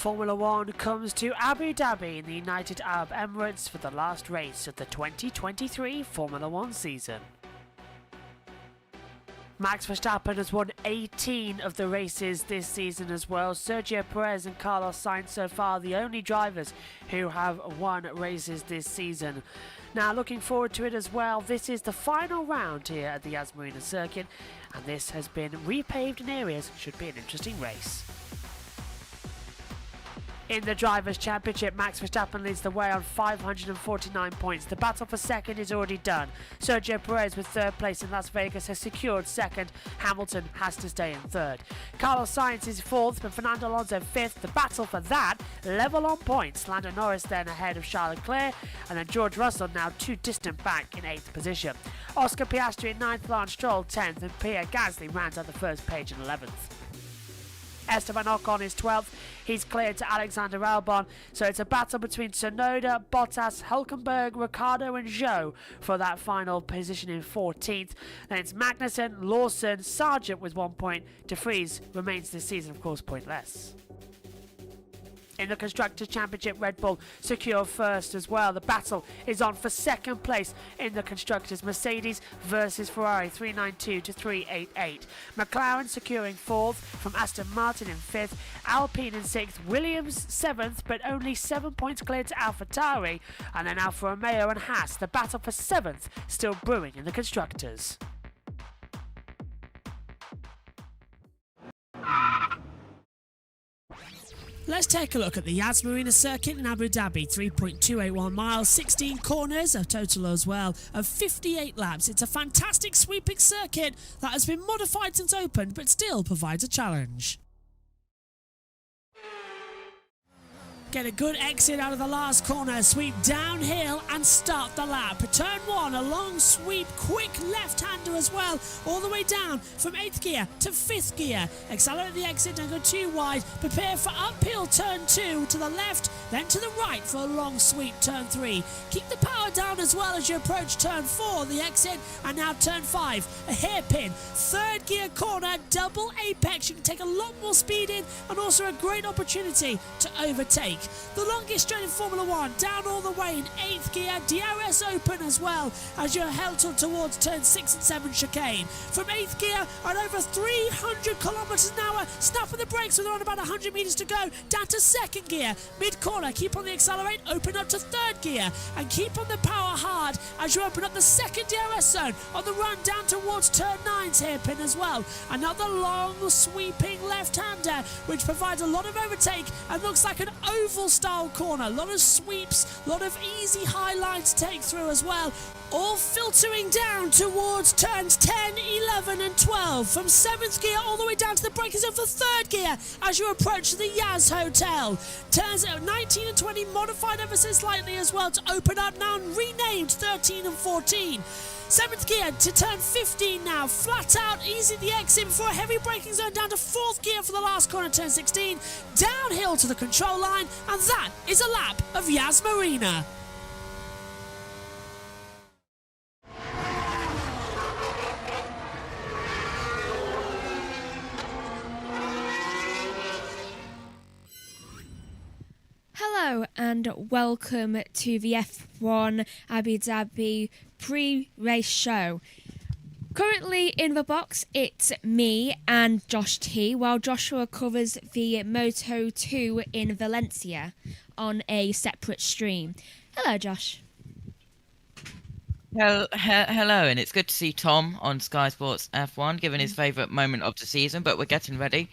Formula One comes to Abu Dhabi in the United Arab Emirates for the last race of the 2023 Formula One season. Max Verstappen has won 18 of the races this season as well. Sergio Perez and Carlos Sainz so far the only drivers who have won races this season. Now looking forward to it as well, this is the final round here at the Yaz Marina circuit and this has been repaved in areas, should be an interesting race. In the Drivers' Championship, Max Verstappen leads the way on 549 points. The battle for second is already done. Sergio Perez with third place in Las Vegas has secured second. Hamilton has to stay in third. Carlos Sainz is fourth, but Fernando Alonso fifth. The battle for that, level on points. Lando Norris then ahead of Charles Leclerc, and then George Russell now too distant back in eighth position. Oscar Piastri in ninth, Lance Stroll 10th, and Pierre Gasly rounds out the first page in 11th. Esteban Ocon is 12th, he's cleared to Alexander Albon, so it's a battle between Tsunoda, Bottas, Hülkenberg, Ricciardo and Zhou for that final position in 14th. Then it's Magnussen, Lawson, Sargent with 1 point. De Vries remains this season of course pointless. In the Constructors' Championship, Red Bull secure first as well. The battle is on for second place in the Constructors. Mercedes versus Ferrari, 392 to 388. McLaren securing fourth from Aston Martin in fifth. Alpine in sixth. Williams seventh, but only 7 points clear to AlphaTauri. And then Alfa Romeo and Haas. The battle for seventh still brewing in the Constructors. Let's take a look at the Yaz Marina circuit in Abu Dhabi. 3.281 miles, 16 corners, a total as well of 58 laps. It's a fantastic sweeping circuit that has been modified since opened but still provides a challenge. Get a good exit out of the last corner, sweep downhill and start the lap. Turn one, a long sweep, quick left-hander as well, all the way down from 8th gear to 5th gear. Accelerate the exit, don't go too wide. Prepare for uphill turn 2 to the left, then to the right for a long sweep, turn 3. Keep the power down as well as you approach turn 4, the exit, and now turn 5, a hairpin. 3rd gear corner, double apex. You can take a lot more speed in and also a great opportunity to overtake. The longest straight in Formula One, down all the way in 8th gear, DRS open as well as you're held towards turn 6 and 7 chicane. From 8th gear at over 300 kilometers an hour, snapping the brakes with around about 100 meters to go, down to 2nd gear, mid corner, keep on the accelerate, open up to 3rd gear, and keep on the power hard as you open up the 2nd DRS zone on the run down towards turn 9's hairpin as well. Another long sweeping left-hander which provides a lot of overtake and looks like an oval style corner. A lot of sweeps, a lot of easy high lines to take through as well. All filtering down towards turns 10, 11 and 12. From 7th gear all the way down to the braking zone for 3rd gear as you approach the Yaz Hotel. Turns 19 and 20 modified ever so slightly as well to open up, now renamed 13 and 14. 7th gear to turn 15 now, flat out, easy the exit before a heavy braking zone down to 4th gear for the last corner, turn 16, downhill to the control line, and that is a lap of Yaz Marina. Hello and welcome to the F1 Abu Dhabi pre-race show. Currently in the box, it's me and Josh T, while Joshua covers the Moto2 in Valencia on a separate stream. Hello, Josh. Hello, and it's good to see Tom on Sky Sports F1, given his favourite moment of the season, but we're getting ready.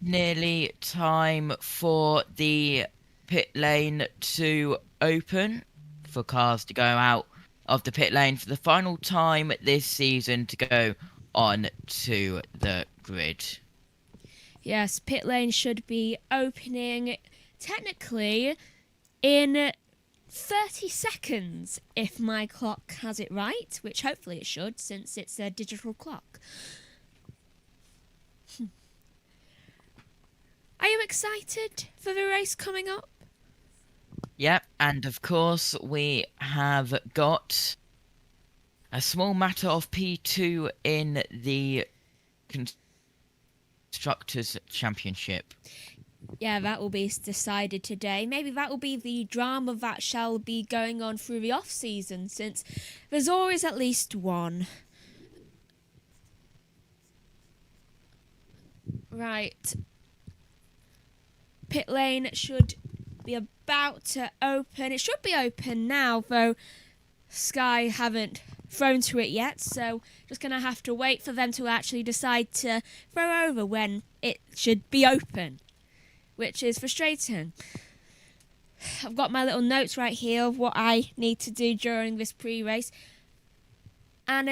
Nearly time for the pit lane to open for cars to go out of the pit lane for the final time this season to go on to the grid. Yes, pit lane should be opening technically in 30 seconds if my clock has it right, which hopefully it should since it's a digital clock. Are you excited for the race coming up? Yep, and of course we have got a small matter of P2 in the Constructors' Championship. Yeah, that will be decided today. Maybe that will be the drama that shall be going on through the off-season, since there's always at least one. Right. Pit lane should be about to open. It should be open now, though Sky haven't thrown to it yet, so just going to have to wait for them to actually decide to throw over when it should be open, which is frustrating. I've got my little notes right here of what I need to do during this pre-race, and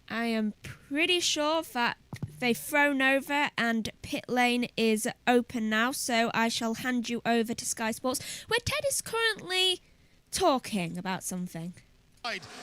I am pretty sure that they've thrown over and pit lane is open now, so I shall hand you over to Sky Sports, where Ted is currently talking about something.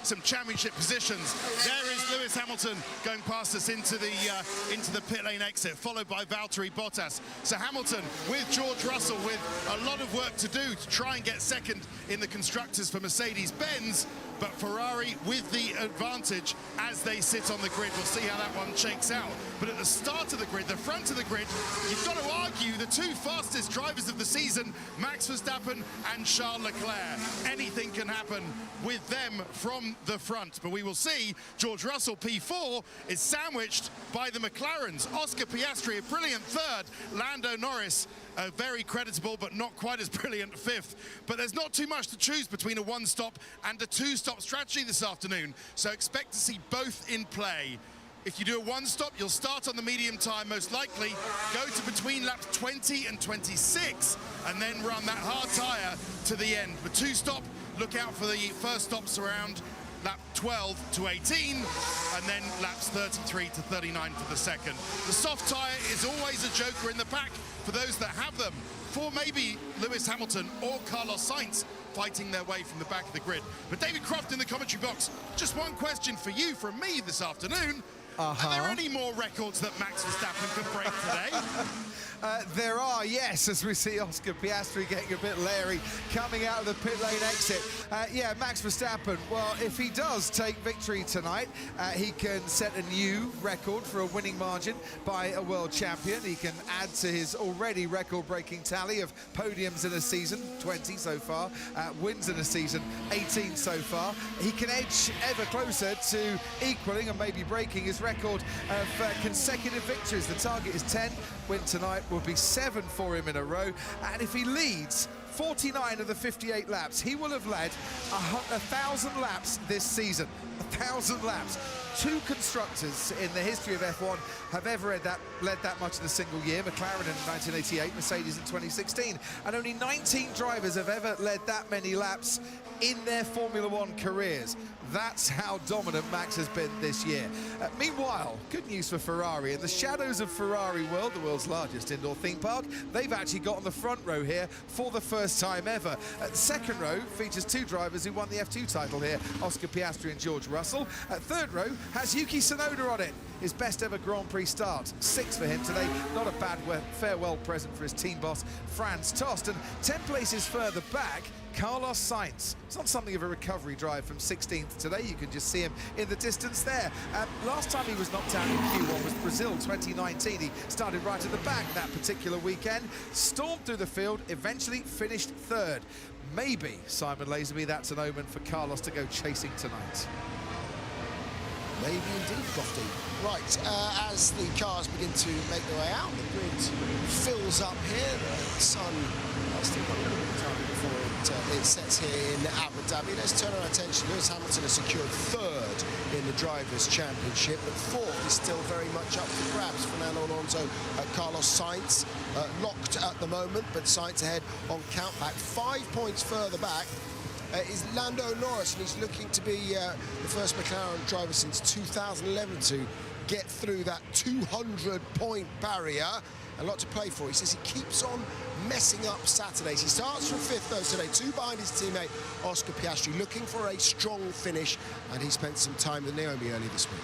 Some championship positions. There is Lewis Hamilton going past us into the pit lane exit, followed by Valtteri Bottas. So Hamilton with George Russell with a lot of work to do to try and get second in the constructors for Mercedes-Benz, but Ferrari with the advantage as they sit on the grid. We'll see how that one shakes out. But at the start of the grid, the front of the grid, you've got to argue the two fastest drivers of the season, Max Verstappen and Charles Leclerc. Anything can happen with them from the front, but we will see. George Russell, P4, is sandwiched by the McLarens. Oscar Piastri, a brilliant third. Lando Norris, a very creditable but not quite as brilliant fifth. But there's not too much to choose between a one-stop and a two-stop strategy this afternoon, so expect to see both in play. If you do a one-stop, you'll start on the medium time most likely, go to between laps 20 and 26, and then run that hard tyre to the end. But two-stop, look out for the first stops around lap 12 to 18, and then laps 33 to 39 for the second. The soft tyre is always a joker in the pack for those that have them, for maybe Lewis Hamilton or Carlos Sainz fighting their way from the back of the grid. But David Croft in the commentary box, just one question for you from me this afternoon. Are there any more records that Max Verstappen can break today? There are, yes, as we see Oscar Piastri getting a bit leery coming out of the pit lane exit. Yeah, Max Verstappen, well, if he does take victory tonight, he can set a new record for a winning margin by a world champion. He can add to his already record-breaking tally of podiums in a season, 20 so far, wins in a season, 18 so far. He can edge ever closer to equaling and maybe breaking his record of consecutive victories. The target is 10. Win tonight will be 7 for him in a row, and if he leads 49 of the 58 laps, he will have led 1,000 laps this season. 1,000 laps. 2 constructors in the history of F1 have ever led that much in a single year. McLaren in 1988, Mercedes in 2016, and only 19 drivers have ever led that many laps in their Formula One careers. That's how dominant Max has been this year. Meanwhile, good news for Ferrari. In the shadows of Ferrari World, the world's largest indoor theme park, they've actually got on the front row here for the first time ever. The second row features 2 drivers who won the F2 title here, Oscar Piastri and George Russell. Third row has Yuki Tsunoda on it. His best ever Grand Prix start. 6 for him today. Not a bad farewell present for his team boss, Franz Tost. And 10 places further back, Carlos Sainz. It's not something of a recovery drive from 16th today. You can just see him in the distance there. Last time he was knocked out in Q1 was Brazil 2019. He started right at the back that particular weekend, stormed through the field, eventually finished 3rd. Maybe, Simon Lazenby, that's an omen for Carlos to go chasing tonight. Maybe indeed, Crofty. Right, as the cars begin to make their way out, the grid fills up here. The sun has still got a little bit of time before it sets here in Abu Dhabi. Let's turn our attention. Lewis Hamilton has secured 3rd in the Drivers' Championship, but fourth is still very much up for grabs. Fernando Alonso, Carlos Sainz locked at the moment, but Sainz ahead on countback. 5 points further back is Lando Norris, and he's looking to be the first McLaren driver since 2011 to get through that 200-point barrier. A lot to play for. He says he keeps on messing up Saturdays. He starts from fifth though today, 2 behind his teammate Oscar Piastri, looking for a strong finish, and he spent some time with Naomi early this week.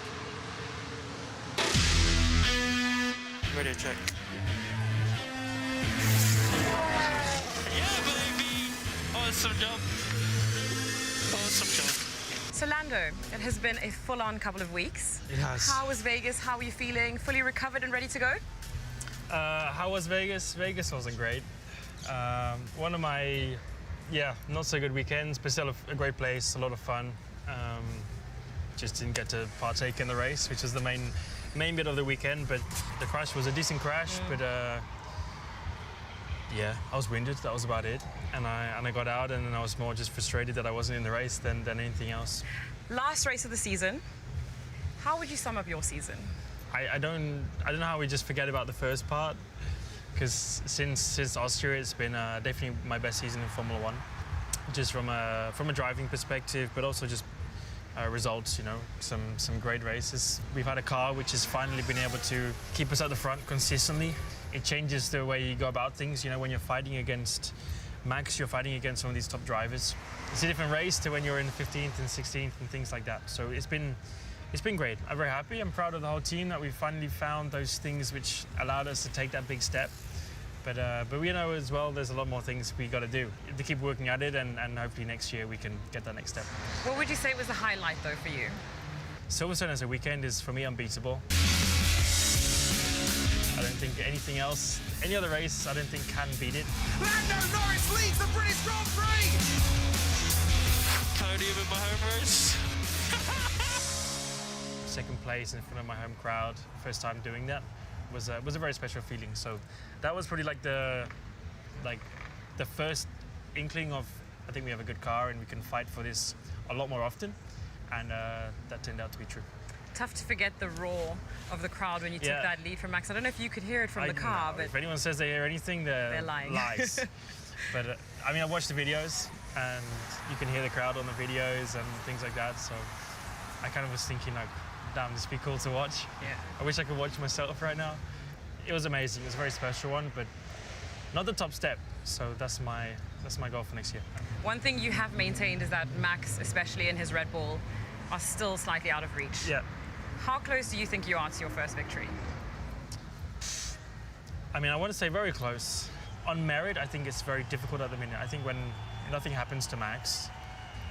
Radio check. Yeah, baby! Awesome job. Awesome job. So Lando, it has been a full-on couple of weeks. It has. How was Vegas? How are you feeling? Fully recovered and ready to go? How was Vegas? Vegas wasn't great. One of my, not so good weekends, but still a great place, a lot of fun. Just didn't get to partake in the race, which was the main bit of the weekend, but the crash was a decent crash, but I was winded, that was about it. And I got out, and then I was more just frustrated that I wasn't in the race than anything else. Last race of the season. How would you sum up your season? I don't know how we just forget about the first part, because since Austria it's been definitely my best season in Formula One, just from a driving perspective, but also just results. You know, some great races. We've had a car which has finally been able to keep us at the front consistently. It changes the way you go about things. You know, when you're fighting against Max, you're fighting against some of these top drivers. It's a different race to when you're in 15th and 16th and things like that. So it's been great. I'm very happy. I'm proud of the whole team that we finally found those things which allowed us to take that big step. But we know as well there's a lot more things we got to do to keep working at it, and hopefully next year we can get that next step. What would you say was the highlight though for you? Silverstone as a weekend is for me unbeatable. I don't think anything else, any other race, I don't think can beat it. Lando Norris leads the British Grand Prix! Podium in my home race. Second place in front of my home crowd, first time doing that, was a very special feeling. So that was probably like the first inkling of, I think we have a good car and we can fight for this a lot more often, and that turned out to be true. Tough to forget the roar of the crowd when you took that lead from Max. I don't know if you could hear it from the car, but if anyone says they hear anything, they're lying. Lies. But I mean, I watched the videos, and you can hear the crowd on the videos and things like that. So I kind of was thinking, like, damn, this would be cool to watch. Yeah. I wish I could watch myself right now. It was amazing. It was a very special one, but not the top step. So that's my goal for next year. One thing you have maintained is that Max, especially in his Red Bull, are still slightly out of reach. Yeah. How close do you think you are to your first victory? I mean, I want to say very close. On merit, I think it's very difficult at the minute. I think when nothing happens to Max,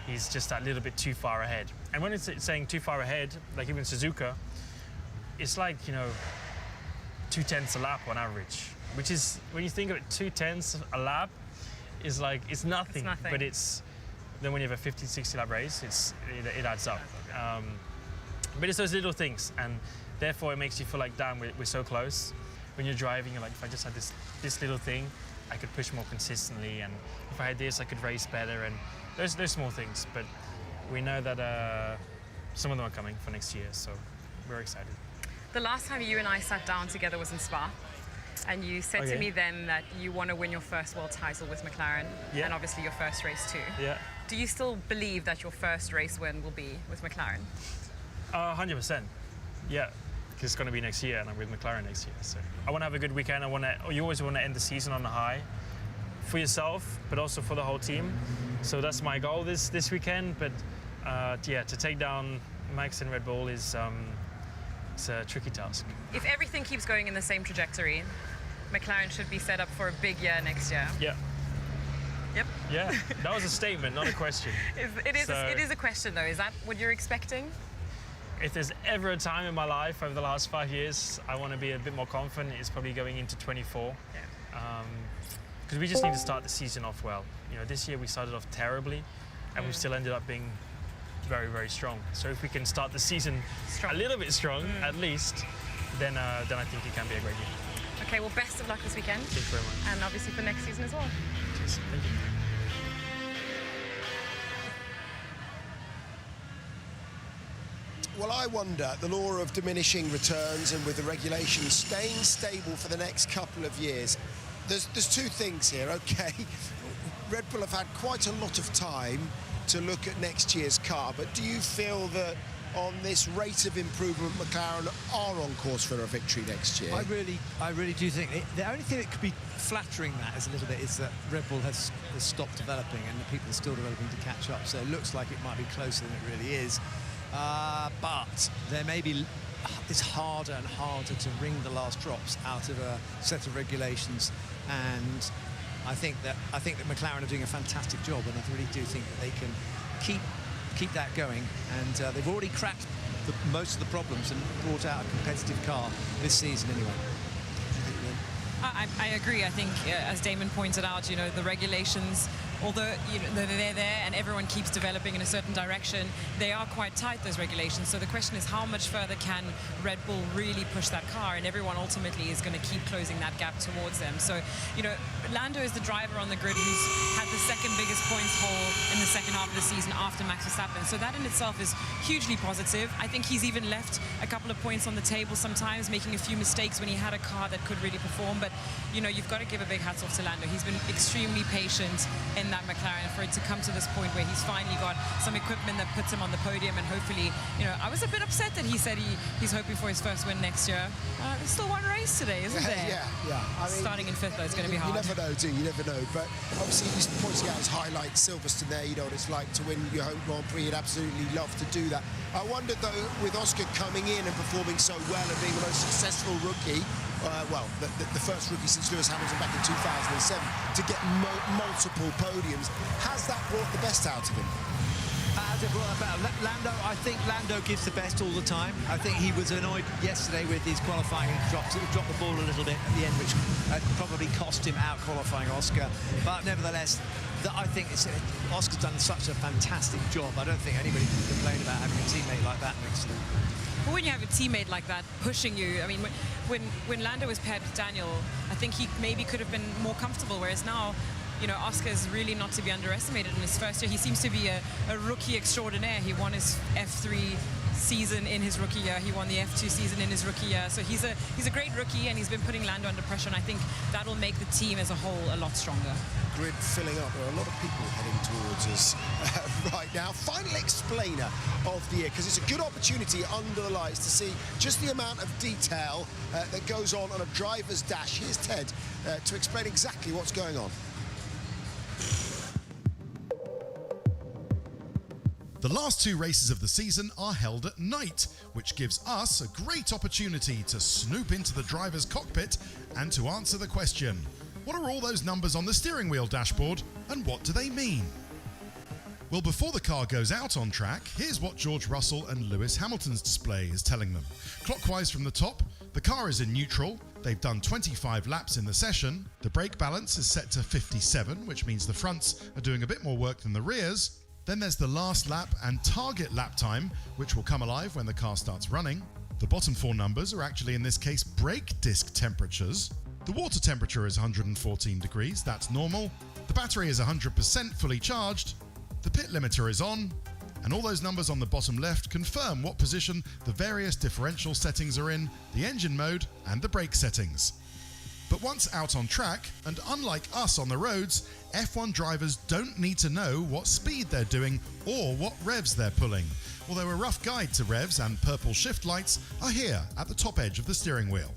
he's just that little bit too far ahead. And when it's saying too far ahead, like even Suzuka, it's like, 2/10 a lap on average, which is, when you think of it, 2/10 a lap is like, it's nothing. But then when you have a 50, 60 lap race, it adds up. But it's those little things, and therefore it makes you feel like, damn, we're so close. When you're driving, you're like, if I just had this little thing, I could push more consistently, and if I had this, I could race better, and there's small things, but we know that some of them are coming for next year, so we're excited. The last time you and I sat down together was in Spa, and you said to me then that you want to win your first world title with McLaren, and obviously your first race too. Yeah. Do you still believe that your first race win will be with McLaren? 100%. Yeah. It's going to be next year, and I'm with McLaren next year. So I want to have a good weekend. You always want to end the season on a high for yourself, but also for the whole team. So that's my goal this weekend. But to take down Max and Red Bull is it's a tricky task. If everything keeps going in the same trajectory, McLaren should be set up for a big year next year. Yeah. Yep. Yeah. That was a statement, not a question. It is a question though. Is that what you're expecting? If there's ever a time in my life over the last 5 years I want to be a bit more confident, it's probably going into 24. Because we just need to start the season off well. This year we started off terribly, and we still ended up being very, very strong. So if we can start the season a little bit strong, at least, then I think it can be a great year. Okay, well, best of luck this weekend. Thank you very much. And obviously for next season as well. Cheers. Thank you. Well, I wonder, the law of diminishing returns and with the regulations staying stable for the next couple of years, there's two things here, okay? Red Bull have had quite a lot of time to look at next year's car, but do you feel that on this rate of improvement, McLaren are on course for a victory next year? I really do think the only thing that could be flattering that is a little bit is that Red Bull has stopped developing and the people are still developing to catch up. So it looks like it might be closer than it really is. But there may be. It's harder and harder to wring the last drops out of a set of regulations, and I think that McLaren are doing a fantastic job, and I really do think that they can keep that going, and they've already cracked most of the problems and brought out a competitive car this season anyway. I agree. I think, as Damon pointed out, the regulations, although they're there and everyone keeps developing in a certain direction, they are quite tight, those regulations. So the question is, how much further can Red Bull really push that car? And everyone ultimately is going to keep closing that gap towards them. So, Lando is the driver on the grid who's had the second biggest points haul in the second half of the season after Max Verstappen. So that in itself is hugely positive. I think he's even left a couple of points on the table sometimes, making a few mistakes when he had a car that could really perform. But, you've got to give a big hats off to Lando. He's been extremely patient in that McLaren for it to come to this point where he's finally got some equipment that puts him on the podium, and hopefully, I was a bit upset that he said he's hoping for his first win next year. There's still one race today, isn't there? Yeah. I mean, starting in fifth, though, it's going to be hard. You never know, do you? You never know. But obviously, he's pointing out his highlight, Silverstone there. You know what it's like to win your home Grand Prix. You'd absolutely love to do that. I wondered, though, with Oscar coming in and performing so well and being the most successful rookie, the first rookie since Lewis Hamilton back in 2007, to get multiple podiums, has that brought the best out of him? As it brought about Lando, I think Lando gives the best all the time. I think he was annoyed yesterday with his qualifying. He dropped the ball a little bit at the end, which probably cost him out qualifying Oscar. But nevertheless, I think Oscar's done such a fantastic job. I don't think anybody can complain about having a teammate like that next to him. But when you have a teammate like that pushing you, I mean, when Lando was paired with Daniel, I think he maybe could have been more comfortable, whereas now, Oscar is really not to be underestimated in his first year. He seems to be a rookie extraordinaire. He won his F3 season in his rookie year. He won the F2 season in his rookie year. So he's a great rookie, and he's been putting Lando under pressure, and I think that'll make the team as a whole a lot stronger. Grid filling up. There are a lot of people heading towards us right now. Final explainer of the year, because it's a good opportunity under the lights to see just the amount of detail that goes on a driver's dash. Here's Ted to explain exactly what's going on. The last two races of the season are held at night, which gives us a great opportunity to snoop into the driver's cockpit and to answer the question, what are all those numbers on the steering wheel dashboard and what do they mean? Well, before the car goes out on track, here's what George Russell and Lewis Hamilton's display is telling them. Clockwise from the top, the car is in neutral. They've done 25 laps in the session. The brake balance is set to 57, which means the fronts are doing a bit more work than the rears. Then there's the last lap and target lap time, which will come alive when the car starts running. The bottom four numbers are actually, in this case, brake disc temperatures. The water temperature is 114 degrees, that's normal. The battery is 100% fully charged. The pit limiter is on. And all those numbers on the bottom left confirm what position the various differential settings are in, the engine mode, and the brake settings. But once out on track, and unlike us on the roads, F1 drivers don't need to know what speed they're doing or what revs they're pulling, although a rough guide to revs and purple shift lights are here at the top edge of the steering wheel.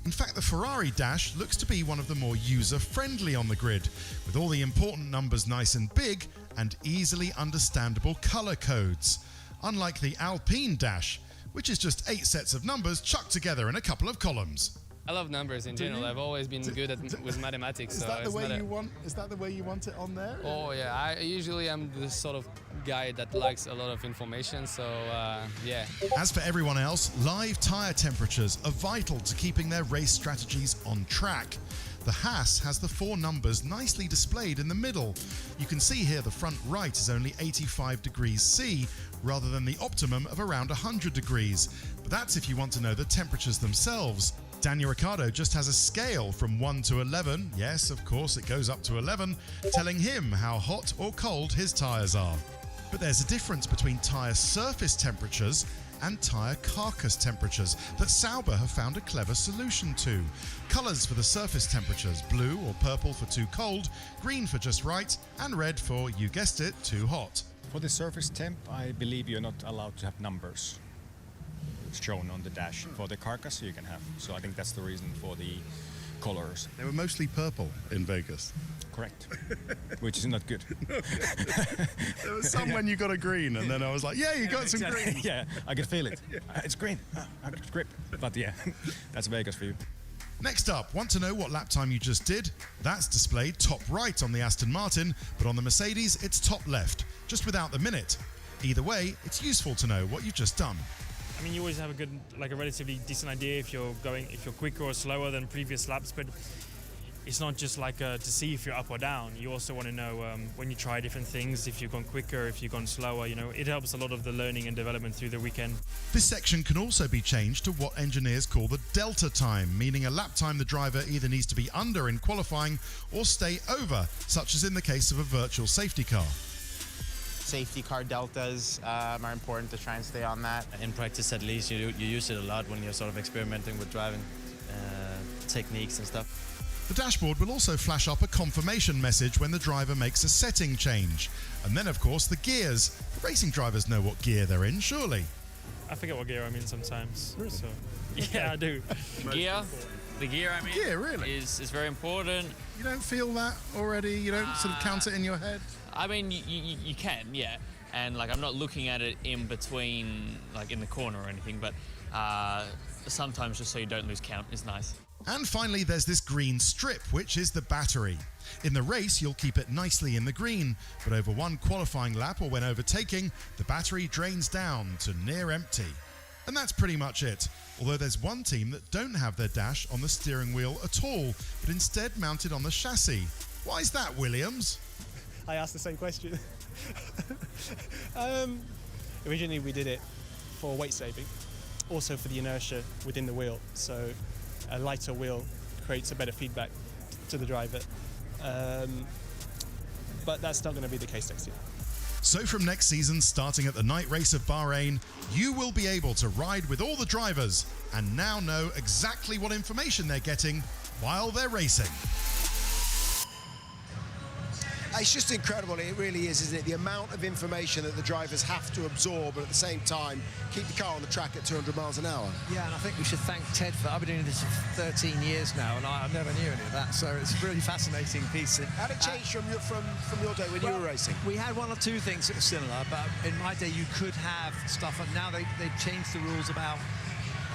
In fact, the Ferrari dash looks to be one of the more user-friendly on the grid, with all the important numbers nice and big and easily understandable colour codes, unlike the Alpine dash, which is just 8 sets of numbers chucked together in a couple of columns. I love numbers in general. I've always been good with mathematics. Is that the way you want? Is that the way you want it on there? Oh yeah, I usually am the sort of guy that likes a lot of information. So yeah. As for everyone else, live tyre temperatures are vital to keeping their race strategies on track. The Haas has the 4 numbers nicely displayed in the middle. You can see here the front right is only 85 degrees C, rather than the optimum of around 100 degrees. But that's if you want to know the temperatures themselves. Daniel Ricciardo just has a scale from 1 to 11, yes, of course it goes up to 11, telling him how hot or cold his tyres are. But there's a difference between tyre surface temperatures and tyre carcass temperatures that Sauber have found a clever solution to. Colours for the surface temperatures: blue or purple for too cold, green for just right, and red for, you guessed it, too hot. For the surface temp, I believe you're not allowed to have numbers shown on the dash. For the carcass you can have, so I think that's the reason for the colors. They were mostly purple in Vegas. Correct. Which is not good. There was some when you got a green, and then I was like, yeah, you got some green. Yeah, I can feel it. It's green. I got grip. But yeah, that's Vegas for you. Next up, want to know what lap time you just did? That's displayed top right on the Aston Martin, but on the Mercedes it's top left, just without the minute. Either way, it's useful to know what you've just done. I mean, you always have a good, like a relatively decent idea if you're quicker or slower than previous laps, but it's not just like to see if you're up or down. You also want to know when you try different things, if you've gone quicker, if you've gone slower. You know, it helps a lot of the learning and development through the weekend. This section can also be changed to what engineers call the delta time, meaning a lap time the driver either needs to be under in qualifying or stay over, such as in the case of a virtual safety car. Safety car deltas are important to try and stay on that. In practice, at least, you use it a lot when you're sort of experimenting with driving techniques and stuff. The dashboard will also flash up a confirmation message when the driver makes a setting change. And then, of course, the gears. The racing drivers know what gear they're in, surely. I forget what gear I'm in sometimes. Really? So, yeah, I do. The gear I'm in really? is very important. You don't feel that already? You don't sort of count it in your head? I mean, you can, yeah. And like, I'm not looking at it in between, like in the corner or anything, but sometimes just so you don't lose count is nice. And finally, there's this green strip, which is the battery. In the race, you'll keep it nicely in the green, but over one qualifying lap or when overtaking, the battery drains down to near empty. And that's pretty much it. Although there's one team that don't have their dash on the steering wheel at all, but instead mounted on the chassis. Why is that, Williams? I asked the same question. Originally we did it for weight saving, also for the inertia within the wheel. So a lighter wheel creates a better feedback to the driver. But that's not going to be the case next year. So from next season, starting at the night race of Bahrain, you will be able to ride with all the drivers and now know exactly what information they're getting while they're racing. It's just incredible, it really is, isn't it? The amount of information that the drivers have to absorb, but at the same time, keep the car on the track at 200 miles an hour. Yeah, and I think we should thank Ted for that. I've been doing this for 13 years now, and I never knew any of that, so it's a really fascinating piece. How did it change from your day when you were racing? We had one or two things that were similar, but in my day you could have stuff, and now they've changed the rules about.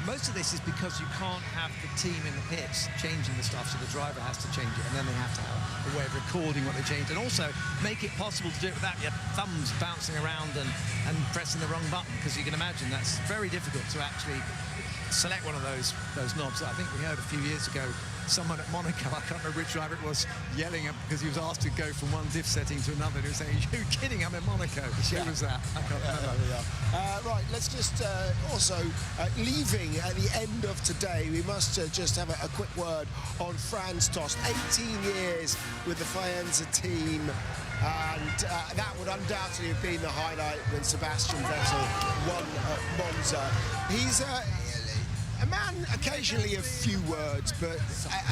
Most of this is because you can't have the team in the pits changing the stuff, so the driver has to change it, and then they have to have a way of recording what they changed, and also make it possible to do it without your thumbs bouncing around and pressing the wrong button, because you can imagine that's very difficult to actually select one of those knobs. I think we heard a few years ago someone at Monaco, I can't remember which driver it was, yelling because he was asked to go from one diff setting to another, and he was saying, "Are you kidding? I'm in Monaco." Who was that? I can't remember. Right, let's just also, leaving at the end of today, we must just have a quick word on Franz Tost. 18 years with the Faenza team, and that would undoubtedly have been the highlight when Sebastian Vettel won at Monza. He's a man occasionally of few words, but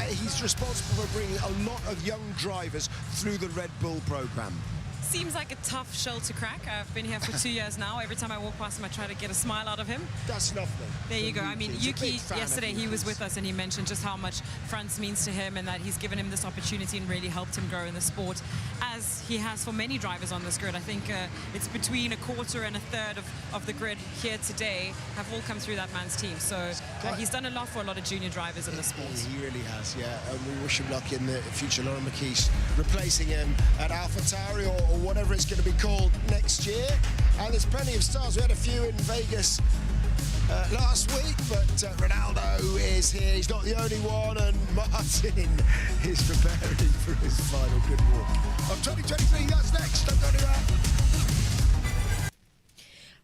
he's responsible for bringing a lot of young drivers through the Red Bull program. Seems like a tough shell to crack. I've been here for 2 years now. Every time I walk past him, I try to get a smile out of him. That's lovely. There you go. I mean, Yuki, yesterday he was with us and he mentioned just how much Franz means to him and that he's given him this opportunity and really helped him grow in the sport, as he has for many drivers on this grid. I think it's between a quarter and a third of the grid here today have all come through that man's team. So he's done a lot for a lot of junior drivers in the sport. He really has, yeah. And we wish him luck in the future. Lauren McKee's replacing him at AlphaTauri or whatever it's going to be called next year. And there's plenty of stars. We had a few in Vegas last week, but Ronaldo is here. He's not the only one, and Martin is preparing for his final good walk of 2023. That's next. Don't go anywhere.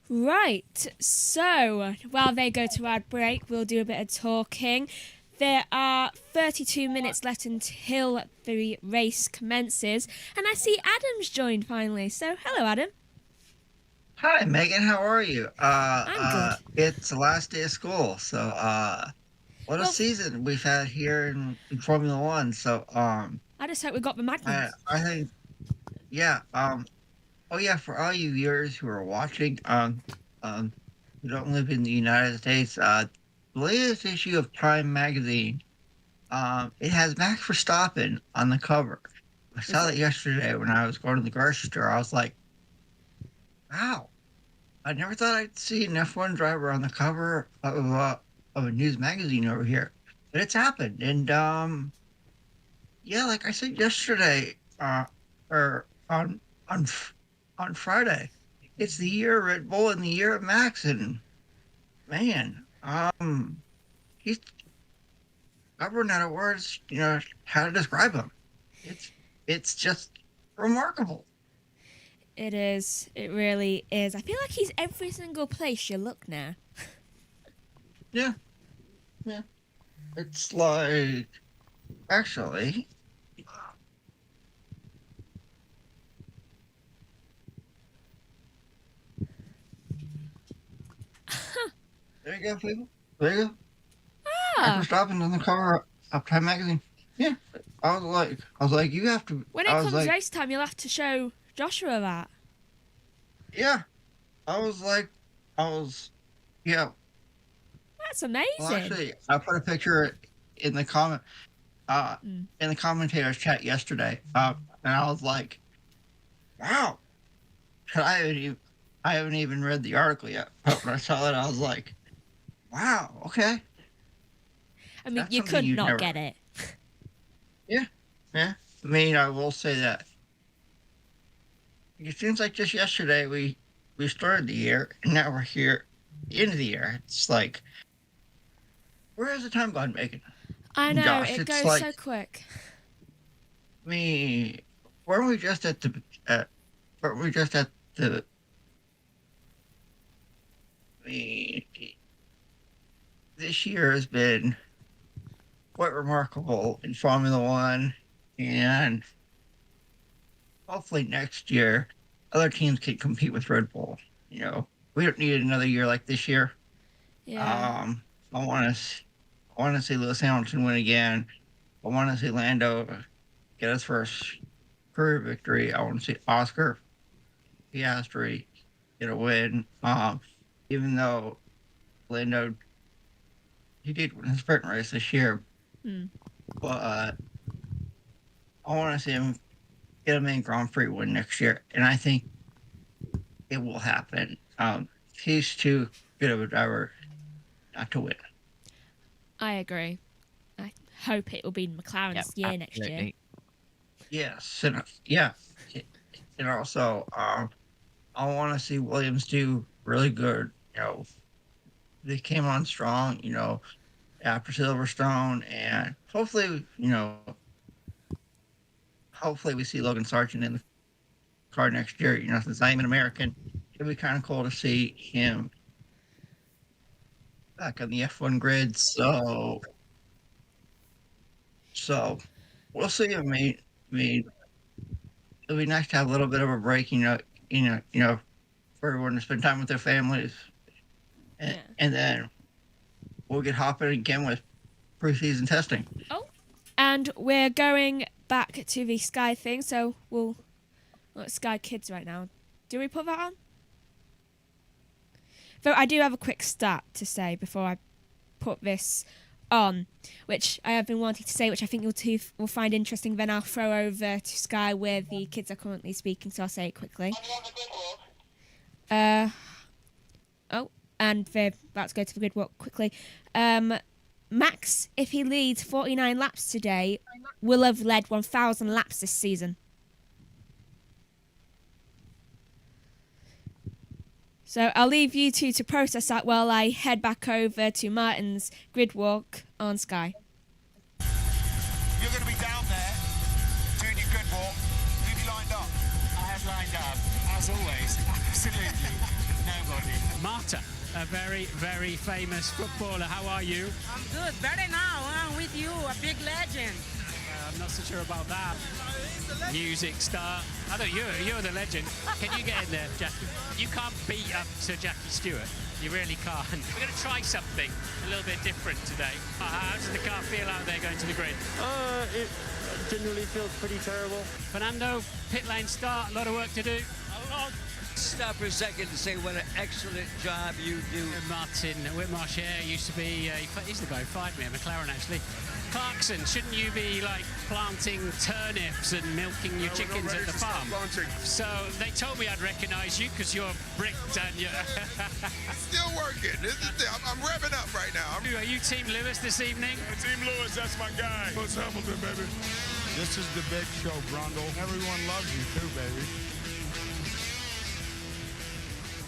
Right, so while they go to our break, we'll do a bit of talking. There are 32 minutes left until the race commences, and I see Adam's joined finally. So, hello, Adam. Hi, Megan. How are you? I'm good. It's the last day of school, so what a Well, season we've had here in Formula One. So I just hope we got the Magnums. I think yeah oh yeah, for all you viewers who are watching who don't live in the United States, the latest issue of Prime magazine, it has Max Verstappen on the cover. I saw that yesterday when I was going to the grocery store. I was like, wow. I never thought I'd see an F1 driver on the cover of a news magazine over here, but it's happened. And yeah, like I said yesterday, or on Friday, it's the year of Red Bull and the year of Max, and man, he's I've run out of words, how to describe him. It's just remarkable. It is. It really is. I feel like he's every single place you look now. Yeah. Yeah. It's like, actually, there you go, people. There you go. Ah. Verstappen on the cover of Time magazine. Yeah. I was like, you have to. When it comes race time, you'll have to show Joshua that. Yeah. Yeah. That's amazing. Well, actually, I put a picture in the in the commentators chat yesterday, and I was like, "Wow!" I haven't even read the article yet, but when I saw it, I was like, "Wow, okay." I mean, That's you something could you'd not never- get it. Yeah, yeah. I mean, I will say that it seems like just yesterday we started the year, and now we're here, the end of the year. It's like, where has the time gone, Megan? I know, Gosh, it it's goes like- so quick. Weren't we just at the this year has been quite remarkable in Formula One, and hopefully next year other teams can compete with Red Bull. We don't need another year like this year. Yeah. I want to see Lewis Hamilton win again. I want to see Lando get his first career victory. I want to see Oscar Piastri get a win. Even though Lando, he did win his sprint race this year, but I want to see him get a main Grand Prix win next year, and I think it will happen. He's too good of a driver not to win. I agree. I hope it will be McLaren's year next year. Yes, and yeah, and also I want to see Williams do really good. They came on strong. After Silverstone, and hopefully, hopefully we see Logan Sargent in the car next year. Since I'm an American, it'd be kind of cool to see him back on the F1 grid. So we'll see. I mean, it'll be nice to have a little bit of a break. For everyone to spend time with their families, and then we'll get hopping again with preseason testing. Oh, and we're going back to the Sky thing, so we're at Sky Kids right now. Do we put that on? Though I do have a quick stat to say before I put this on, which I have been wanting to say, which I think you two will find interesting. Then I'll throw over to Sky where the kids are currently speaking, so I'll say it quickly. And let's go to the grid walk quickly. Max, if he leads 49 laps today, will have led 1,000 laps this season. So I'll leave you two to process that while I head back over to Martin's grid walk on Sky. You're going to be down there doing your grid walk. Who have you lined up? I have lined up, as always, absolutely nobody. Marta, a very, very famous footballer. How are you? I'm good. Better now. I'm with you, a big legend. I'm not so sure about that. Music start. I thought you're the legend. Can you get in there, Jackie? You can't beat up to Jackie Stewart. You really can't. We're going to try something a little bit different today. How does the car feel out there going to the grid? It generally feels pretty terrible. Fernando, pit lane start, a lot of work to do. Stop for a second to say what an excellent job you do. Martin Whitmarsh used to be, he's the guy who fired me at McLaren actually. Clarkson, shouldn't you be like planting turnips and milking your chickens at the farm? So they told me I'd recognise you because you're bricked and you're... Still working. I'm revving up right now. Are you Team Lewis this evening? Team Lewis, that's my guy. Lewis Hamilton, baby. This is the big show, Brundle. Everyone loves you too, baby.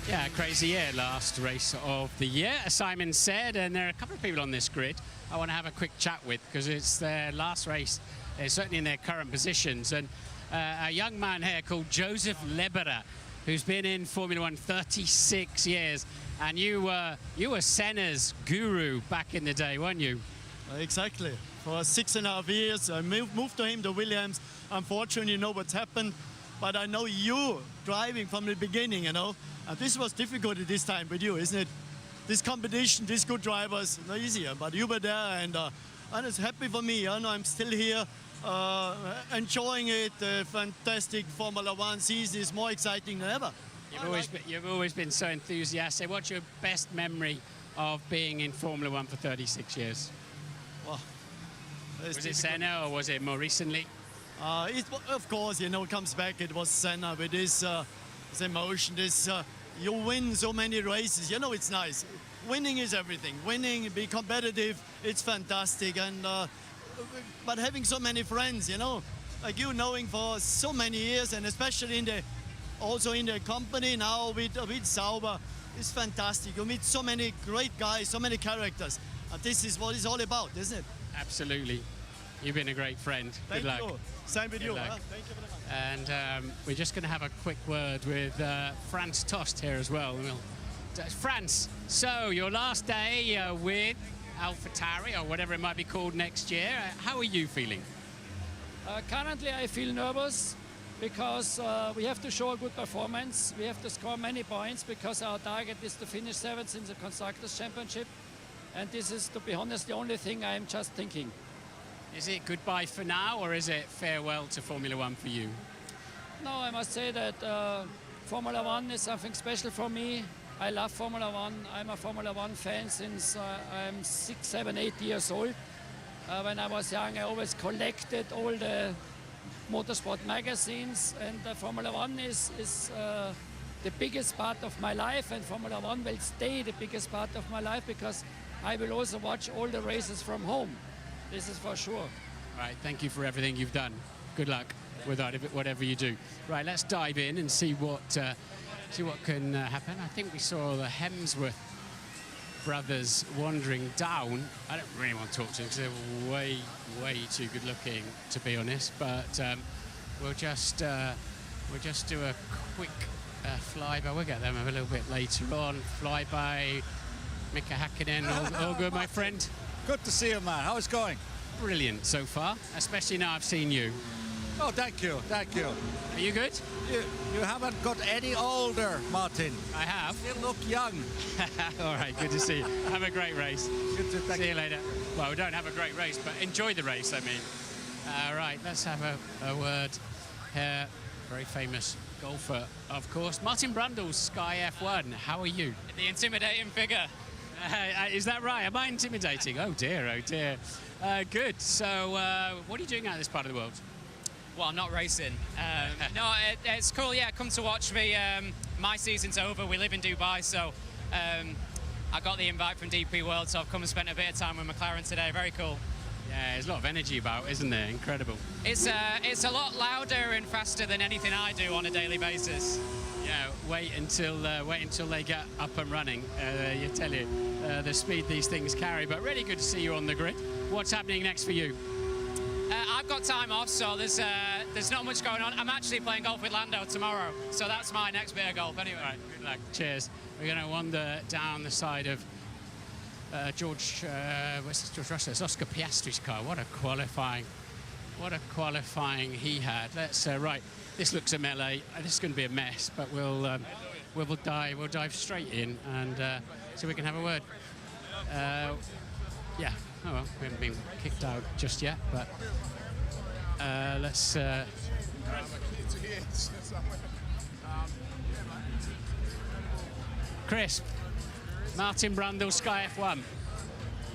Yeah, crazy year, last race of the year, as Simon said, and there are a couple of people on this grid I want to have a quick chat with because it's their last race, certainly in their current positions. And a young man here called Joseph Leberer, who's been in Formula One 36 years, and you were Senna's guru back in the day, weren't you? Exactly. For 6.5 years, I moved to him to Williams. Unfortunately, you know what's happened, but I know you driving from the beginning, you know. And this was difficult at this time with you, isn't it? This competition, these good drivers, not easier. But you were there, and it's happy for me. You know, I'm still here, enjoying it. Fantastic Formula One season is more exciting than ever. You've always been so enthusiastic. What's your best memory of being in Formula One for 36 years? Well, was it Senna or was it more recently? Of course, you know, it comes back. It was Senna with this emotion. You win so many races. You know, it's nice. Winning is everything. Winning, be competitive. It's fantastic. And but having so many friends, you know, like you knowing for so many years, and especially also in the company now with Sauber, it's fantastic. You meet so many great guys, so many characters. And this is what it's all about, isn't it? Absolutely. You've been a great friend. Thank Good luck. you. Same with you. Luck. Thank you very much. And we're just going to have a quick word with Franz Tost here as well. Franz, so your last day with AlphaTauri, or whatever it might be called next year. How are you feeling? Currently, I feel nervous because we have to show a good performance. We have to score many points because our target is to finish 7th in the Constructors' Championship. And this is, to be honest, the only thing I'm just thinking. Is it goodbye for now, or is it farewell to Formula One for you? No, I must say that Formula One is something special for me. I love Formula One. I'm a Formula One fan since I'm 6, 7, 8 years old. When I was young, I always collected all the motorsport magazines, and Formula One is the biggest part of my life, and Formula One will stay the biggest part of my life because I will also watch all the races from home. This is for sure. All right, thank you for everything you've done. Good luck with whatever you do. Right, let's dive in and see what can happen. I think we saw the Hemsworth brothers wandering down. I don't really want to talk to them because they're way too good looking, to be honest. But we'll just do a quick flyby. We'll get them a little bit later on. Flyby, Mika Hakkinen, all good, my friend? Good to see you, man. How's it going? Brilliant so far, especially now I've seen you. Oh, thank you, thank you. Are you good? You haven't got any older, Martin. I have. You look young. All right, good to see you. Have a great race. Good to see you later. Well, we don't have a great race, but enjoy the race, I mean. All right, let's have a word here. Very famous golfer, of course. Martin Brundle, Sky F1. How are you? The intimidating figure. Is that right? Am I intimidating? Oh dear, oh dear. Good. So, what are you doing out of this part of the world? Well, I'm not racing. No, it's cool. Yeah, come to watch me. My season's over. We live in Dubai, so I got the invite from DP World, so I've come and spent a bit of time with McLaren today. Very cool. Yeah, there's a lot of energy about, isn't there? Incredible. It's a lot louder and faster than anything I do on a daily basis. Yeah, wait until they get up and running. You tell you the speed these things carry. But really good to see you on the grid. What's happening next for you? I've got time off, so there's not much going on. I'm actually playing golf with Lando tomorrow, so that's my next bit of golf anyway. All right, good luck. Cheers. We're going to wander down the side of George Russell. It's Oscar Piastri's car. What What a qualifying he had. Let's right. This looks a melee. This is going to be a mess, but we'll dive straight in and so we can have a word. Yeah. Oh well, we haven't been kicked out just yet, but let's. Chris, Martin Brundle, Sky F1.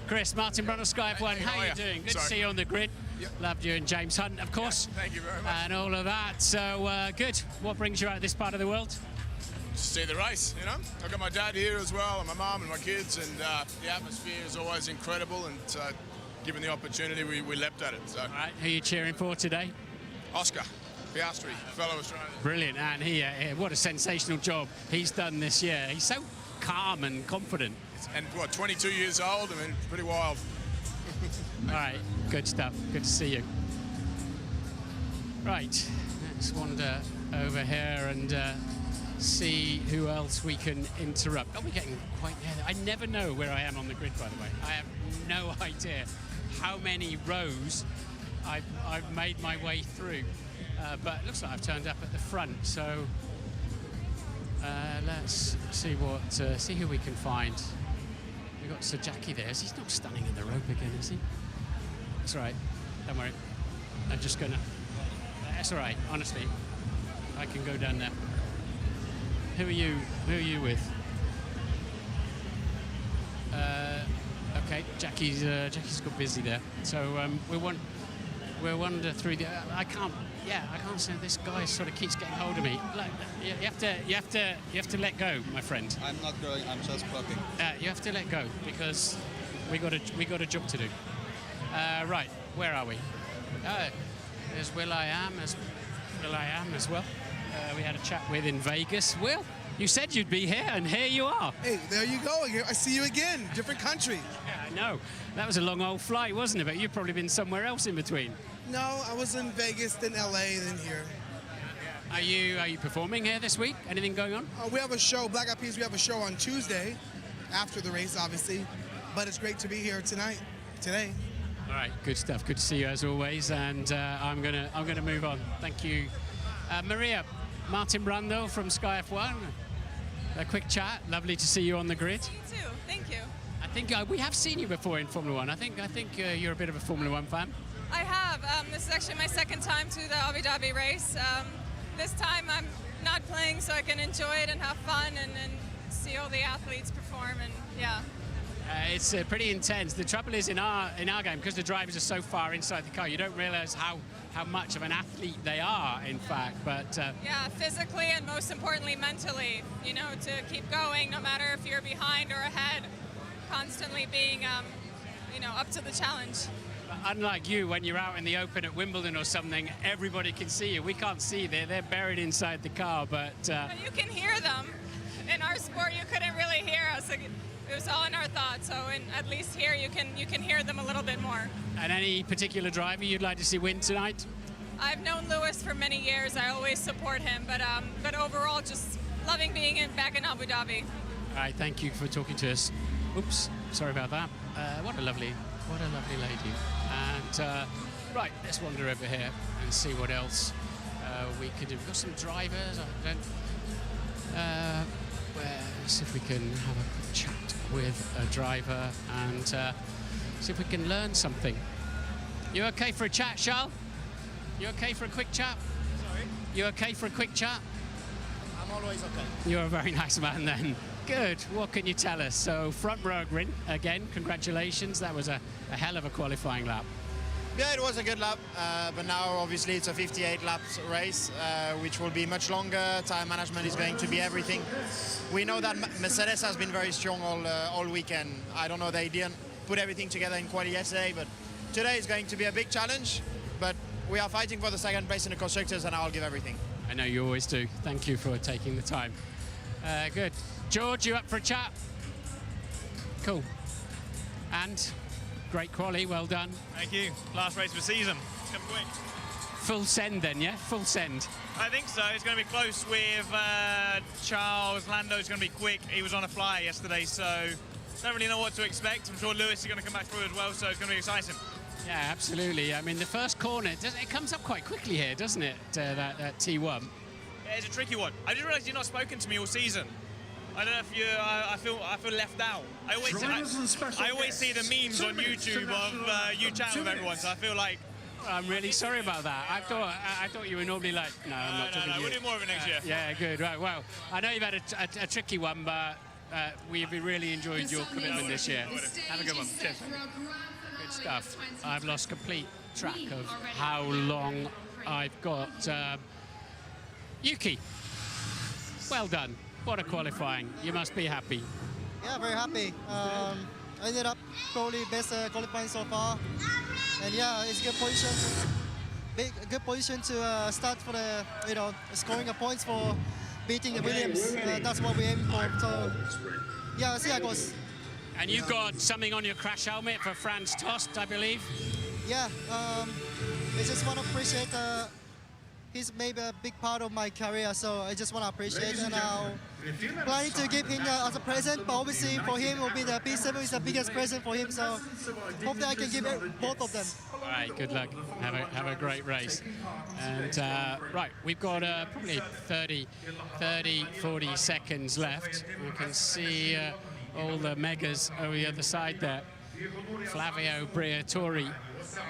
Chris, Martin Brundle, Sky F1. How are you doing? Good to see you on the grid. Yep. Loved you and James Hunt, of course. Yeah, thank you very much. And all of that. So good. What brings you out this part of the world? Just see the race, you know. I've got my dad here as well, and my mum and my kids, and the atmosphere is always incredible. And given the opportunity, we leapt at it. So. All right. Who are you cheering for today? Oscar Piastri, fellow Australian. Brilliant, and what a sensational job he's done this year. He's so calm and confident. And what, 22 years old? I mean, pretty wild. All right, good stuff. Good to see you. Right, let's wander over here and see who else we can interrupt. Oh, we're getting quite near there. I never know where I am on the grid, by the way. I have no idea how many rows I've made my way through. But it looks like I've turned up at the front, so let's see see who we can find. We've got Sir Jackie there. He's not standing in the rope again, is he? That's all right. Don't worry. I'm just gonna. That's all right. Honestly, I can go down there. Who are you? Who are you with? Okay, Jackie's got busy there. So we'll wander through the. I can't say this guy sort of keeps getting hold of me. Look, you have to let go, my friend. I'm not going. I'm just blocking. You have to let go because we got a job to do. Right, where are we? There's Will I Am as well. We had a chat with in Vegas. Will, you said you'd be here, and here you are. Hey, there you go. I see you again. Different country. Yeah, I know. That was a long old flight, wasn't it? But you've probably been somewhere else in between. No, I was in Vegas, then LA, then here. Are you performing here this week? Anything going on? We have a show, Black Eyed Peas. We have a show on Tuesday, after the race, obviously. But it's great to be here today. All right, good stuff. Good to see you as always. And I'm gonna move on. Thank you, Maria. Martin Brundle from Sky F1. A quick chat. Lovely to see you on the grid. You too. Thank you. I think we have seen you before in Formula One. I think you're a bit of a Formula One fan. I have. This is actually my second time to the Abu Dhabi race. This time I'm not playing so I can enjoy it and have fun and see all the athletes perform, and yeah. It's pretty intense. The trouble is in our game, because the drivers are so far inside the car, you don't realise how much of an athlete they are, in fact. But yeah, physically and most importantly mentally, you know, to keep going no matter if you're behind or ahead, constantly being up to the challenge. Unlike you, when you're out in the open at Wimbledon or something, everybody can see you. We can't see. They're buried inside the car, but you can hear them. In our sport, you couldn't really hear us. It was all in our thoughts. So at least here, you can hear them a little bit more. And any particular driver you'd like to see win tonight? I've known Lewis for many years. I always support him, but overall, just loving being back in Abu Dhabi. All right, thank you for talking to us. Oops, sorry about that. What a lovely lady. And right, let's wander over here and see what else we could do. We've got some drivers. See if we can have a quick chat with a driver and see if we can learn something. You okay for a chat, Charles? You okay for a quick chat? Sorry? You okay for a quick chat? I'm always okay. You're a very nice man then. Good. What can you tell us? So front row again, congratulations. That was a hell of a qualifying lap. Yeah, it was a good lap, but now obviously it's a 58 laps race, which will be much longer. Time management is going to be everything. We know that Mercedes has been very strong all weekend. I don't know, they didn't put everything together in quali yesterday, but today is going to be a big challenge. But we are fighting for the second place in the constructors, and I'll give everything. I know you always do. Thank you for taking the time. Good. George, you up for a chat? Cool. And great quali, well done. Thank you. Last race of the season. It's come quick. Full send then, yeah? Full send. I think so. It's going to be close with Charles. Lando's going to be quick. He was on a flyer yesterday, so don't really know what to expect. I'm sure Lewis is going to come back through as well, so it's going to be exciting. Yeah, absolutely. I mean, the first corner, it comes up quite quickly here, doesn't it, that T1? Yeah, it's a tricky one. I didn't realise you've not spoken to me all season. I don't know if you. I feel left out. I always see the memes on YouTube of you chatting with everyone, so I feel like. I'm really sorry about that. I thought you were normally like, no, I'm not talking to you. We'll do more of it next year. Yeah, good. Right. Well, I know you've had a tricky one, but we've really enjoyed your commitment this year. Have a good one. Cheers. Good stuff. I've lost complete track of how long I've got. Yuki, well done. What a qualifying. You must be happy. Yeah, very happy. I ended up probably best qualifying so far. And yeah, it's a good position to start for the, scoring of points for beating the Williams. That's what we aim for. So yeah, see how it goes. And you've got something on your crash helmet for Franz Tost, I believe? Yeah, I just want to appreciate he's maybe a big part of my career, so I just want to appreciate, and I'm planning to give him as a present, but obviously for him it will be the P7 is the biggest present for him, so hope that I can give both of them. All right, good luck. Have a great race. And right, we've got probably 40 seconds left. You can see all the megas over the other side there. Flavio Briatore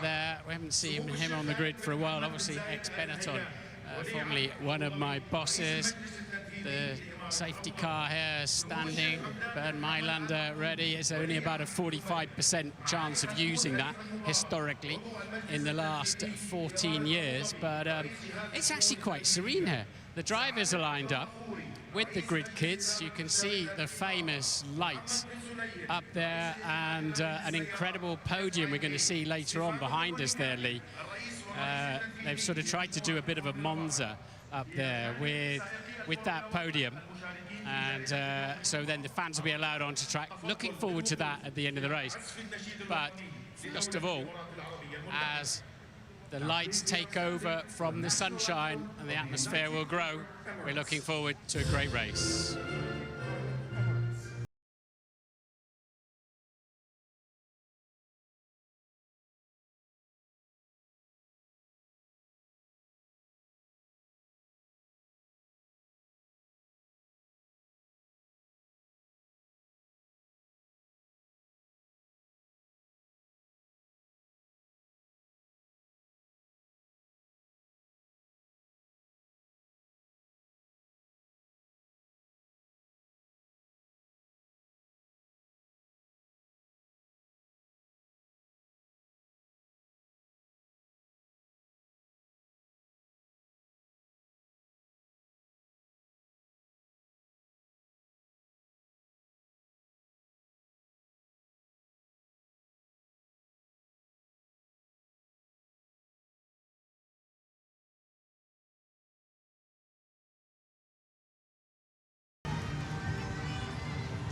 there. We haven't seen him on the grid for a while. Obviously, ex-Benetton, formerly one of my bosses. The safety car here standing. Bernd Mailander ready. It's only about a 45% chance of using that historically in the last 14 years. But it's actually quite serene here. The drivers are lined up with the grid kids. You can see the famous lights up there, and an incredible podium we're going to see later on behind us there, Lee. They've sort of tried to do a bit of a Monza up there with that podium, and so then the fans will be allowed onto track. Looking forward to that at the end of the race. But first of all, as the lights take over from the sunshine and the atmosphere will grow, we're looking forward to a great race.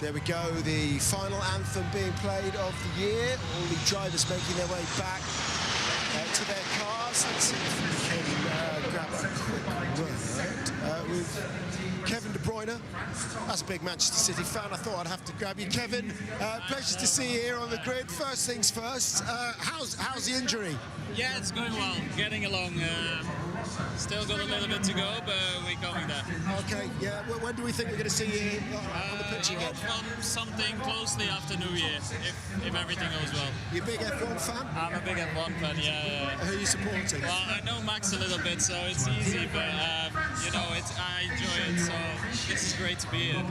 There we go, the final anthem being played of the year. All the drivers making their way back to their cars. Let's see if we can grab a quick word with Kevin De Bruyne. That's a big Manchester City fan. I thought I'd have to grab you, Kevin. Pleasure to see you here on the grid. First things first, how's the injury? Yeah, it's going well, getting along. Still got a little bit to go, but we're coming there. Okay, yeah. Well, when do we think we're going to see you on the pitch again? Something closely after New Year, if everything goes well. You a big F1 fan? I'm a big F1 fan, yeah. Who are you supporting? Well, I know Max a little bit, so it's easy, but I enjoy it, so this is great to be here.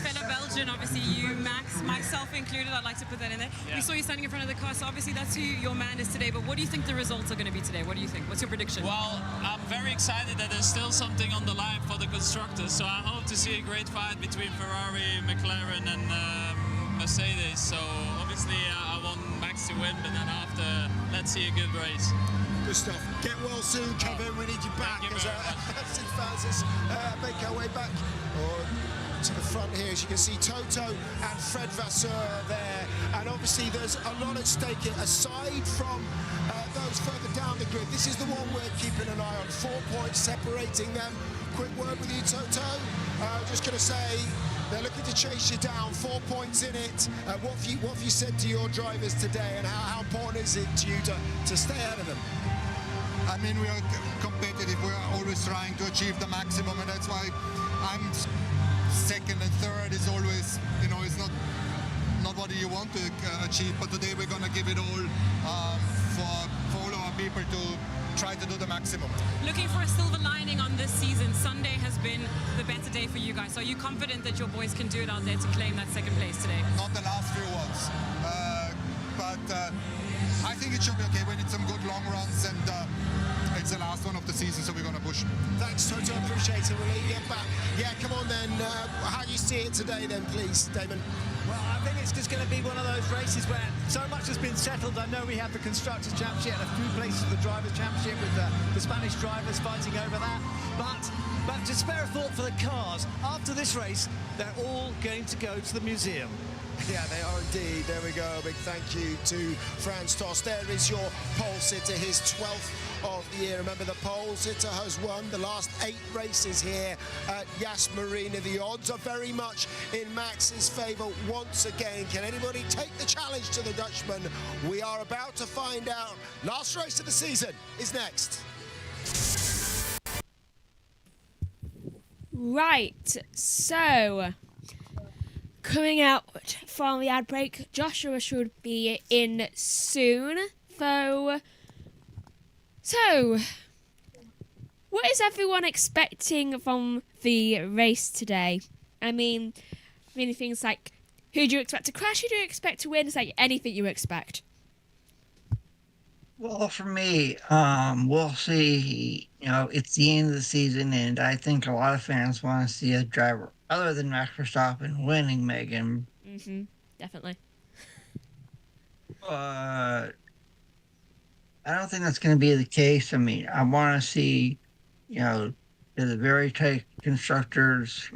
Fellow Belgian, obviously you, Max, myself included, I'd like to put that in there. Yeah. We saw you standing in front of the car, so obviously that's who your man is today, but what do you think the results are going to be today? What do you think? What's your prediction? Well, I'm very excited that there's still something on the line for the constructors, so I hope to see a great fight between Ferrari, McLaren and Mercedes. So obviously I want Max to win, but then after, let's see a good race. Good stuff. Get well soon, Kevin. We need you back. As fans make our way back to the front here, as you can see Toto and Fred Vasseur there, and obviously there's a lot at stake here. Aside from those further down the grid, this is the one we're keeping an eye on. 4 points separating them. Quick word with you, Toto. Just going to say They're looking to chase you down, 4 points in it. What have you said to your drivers today, and how important is it to you to stay ahead of them? I mean, we are competitive. We are always trying to achieve the maximum, and that's why I'm second and third is always, it's not what you want to achieve. But today we're going to give it all for all our people to try to do the maximum. Looking for a silver lining on this season, Sunday has been the better day for you guys. Are you confident that your boys can do it out there to claim that second place today? Not the last few ones, but I think it should be okay. We did some good long runs, and it's the last one of the season, so we're going to push. Thanks, Toto. Appreciate it. We'll let you get back. Yeah, come on then. How do you see it today then, please, Damon? Well, I think it's just going to be one of those races where so much has been settled. I know we have the Constructors' Championship and a few places of the Drivers' Championship with the Spanish drivers fighting over that. But to spare a thought for the cars, after this race, they're all going to go to the museum. Yeah, they are indeed. There we go. A big thank you to Franz Tost. There is your pole sitter, his 12th of the year. Remember, the pole sitter has won the last 8 races here at Yaz Marina. The odds are very much in Max's favour once again. Can anybody take the challenge to the Dutchman? We are about to find out. Last race of the season is next. Right, so coming out from the ad break, Joshua should be in soon. So, what is everyone expecting from the race today? I mean things like, who do you expect to crash? Who do you expect to win? It's like anything you expect. Well, for me, we'll see. It's the end of the season, and I think a lot of fans want to see a driver other than Max Verstappen winning, Megan. Definitely. But I don't think that's going to be the case. I mean, I want to see, the very tight constructors,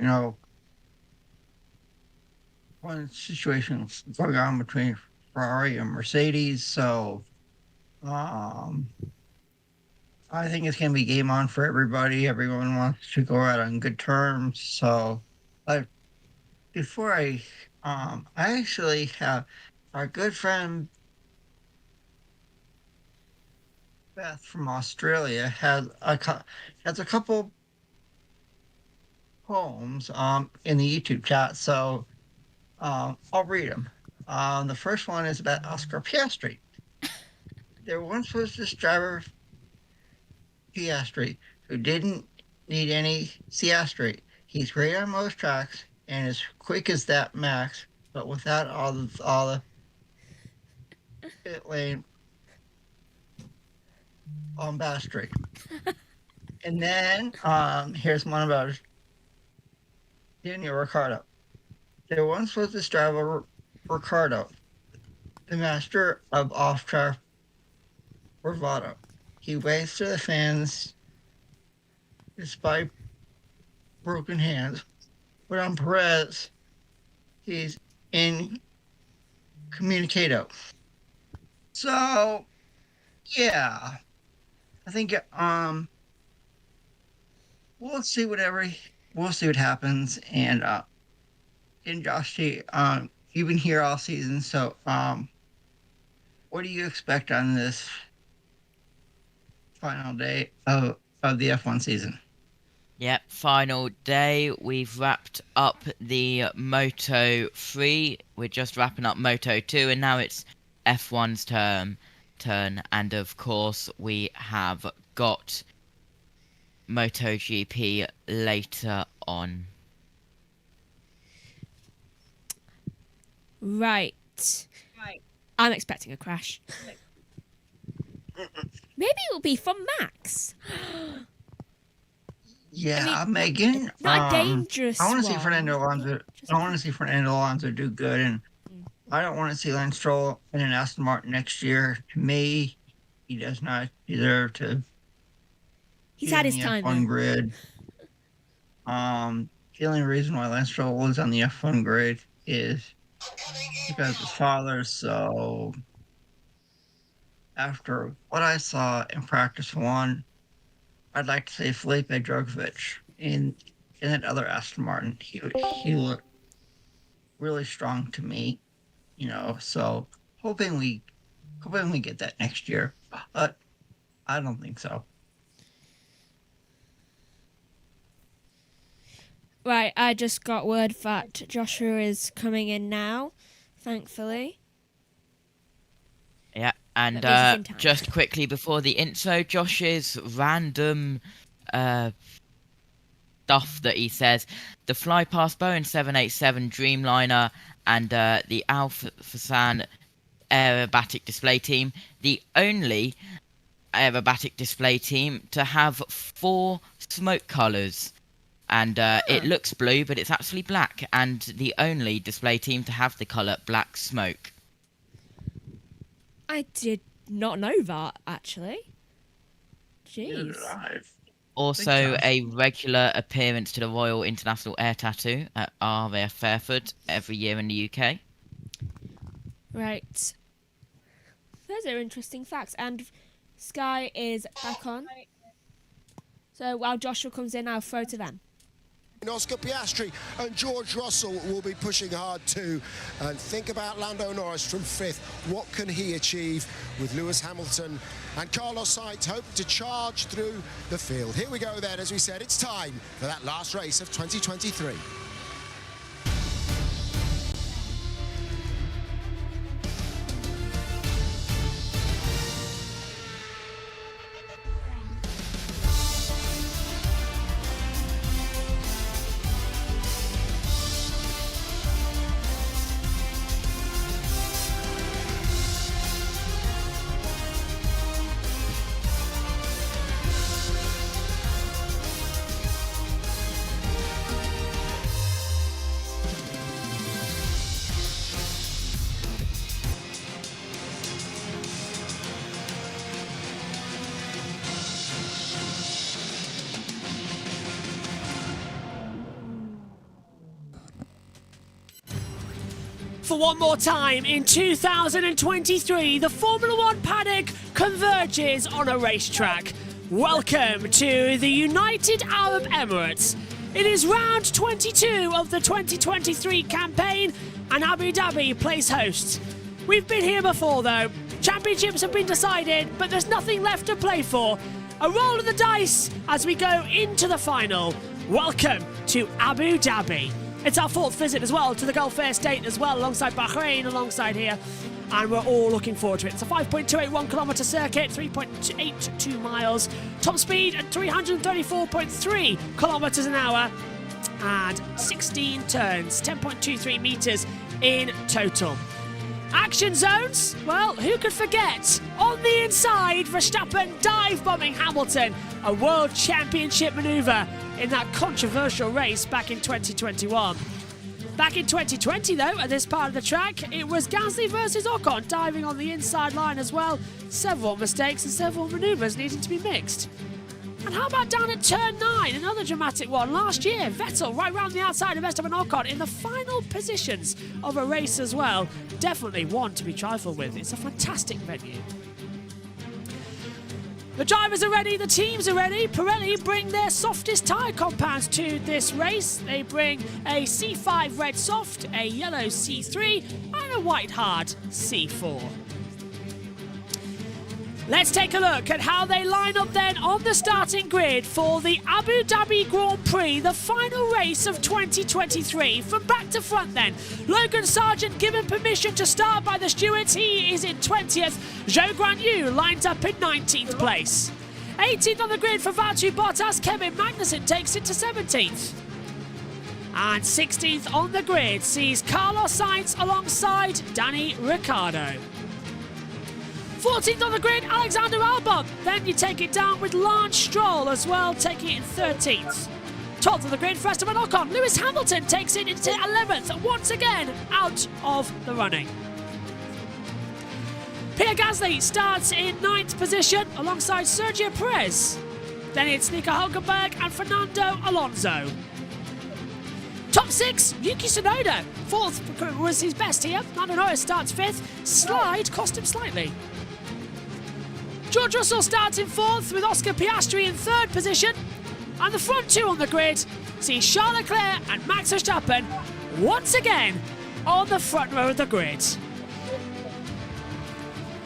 one situation going on between Ferrari and Mercedes. So, I think it's going to be game on for everybody. Everyone wants to go out on good terms. So, before I actually have our good friend Beth from Australia has a couple poems in the YouTube chat. So, I'll read them. The first one is about Oscar Piastri. There once was this driver, Piastri, who didn't need any Piastri. He's great on most tracks and as quick as that Max, but without all the pit lane on Piastri. And then here's one about Daniel Ricciardo. There once was this driver, Ricciardo, the master of off-track bravado. He waves to the fans despite broken hands. But on Perez, he's incommunicado. So, yeah. I think we'll see what happens. And Josh, you've been here all season, so what do you expect on this final day of the F1 season? Yep, final day. We've wrapped up the Moto 3. We're just wrapping up Moto 2, and now it's F1's turn. And of course, we have got MotoGP later on. Right. I'm expecting a crash. Maybe it'll be from Max. Yeah, Megan. Not a dangerous I want to see one. Fernando Alonso do good, and I don't want to see Lance Stroll in an Aston Martin next year. To me, he does not deserve to. He's had his time. F1 grid. The only reason why Lance Stroll was on the F1 grid is because his father. So, after what I saw in practice 1, I'd like to say Felipe Drugovich in that other Aston Martin. He looked really strong to me, so hoping we get that next year, but I don't think so. Right, I just got word that Joshua is coming in now, thankfully. Yeah, and just quickly before the intro, Josh's random stuff that he says: the fly past Boeing 787 Dreamliner and the Alphasan aerobatic display team, the only aerobatic display team to have 4 smoke colours. And it looks blue, but it's actually black, and the only display team to have the colour black smoke. I did not know that, actually. Jeez. Also, a regular appearance to the Royal International Air Tattoo at RAF Fairford every year in the UK. Right. Those are interesting facts. And Sky is back on. So while Joshua comes in, I'll throw to them. Oscar Piastri and George Russell will be pushing hard too. And think about Lando Norris from 5th. What can he achieve with Lewis Hamilton and Carlos Sainz hoping to charge through the field? Here we go then. As we said, it's time for that last race of 2023. For one more time in 2023, the Formula One paddock converges on a racetrack. Welcome to the United Arab Emirates. It is round 22 of the 2023 campaign, and Abu Dhabi plays host. We've been here before though. Championships have been decided, but there's nothing left to play for. A roll of the dice as we go into the final. Welcome to Abu Dhabi. It's our 4th visit as well to the Gulf Air State as well, alongside Bahrain, alongside here. And we're all looking forward to it. It's a 5.281 kilometre circuit, 3.82 miles. Top speed at 334.3 kilometres an hour. And 16 turns, 10.23 metres in total. Action zones? Well, who could forget? On the inside, Verstappen dive-bombing Hamilton. A World Championship manoeuvre in that controversial race back in 2021. Back in 2020, though, at this part of the track, it was Gasly versus Ocon diving on the inside line as well. Several mistakes and several manoeuvres needing to be mixed. And how about down at turn 9, another dramatic one. Last year, Vettel right round the outside of Verstappen and Ocon in the final positions of a race as well. Definitely one to be trifled with. It's a fantastic venue. The drivers are ready, the teams are ready. Pirelli bring their softest tyre compounds to this race. They bring a C5 red soft, a yellow C3, and a white hard C4. Let's take a look at how they line up then on the starting grid for the Abu Dhabi Grand Prix, the final race of 2023. From back to front then, Logan Sargent given permission to start by the stewards. He is in 20th. Zhou Guanyu lines up in 19th place. 18th on the grid for Valtteri Bottas. Kevin Magnussen takes it to 17th. And 16th on the grid sees Carlos Sainz alongside Danny Ricciardo. 14th on the grid, Alexander Albon. Then you take it down with Lance Stroll as well, taking it in 13th. 12th on the grid, Verstappen and Ocon. Lewis Hamilton takes it into 11th, once again out of the running. Pierre Gasly starts in 9th position alongside Sergio Perez. Then it's Nico Hülkenberg and Fernando Alonso. Top 6, Yuki Tsunoda. 4th was his best here. Lando Norris starts 5th. Slide cost him slightly. George Russell starts in 4th with Oscar Piastri in 3rd position. And the front 2 on the grid see Charles Leclerc and Max Verstappen once again on the front row of the grid.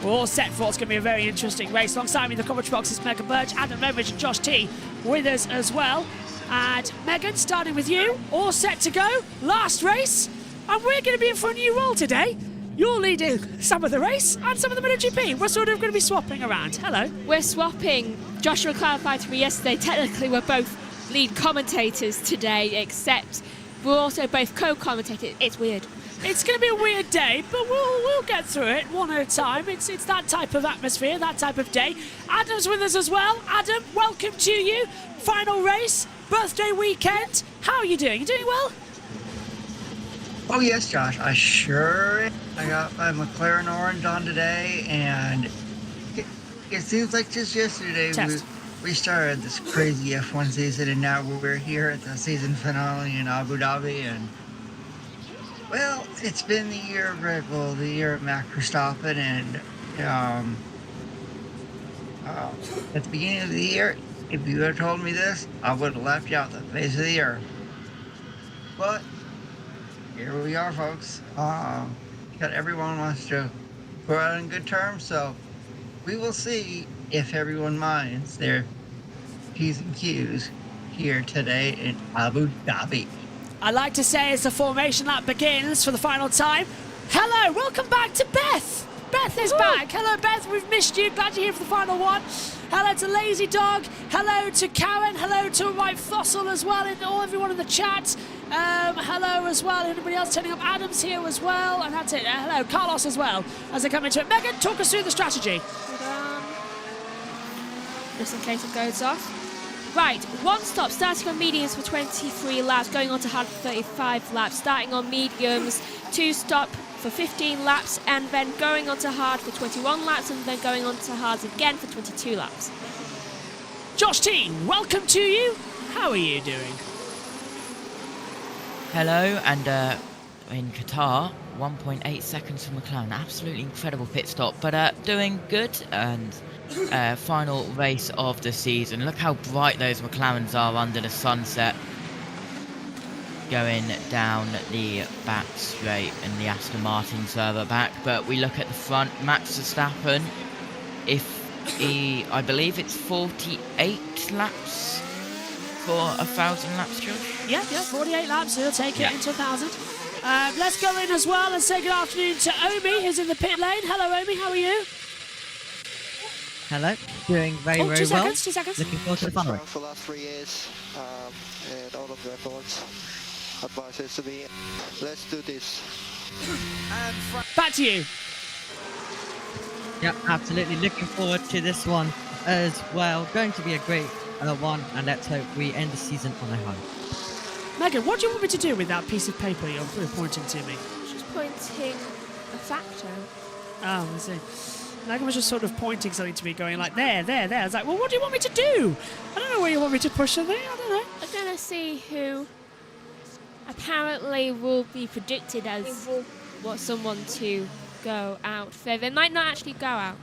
We're all set for what's going to be a very interesting race. Alongside me in the commentary box is Megan Birch, Adam Movage and Josh T with us as well. And Megan, starting with you, all set to go. Last race, and we're going to be in for a new role today. You're leading some of the race and some of the MotoGP. We're sort of going to be swapping around. Hello. We're swapping. Joshua clarified to me yesterday, technically we're both lead commentators today, except we're also both co-commentators. It's weird. It's going to be a weird day, but we'll get through it one at a time. It's that type of atmosphere, that type of day. Adam's with us as well. Adam, welcome to you. Final race, birthday weekend. How are you doing? You doing well? Oh yes, Josh, I sure am. I got my McLaren Orange on today, and it seems like just yesterday we started this crazy F1 season, and now we're here at the season finale in Abu Dhabi, and well, it's been the year of Red Bull, the year of Max Verstappen, and at the beginning of the year, if you had told me this, I would have left you out the face of the earth. But here we are, folks. Everyone wants to go out on good terms, so we will see if everyone minds their P's and Q's here today in Abu Dhabi. I like to say as the formation lap begins for the final time. Hello, welcome back to Beth. Beth is back. Hello, Beth. We've missed you. Glad you're here for the final one. Hello to Lazy Dog. Hello to Karen. Hello to White Fossil as well, and everyone in the chat. Hello as well. Anybody else turning up? Adam's here as well, and that's it. Hello, Carlos as well, as they come into it. Megan, talk us through the strategy. Just in case it goes off. Right, one stop, starting on mediums for 23 laps, going on to hard for 35 laps, starting on mediums, two stop for 15 laps, and then going on to hard for 21 laps, and then going on to hards again for 22 laps. Josh T, welcome to you. How are you doing? Hello, and in Qatar, 1.8 seconds from McLaren. Absolutely incredible pit stop, but doing good, and final race of the season. Look how bright those McLarens are under the sunset. Going down the back straight, and the Aston Martin's further back. But we look at the front, Max Verstappen. I believe it's 48 laps for 1,000 laps, Josh? Yeah, 48 laps. He'll take it into 1,000. Let's go in as well and say good afternoon to Omi, who's in the pit lane. Hello, Omi. How are you? Hello, doing very well. 2 seconds. Looking forward to the fun. For the last 3 years, and all of the reports advises to me, let's do this. Back to you. Yep, absolutely. Looking forward to this one as well. Going to be a great one, and let's hope we end the season on a high. Megan, what do you want me to do with that piece of paper you're pointing to me? She's pointing a fact out. Oh, I see. Megan was just sort of pointing something to me, going like, there. I was like, well, what do you want me to do? I don't know where you want me to push something. I don't know. I'm going to see who apparently will be predicted as someone to go out. So they might not actually go out.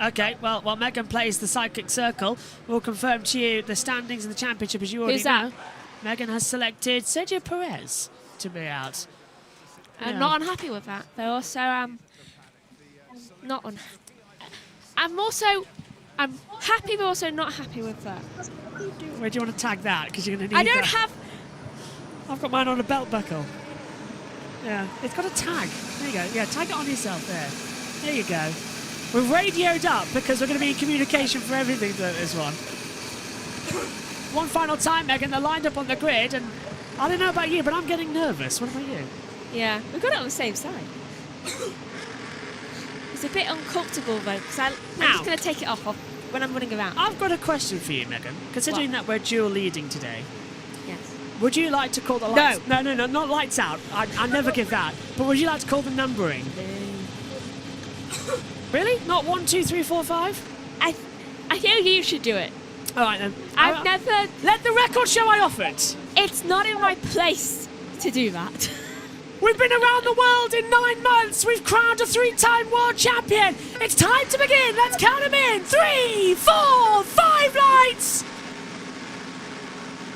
Okay, well, while Megan plays the psychic circle, we'll confirm to you the standings in the championship, as you already know. Megan has selected Sergio Perez to be out. I'm not unhappy with that. They're also not unhappy. I'm happy, but also not happy with that. Where do you want to tag that? Because you're going to need I've got mine on a belt buckle. Yeah, it's got a tag. There you go. Yeah, tag it on yourself there. There you go. We've radioed up because we're going to be in communication for everything to this one. One final time, Megan. They're lined up on the grid, and I don't know about you, but I'm getting nervous. What about you? Yeah, we've got it on the same side. It's a bit uncomfortable, though, because I'm just going to take it off when I'm running around. I've got a question for you, Megan. Considering that we're dual leading today. Yes. Would you like to call the lights? No, not lights out. I never give that. But would you like to call the numbering? Really? Not 1, 2, 3, 4, 5? I feel you should do it. All right, then. I've never... Let the record show I offered. It's not in my place to do that. We've been around the world in 9 months. We've crowned a 3-time world champion. It's time to begin. Let's count them in. 3, 4, 5 lights.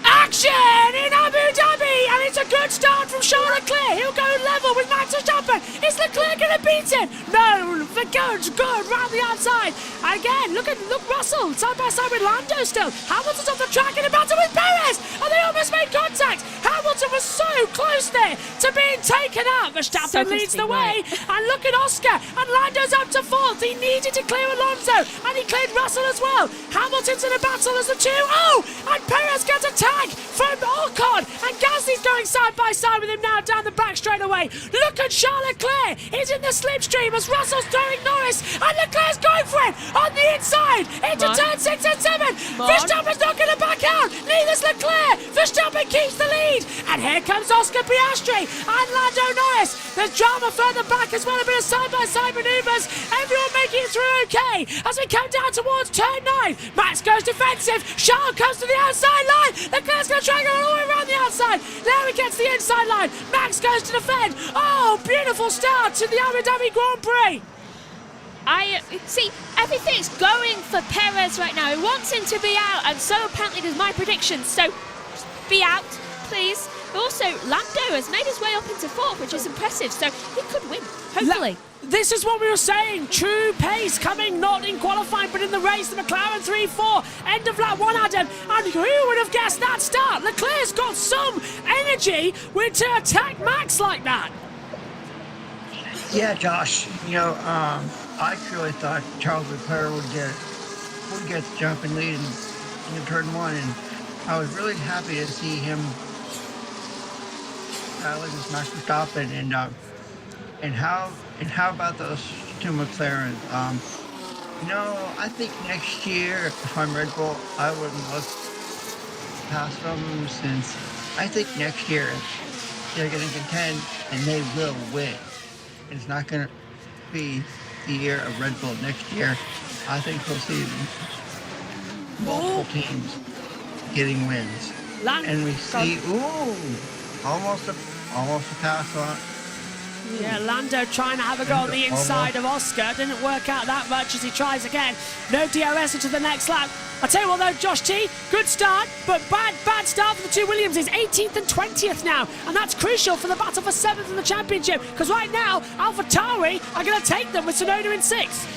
Action in Abu Dhabi. and it's a good start from Charles Leclerc. He'll go level with Max Verstappen. Is Leclerc going to beat him? No, the good, round the outside. Again, look Russell, side by side with Lando still. Hamilton's off the track in a battle with Perez, and they almost made contact. Hamilton was so close there to being taken out. Verstappen leads the way, and look at Oscar, and Lando's up to 4th. He needed to clear Alonso, and he cleared Russell as well. Hamilton's in a battle as the two. Oh, and Perez gets a tag from Ocon, and Gasly's going side by side with him now down the back straight away. Look at Charles Leclerc. He's in the slipstream as Russell's throwing Norris, and Leclerc's going for it on the inside into turn 6 and 7. Verstappen's not going to back out. Neither's Leclerc. Verstappen keeps the lead, and here comes Oscar Piastri and Lando Norris. There's drama further back as well, a bit of side-by-side manoeuvres. Everyone making it through okay as we come down towards turn 9. Max goes defensive. Charles comes to the outside line. Leclerc's going to try and go all the way around the outside. Now he gets the inside line. Max goes to defend. Oh, beautiful start to the Abu Dhabi Grand Prix. I see everything's going for Perez right now. He wants him to be out, and so apparently does my prediction. So be out, please. But also, Lando has made his way up into 4th, which is impressive. So he could win, hopefully. This is what we were saying. True pace coming, not in qualifying, but in the race. The McLaren 3-4, end of lap 1, Adam. And who would have guessed that start? Leclerc's got some energy to attack Max like that. Yeah, Josh. I truly thought Charles Leclerc would get the jump and lead in turn 1, and I was really happy to see him battling this Max Verstappen. And how about those two McLarens? I think next year, if I'm Red Bull, I wouldn't look past them, since I think next year they're going to contend and they will win. It's not going to be the year of Red Bull next year. I think we'll see multiple teams getting wins. And we see, almost a pass on. Yeah, Lando trying to have a go on the inside of Oscar. Didn't work out that much as he tries again. No DRS into the next lap. I tell you what though, Josh T, good start, but bad start for the two Williamses. 18th and 20th now, and that's crucial for the battle for 7th in the championship, because right now, AlphaTauri are going to take them with Tsunoda in 6th.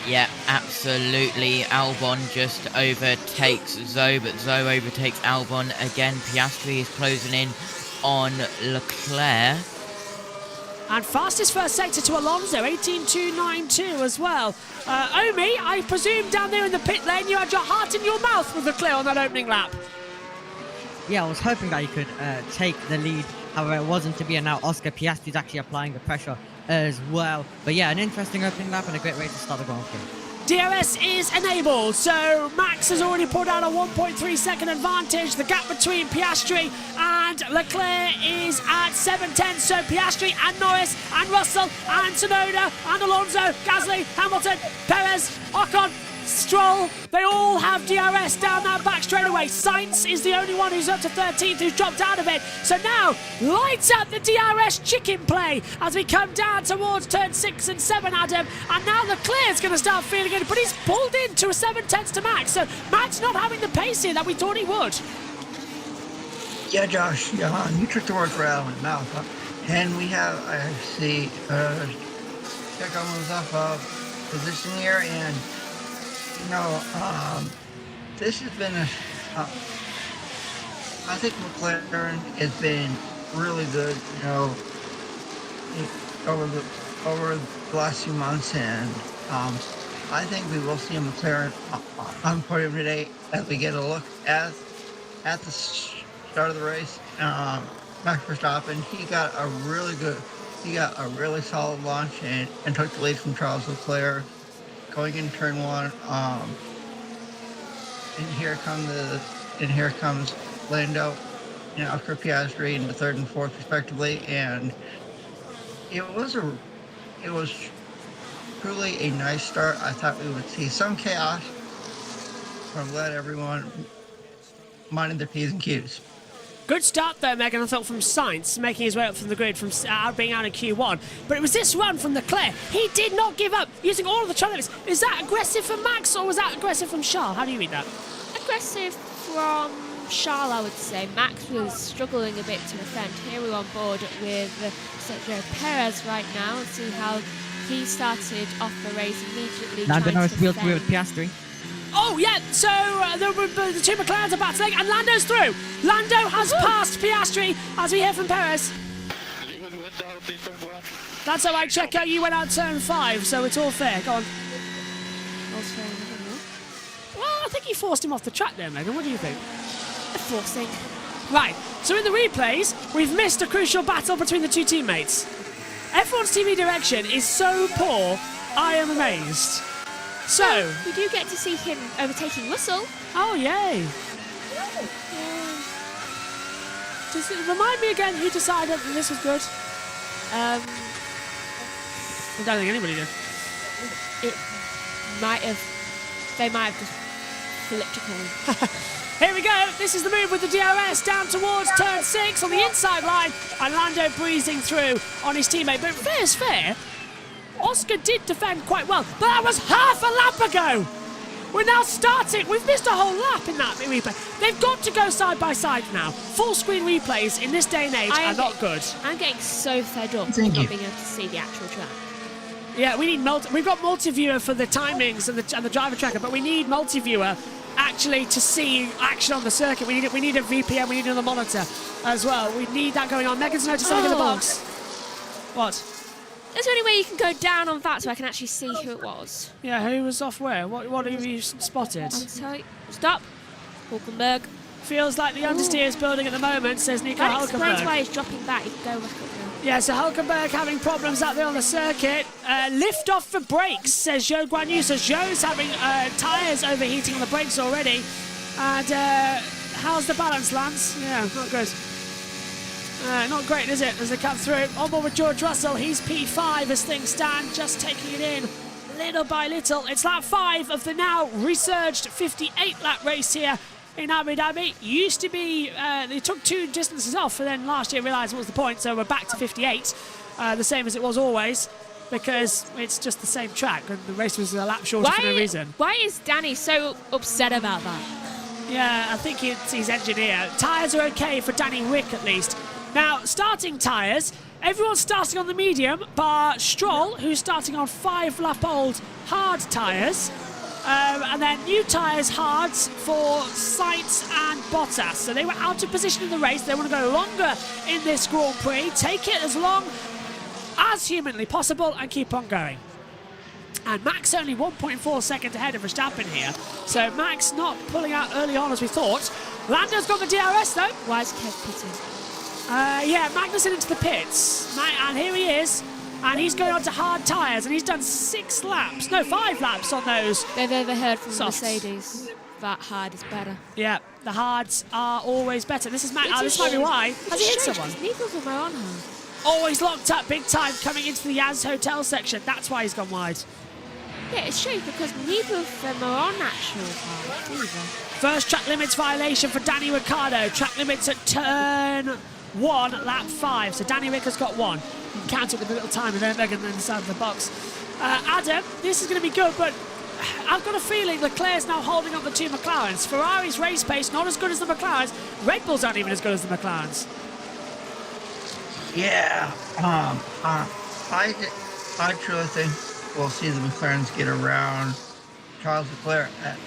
Yeah, absolutely. Albon just overtakes Zoe, but Zoe overtakes Albon again. Piastri is closing in on Leclerc. And fastest first sector to Alonso, 18.292 as well. Omi, I presume down there in the pit lane you had your heart in your mouth with Leclerc on that opening lap. Yeah, I was hoping that he could take the lead. However, it wasn't to be, and now Oscar Piastri is actually applying the pressure as well. But yeah, an interesting opening lap and a great way to start the Grand Prix. DRS is enabled, so Max has already pulled out a 1.3 second advantage. The gap between Piastri and Leclerc is at 7/10, so Piastri and Norris and Russell and Tsunoda and Alonso, Gasly, Hamilton, Perez, Ocon, Stroll, they all have DRS down that back straightaway. Sainz is the only one who's up to 13th, who's dropped out of it. So now, lights up the DRS chicken play as we come down towards turn 6 and 7, Adam. And now Leclerc's going to start feeling it, but he's pulled into a 7/10 to Max. So Max not having the pace here that we thought he would. Yeah, Josh, you took the words right out of my mouth. And we have, I see, check on himself position here, and this has been I think McLaren has been really good, over the last few months, and I think we will see a McLaren on podium today as we get a look at the start of the race. Max Verstappen, he got a really solid launch and took the lead from Charles Leclerc going in turn 1. And here comes Lando and Oscar Piastri in the 3rd and 4th respectively, and it was truly a nice start. I thought we would see some chaos, but I'm glad everyone minded their P's and Q's. Good start there, Megan, I thought, from Sainz, making his way up from the grid from being out in Q1. But it was this run from Leclerc. He did not give up, using all of the challenges. Is that aggressive from Max, or was that aggressive from Charles? How do you read that? Aggressive from Charles, I would say. Max was struggling a bit to defend. Here we're on board with Sergio Perez right now. Let's see how he started off the race immediately. Lando trying Norris to wheel through with defend. Piastri. Oh, yeah, so the two McLarens are battling, and Lando's through. Lando has passed Piastri, as we hear from Perez. That's all right, Checo. You went out turn 5, so it's all fair. Go on. Well, I think he forced him off the track there, Megan. What do you think? Forcing. Right, so in the replays, we've missed a crucial battle between the two teammates. F1's TV direction is so poor, I am amazed. So, we do get to see him overtaking Russell. Oh, yay. Does it remind me again who decided that this was good? I don't think anybody did. They might have just flipped a coin. Here we go. This is the move with the DRS down towards turn 6 on the inside line. And Lando breezing through on his teammate. But fair's fair. Oscar did defend quite well. But that was half a lap ago. We're now starting. We've missed a whole lap in that replay. They've got to go side by side now. Full screen replays in this day and age are not good. I'm getting so fed up with not being able to see the actual track. Yeah, we need we've got multi-viewer for the timings and the driver tracker, but we need multi-viewer actually to see action on the circuit. We need a VPN, we need another monitor as well. We need that going on. Megan's noticed something in the box. What? Is there any way you can go down on that so I can actually see who it was? Yeah, who was off where? What have you spotted? I'm sorry. Stop. Hulkenberg. Feels like the understeer is building at the moment, says Nico That Hulkenberg. explains why he's dropping back. He can go back up now. Yeah, so Hulkenberg having problems out there on the circuit. Lift off for brakes, says Zhou Guanyu. So Zhou's having tyres overheating on the brakes already. And how's the balance, Lance? Yeah, not good. Not great, is it, as they come through. On board with George Russell. He's P5 as things stand, just taking it in little by little. It's lap 5 of the now resurged 58-lap race here in Abu Dhabi. Used to be, they took 2 distances off and then last year realised what was the point, so we're back to 58, the same as it was always, because it's just the same track and the race was a lap shorter for no reason. Why is Danny so upset about that? Yeah, I think it's his engineer. Tyres are okay for Danny Rick at least. Now, starting tyres, everyone's starting on the medium, bar Stroll, who's starting on 5-lap-old hard tyres. And then new tyres hards for Sainz and Bottas. So they were out of position in the race. They want to go longer in this Grand Prix, take it as long as humanly possible and keep on going. And Max only 1.4 seconds ahead of Verstappen here. So Max not pulling out early on as we thought. Lando's got the DRS though. Why is Kev pitting? Yeah, Magnussen into the pits. And here he is. And he's going on to hard tyres, and he's done 5 laps on those. They've overheard from softs. Mercedes that hard is better. Yeah, the hards are always better. This is this might be why. Has he hit someone? Neither of them are on hard. Always locked up big time coming into the Yaz Hotel section. That's why he's gone wide. Yeah, it's strange because neither of them are on actual hard either. First track limits violation for Danny Ricciardo. Track limits at turn 1, lap 5. So Danny Rick has got 1. You can count it with a little time and then Megan inside the box. Adam, this is going to be good, but I've got a feeling Leclerc's now holding up the 2 McLarens. Ferrari's race pace not as good as the McLarens. Red Bulls aren't even as good as the McLarens. Yeah, I truly think we'll see the McLarens get around Charles Leclerc at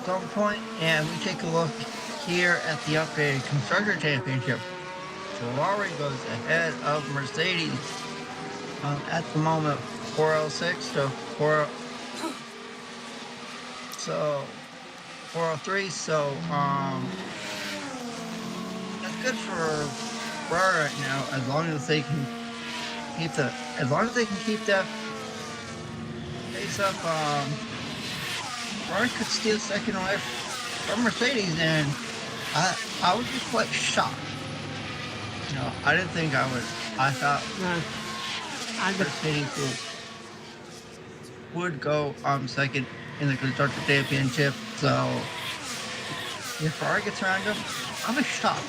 some point, and we take a look here at the updated Constructor Championship. Ferrari goes ahead of Mercedes at the moment, 406 to 403. So that's good for Ferrari right now, as long as they can keep that pace up. Ferrari could steal second away from Mercedes, and I was just quite shocked. No, I didn't think I would. I thought Mercedes would go second in the Constructor Championship. So if Ferrari gets around him, I'm a shock.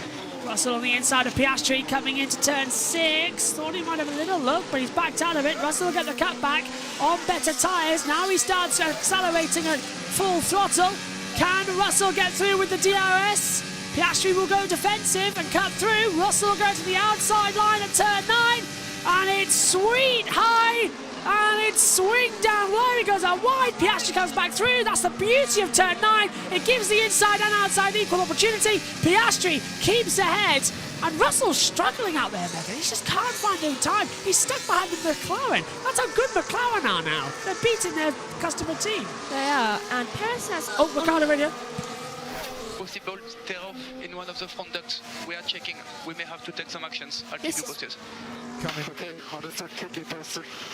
Russell on the inside of Piastri coming into turn 6. Thought he might have a little look, but he's backed out of it. Russell will get the cut back on better tyres. Now he starts accelerating at full throttle. Can Russell get through with the DRS? Piastri will go defensive and cut through. Russell will go to the outside line at turn 9. And it's sweet high. And it's swing down low. He goes out wide. Piastri comes back through. That's the beauty of turn 9. It gives the inside and outside equal opportunity. Piastri keeps ahead. And Russell's struggling out there, Megan. He just can't find the time. He's stuck behind the McLaren. That's how good McLaren are now. They're beating their customer team. They are. And Perez has... Oh, Ricardo radio. Possible tear-off in one of the front ducts. We are checking. We may have to take some actions. I'll keep you posted.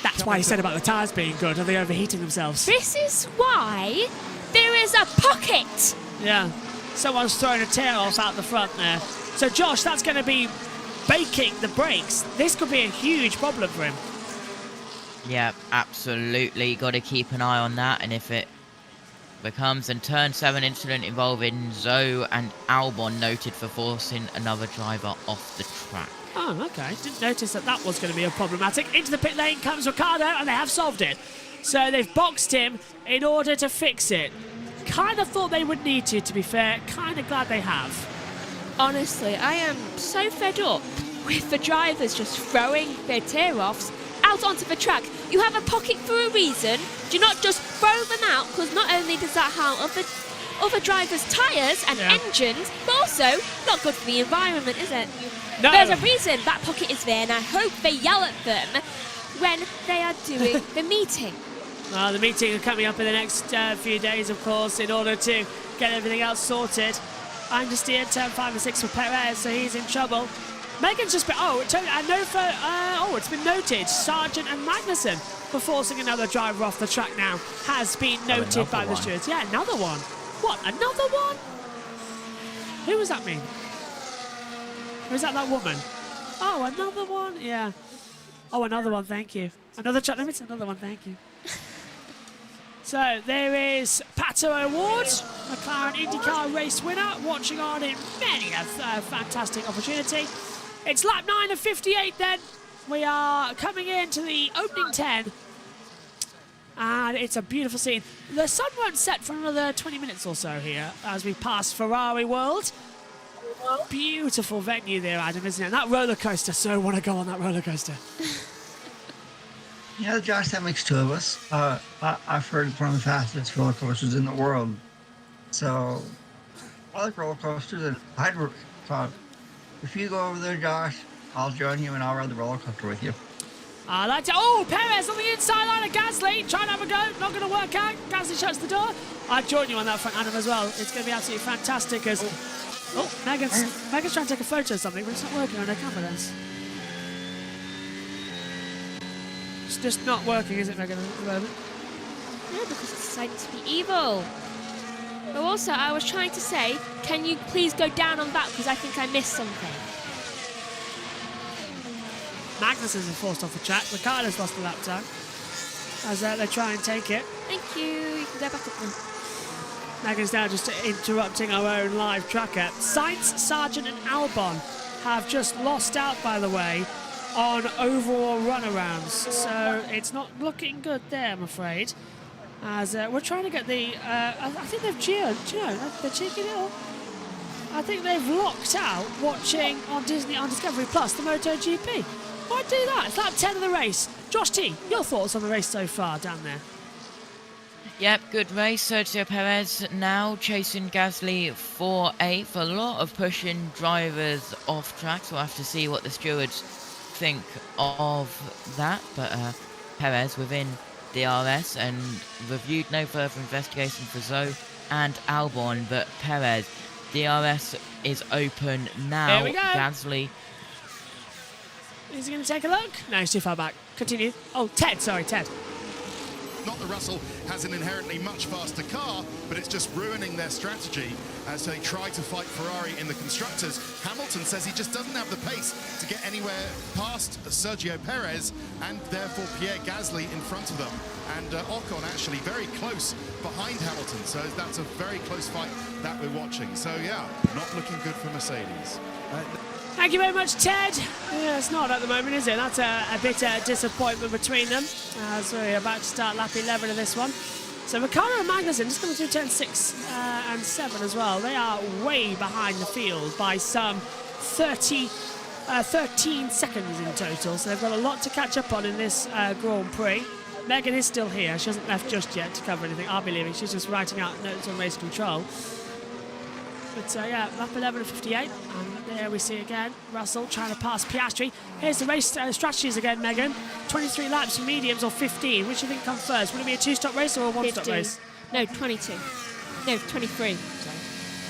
That's why he said about the tyres being good. Are they overheating themselves? This is why there is a pocket. Yeah. Someone's throwing a tear off out the front there. So, Josh, that's going to be baking the brakes. This could be a huge problem for him. Yeah, absolutely. Got to keep an eye on that. And if it becomes a turn 7 incident involving Zoe and Albon, noted for forcing another driver off the track. Oh, okay. Didn't notice that was going to be a problematic. Into the pit lane comes Ricardo, and they have solved it. So they've boxed him in order to fix it. Kind of thought they would need to be fair. Kind of glad they have. Honestly, I am so fed up with the drivers just throwing their tear-offs out onto the track. You have a pocket for a reason. Do not just throw them out, because not only does that harm other drivers' tyres and engines, but also not good for the environment, is it? No. There's a reason that pocket is there, and I hope they yell at them when they are doing the meeting. Well, the meeting is coming up in the next few days, of course, in order to get everything else sorted. I'm just here at turn 5 and 6 for Perez, so he's in trouble. Megan's just been... it's been noted. Sargent and Magnussen for forcing another driver off the track now has been noted by the stewards. Yeah, another one. What, another one? Who was that mean? Or is that woman? Oh, another one? Yeah. Oh, another one, thank you. Another track limit? Another one, thank you. So there is Pato Award, McLaren IndyCar race winner, watching on in many a fantastic opportunity. It's lap 9 of 58 then. We are coming into the opening 10. And it's a beautiful scene. The sun won't set for another 20 minutes or so here as we pass Ferrari World. Beautiful venue there, Adam, isn't it? And that roller coaster, so want to go on that roller coaster. Yeah, Josh, that makes 2 of us. I've heard it's one of the fastest roller coasters in the world. So, I like roller coasters, and I'd thought, if you go over there, Josh, I'll join you and I'll ride the roller coaster with you. I like to... Oh, Perez on the inside line of Gasly. Trying to have a go. Not going to work out. Gasly shuts the door. I'd join you on that front, Adam, as well. It's going to be absolutely fantastic as... Oh, Megan's trying to take a photo of something, but it's not working on her camera. It's just not working, is it, Megan, at the moment? No, because it's decided to be evil. But also, I was trying to say, can you please go down on that, because I think I missed something. Magnussen's been forced off the track. Ricardo's lost the lap time as they try and take it. Thank you. You can go back up then. Megan's now just interrupting our own live tracker. Sainz, Sargent and Albon have just lost out, by the way, on overall runarounds. So it's not looking good there, I'm afraid. As we're trying to get the... I think they've cheered. Do you know, they're cheeking it all. I think they've locked out watching on Discovery Plus the MotoGP. Why do that? It's lap 10 of the race. Josh T, your thoughts on the race so far down there? Yep, good race. Sergio Perez now chasing Gasly for 8th. A lot of pushing drivers off track, so we'll have to see what the stewards think of that. But Perez within DRS and reviewed no further investigation for Zoe and Albon. But Perez, DRS is open now. Here we go. Gasly. Is he going to take a look? No, he's too far back. Continue. Oh, Ted. Sorry, Ted. Not that Russell has an inherently much faster car, but it's just ruining their strategy as they try to fight Ferrari in the constructors. Hamilton says he just doesn't have the pace to get anywhere past Sergio Perez and therefore Pierre Gasly in front of them. And Ocon actually very close behind Hamilton. So that's a very close fight that we're watching. So yeah, not looking good for Mercedes. Thank you very much, Ted. Yeah, it's not at the moment, is it? That's a bit of disappointment between them as we're about to start lap 11 of this one. So Ricardo and Magnussen just coming through turn 6 and 7 as well. They are way behind the field by some 13 seconds in total. So they've got a lot to catch up on in this Grand Prix. Megan is still here. She hasn't left just yet to cover anything. I'll be leaving. She's just writing out notes on race control. But yeah, lap 11:58, and there we see again Russell trying to pass Piastri. Here's the race strategies again, Megan. 23 laps for mediums or 15. Which do you think comes first? Will it be a 2-stop race or a 1-stop 15. race? No, 22. No, 23. Sorry.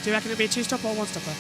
Do you reckon it'll be a 2-stop or a 1-stopper?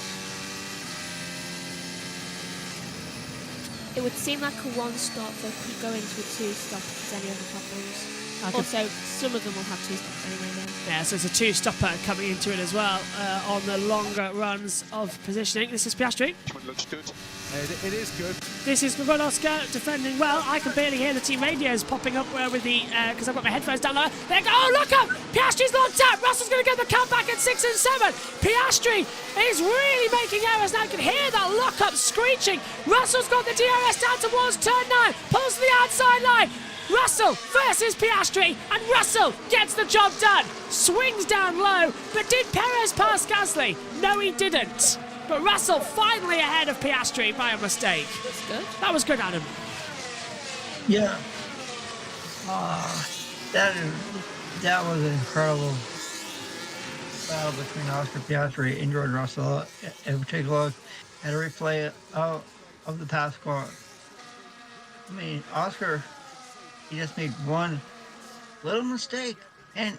It would seem like a 1-stop, but could go into a 2-stop if there's any other problems. Okay. Also, some of them will have 2 stops anyway though. Yeah, so it's a 2-stopper coming into it as well on the longer runs of positioning. This is Piastri. Looks good. It is good. This is good, Oscar defending well. I can barely hear the team radios popping up with the because I've got my headphones down low. There go! Oh, look up! Piastri's locked out. Russell's going to get the comeback at 6 and 7. Piastri is really making errors now. You can hear that lock-up screeching. Russell's got the DRS down towards turn 9. Pulls to the outside line. Russell versus Piastri, and Russell gets the job done. Swings down low, but did Perez pass Gasly? No, he didn't. But Russell finally ahead of Piastri by a mistake. That's good. That was good, Adam. Yeah. That was an incredible battle between Oscar Piastri and George Russell. If we take a look at a replay of the past score, I mean, Oscar, he just made one little mistake, and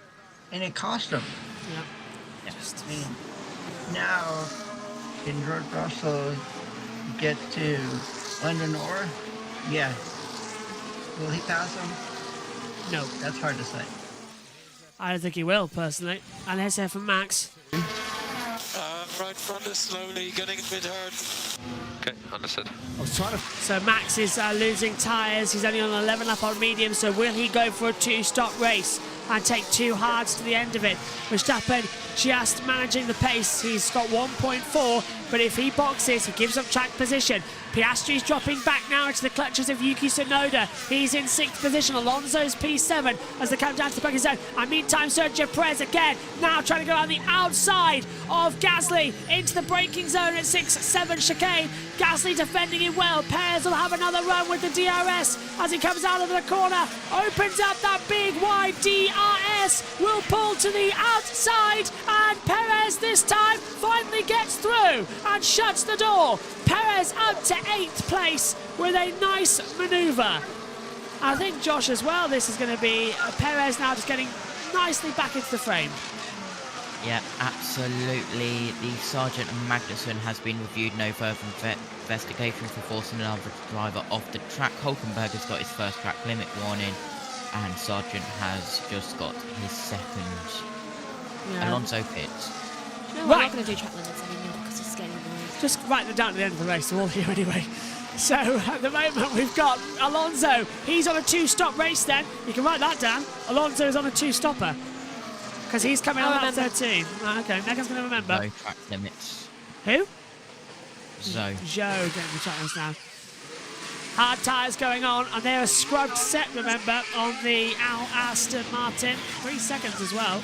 it cost him. Yeah. I mean, now can George Russell get to London Norris? Yeah. Will he pass him? No. That's hard to say. I don't think he will, personally. And let's hear from Max. Right front is slowly getting a bit hurt. Okay, understood. So Max is losing tyres. He's only on 11 lap on medium, so will he go for a 2-stop race and take 2 hards to the end of it? Verstappen just managing the pace. He's got 1.4, but if he boxes, he gives up track position. Piastri's dropping back now into the clutches of Yuki Tsunoda. He's in 6th position. Alonso's P7 as they come down to the braking zone. And meantime, Sergio Perez again, now trying to go on the outside of Gasly into the braking zone at 6-7 chicane. Gasly defending it well. Perez will have another run with the DRS as he comes out of the corner. Opens up that big wide DRS. Will pull to the outside. And Perez this time finally gets through and shuts the door. Perez up to 8th place with a nice manoeuvre. I think, Josh, as well, this is going to be Perez now just getting nicely back into the frame. Yeah, absolutely. The Sergeant Magnussen has been reviewed. No further investigation for forcing another driver off the track. Hulkenberg has got his first track limit warning, and Sergeant has just got his second. Yeah. Alonso pits. No, we're not going to do track limits anymore because it's getting annoying. Just write them down at the end of the race, they're all here anyway. So at the moment we've got Alonso. He's on a 2-stop race then. You can write that down. Alonso is on a 2-stopper. Because he's coming on lap 13. Right, okay, Megan's going to remember. No track limits. Who? Zoe. Joe getting the track limits now. Hard tyres going on, and they're a scrubbed set, remember, on the Aston Martin. 3 seconds as well.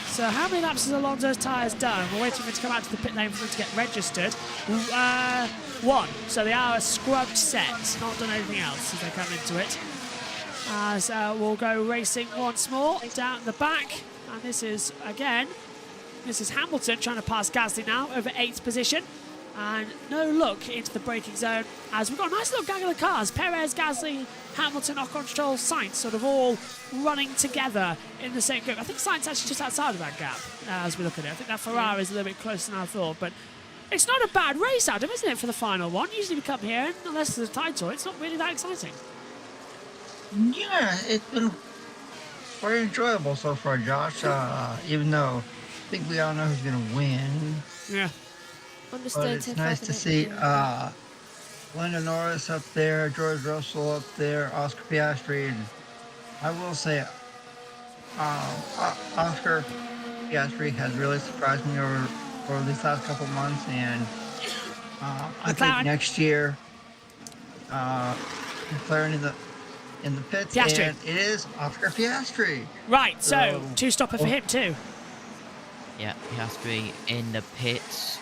So how many laps has Alonso's tyres done? We're waiting for it to come out to the pit lane for them to get registered. 1. So they are a scrubbed set, not done anything else as they come into it. As we'll go racing once more down the back. And this is, again, this is Hamilton trying to pass Gasly now over 8th position. And no look into the braking zone as we've got a nice little gaggle of cars. Perez, Gasly, Hamilton, Ocon, Stroll, Sainz sort of all running together in the same group. I think Sainz actually just outside of that gap as we look at it. I think that Ferrari is a little bit closer than I thought. But it's not a bad race, Adam, isn't it, for the final one? Usually we come here, and unless there's a title, it's not really that exciting. Yeah, it's been very enjoyable so far, Josh. Even though I think we all know who's going to win. Yeah. But it's nice to see Lando Norris up there, George Russell up there, Oscar Piastri, and I will say Oscar Piastri has really surprised me over these last couple months, and I think next year McLaren in the pits, Piastri. and it is Oscar Piastri. Right, so two-stopper for him too. Yeah, Piastri in the pits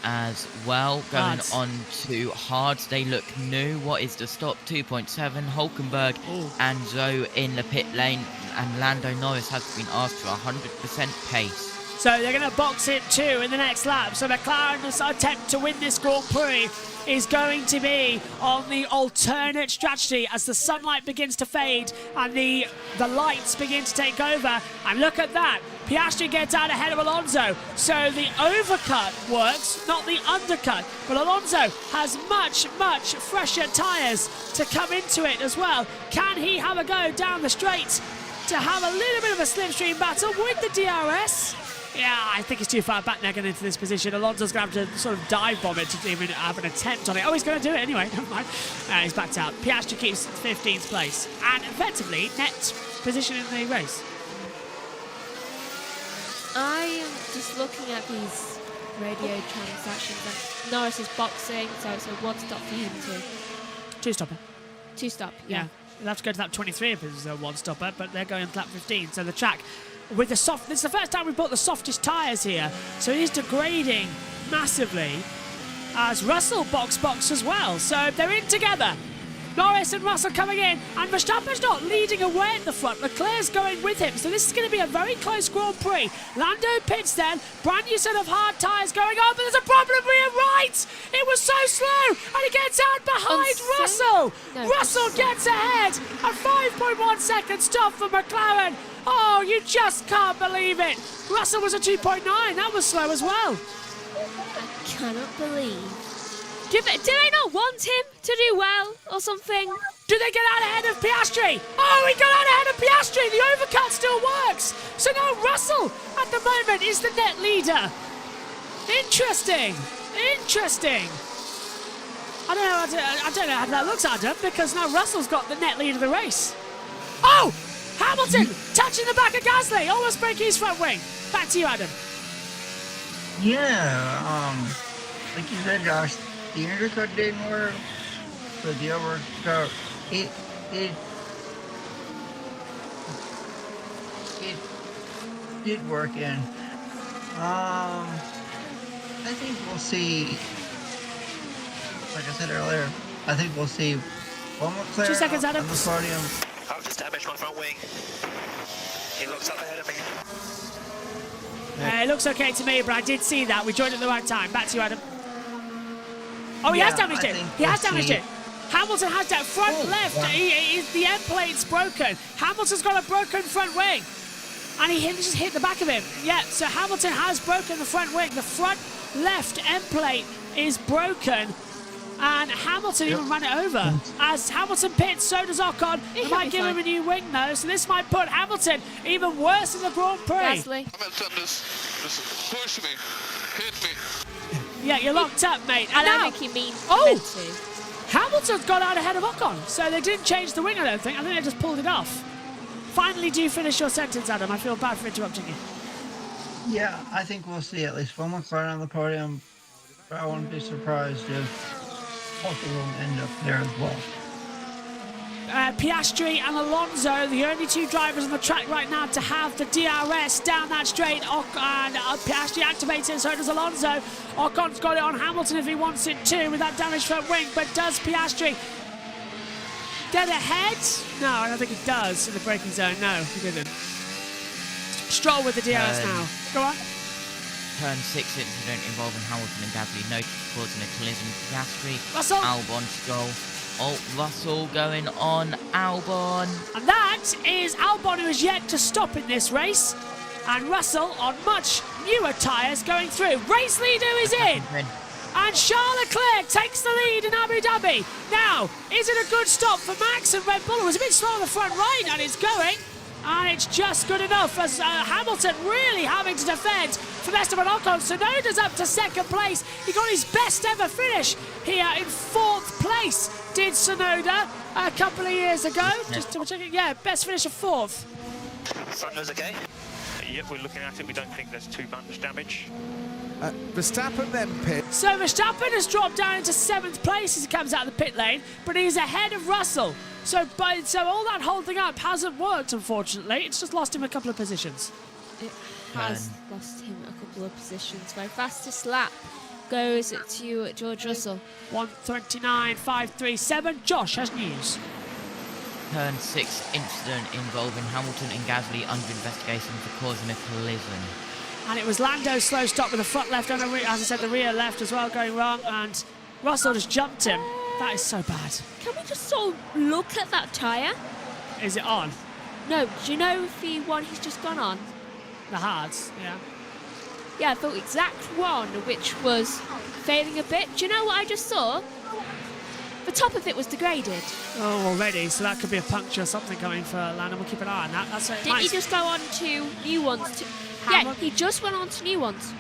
as well. Going Hards. on to hards. They look new. What is the stop? 2.7. Hulkenberg and Zoe in the pit lane. And Lando Norris has been asked for 100% pace. So they're going to box it too in the next lap. So McLaren's attempt to win this Grand Prix is going to be on the alternate strategy as the sunlight begins to fade and the lights begin to take over. And look at that. Piastri gets out ahead of Alonso. So the overcut works, not the undercut. But Alonso has much, much fresher tyres to come into it as well. Can he have a go down the straight to have a little bit of a slipstream battle with the DRS? Yeah, I think he's too far back now getting into this position. Alonso's going to have to sort of dive bomb it to even have an attempt on it. Oh, he's going to do it anyway. Never mind. He's backed out. Piastri keeps 15th place and effectively net position in the race. I am just looking at these radio transactions. And Norris is boxing, so it's a one stop for him too. Two-stopper. Two-stop, Yeah. He'll have to go to lap 23 if it's a one-stopper, but they're going to lap 15. So the track with the soft... This is the first time we've bought the softest tyres here, so it is degrading massively as Russell box as well. So they're in together. Norris and Russell coming in, and Verstappen's not leading away at the front. Leclerc's going with him, so this is going to be a very close Grand Prix. Lando pits then, brand new set of hard tyres going on, but there's a problem here, right? It was so slow, and he gets out behind Russell. Russell gets ahead, a 5.1 second stop for McLaren. Oh, you just can't believe it. Russell was a 2.9, that was slow as well. I cannot believe. Do they not want him to do well or something? Do they get out ahead of Piastri? Oh, he got out ahead of Piastri. The overcut still works. So now Russell at the moment is the net leader. Interesting. I don't know how that looks, Adam, because now Russell's got the net lead of the race. Oh, Hamilton touching the back of Gasly, almost breaking his front wing. Back to you, Adam. Yeah, like you said, Josh, the undercut didn't work, but the overcut, it did work in. I think we'll see, like I said earlier, I think we'll see one more player 2 seconds, Adam. on the podium. I've just damaged my front wing. He looks up ahead of me. It looks okay to me, but I did see that. We joined at the right time. Back to you, Adam. Oh, he has damaged it. He has damaged it. Hamilton has that front left. The end plate's broken. Hamilton's got a broken front wing. And he just hit the back of him. Yeah, so Hamilton has broken the front wing. The front left end plate is broken. And Hamilton even ran it over. As Hamilton pits, so does Ocon. It might give him a new wing, though, so this might put Hamilton even worse in the Grand Prix. Gasly. Hamilton just push me, hit me. Yeah, you're locked up, mate. I And don't now, think you mean Hamilton's got out ahead of Ocon, so they didn't change the wing, I don't think. I think they just pulled it off. Finally, do finish your sentence, Adam. I feel bad for interrupting you. Yeah, I think we'll see at least one more car on the podium, but I wouldn't be surprised if Ocon will end up there as well. Piastri and Alonso, the only two drivers on the track right now to have the DRS down that straight. And Piastri activates it, so does Alonso. Ocon's got it on Hamilton if he wants it too with that damaged front wing. But does Piastri get ahead? No, I don't think he does in the braking zone. No, he didn't. Stroll with the DRS now. Go on. Turn 6 incident involving Hamilton and Gasly noted causing a collision. Piastri, Russell. Albon, Stroll. Oh, Russell going on Albon. And that is Albon, who is yet to stop in this race. And Russell on much newer tyres going through. Race leader is in. And Charles Leclerc takes the lead in Abu Dhabi. Now, is it a good stop for Max and Red Bull? It was a bit slow on the front right, and it's going. And it's just good enough as Hamilton really having to defend for Esteban Ocon. Tsunoda's up to second place. He got his best ever finish here in 4th place. Did Tsunoda a couple of years ago. Just double checking. Yeah, best finish of 4th. Front nose okay? Yep, we're looking at it. We don't think there's too much damage. Verstappen then pits. So Verstappen has dropped down into 7th place as he comes out of the pit lane, but he's ahead of Russell. So all that holding up hasn't worked, unfortunately. It's just lost him a couple of positions. It has lost him a couple of positions. My fastest lap goes to George Russell. 1:29.537. Josh has news. Turn 6 incident involving Hamilton and Gasly under investigation for causing a collision. And it was Lando's slow stop with the front left and, as I said, the rear left as well going wrong. And Russell just jumped him. That is so bad. Can we just sort of look at that tyre? Is it on? No. Do you know if the one he's just gone on? The hards, yeah. Yeah, the exact one which was failing a bit. Do you know what I just saw? The top of it was degraded. Oh, already. So that could be a puncture or something coming for Lando. We'll keep an eye on that. That's Didn't he just go on to new ones? Yeah, he just went on to new ones.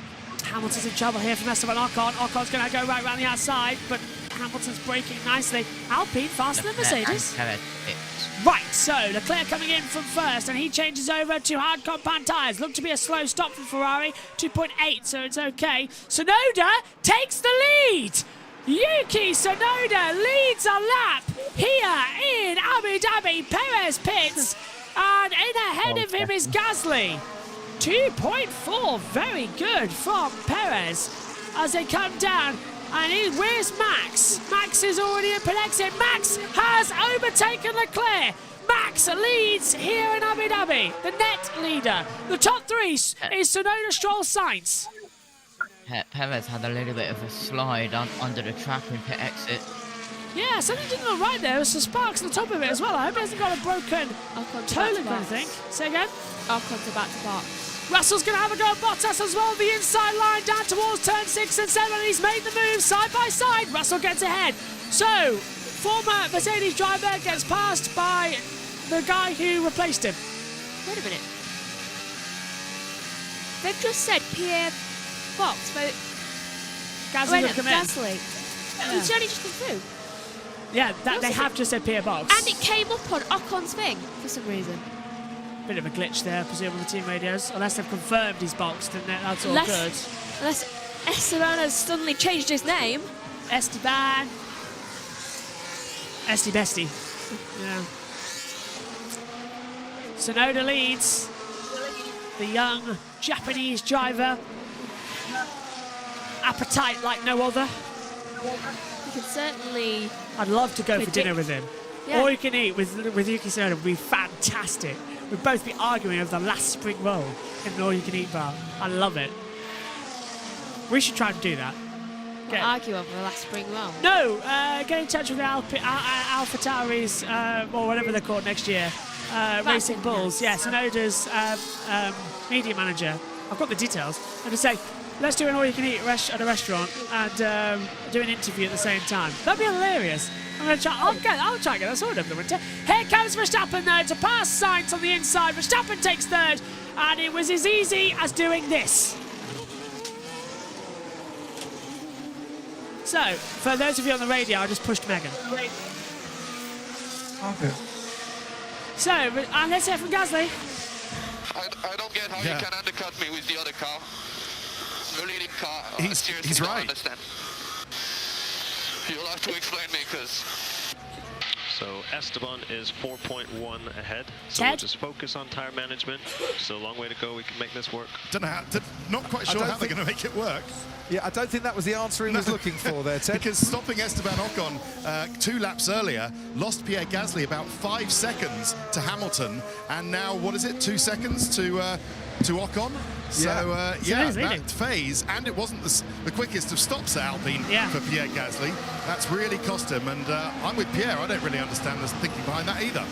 Hamilton's in trouble here from Esteban Ocon. Ocon's going to go right around the outside, but Hamilton's braking nicely. Alpine faster than Mercedes. Right, so Leclerc coming in from first, and he changes over to hard compound tyres. Looked to be a slow stop for Ferrari, 2.8, so it's okay. Tsunoda takes the lead. Yuki Tsunoda leads a lap here in Abu Dhabi. Perez pits, and in ahead of him is Gasly. 2.4, very good from Perez as they come down. And where's Max? Max is already in pit exit. Max has overtaken Leclerc. Max leads here in Abu Dhabi, the net leader. The top three is Tsunoda, Stroll, Sainz. Perez had a little bit of a slide under the track in pit exit. Yeah, something didn't look right there. There was some sparks on the top of it as well. I hope he hasn't got a broken toe link or anything. Say again? Ocon's about to bark. Russell's going to have a go at Bottas as well. The inside line down towards turn 6 and 7. He's made the move side by side. Russell gets ahead. So, former Mercedes driver gets passed by the guy who replaced him. Wait a minute. They've just said Pierre Box. Gasly would come in. Gasly. He's only just come through. Yeah, they have just said Pierre Box. And it came up on Ocon's thing for some reason. Bit of a glitch there, presumably with the team radios. Unless they've confirmed he's boxed, then that's all good. Unless Esteban has suddenly changed his name. Esteban. Esti Bestie. Yeah. Tsunoda leads. The young Japanese driver. Appetite like no other. You can certainly... I'd love to go for dinner with him. Yeah. All you can eat with Yuki Tsunoda would be fantastic. We'd both be arguing over the last spring roll in an all-you-can-eat bar. I love it. We should try and do that. Argue over the last spring roll? No, get in touch with AlphaTauri's, or whatever they're called next year. Racing Bulls. Yeah, Tsunoda's media manager. I've got the details. And to say, let's do an all-you-can-eat at a restaurant and do an interview at the same time. That'd be hilarious. I'll try and get that sorted over the winter. Here comes Verstappen though to pass Sainz on the inside. Verstappen takes third, and it was as easy as doing this. So, for those of you on the radio, I just pushed Megan. Okay. So, and let's hear from Gasly. I don't get how you can undercut me with the other car. The leading car. He's right. I don't understand. You'll have to explain me, because... So Esteban is 4.1 ahead. So Ted? we'll just focus on tire management. Still a long way to go. We can make this work. Don't know how. Not quite sure how they're going to make it work. Yeah, I don't think that was the answer he was looking for there, Ted. Because stopping Esteban Ocon 2 laps earlier lost Pierre Gasly about 5 seconds to Hamilton, and now what is it? 2 seconds to Ocon. So that phase, and it wasn't the quickest of stops at Alpine for Pierre Gasly. That's really cost him, and I'm with Pierre. I don't really understand the thinking behind that either.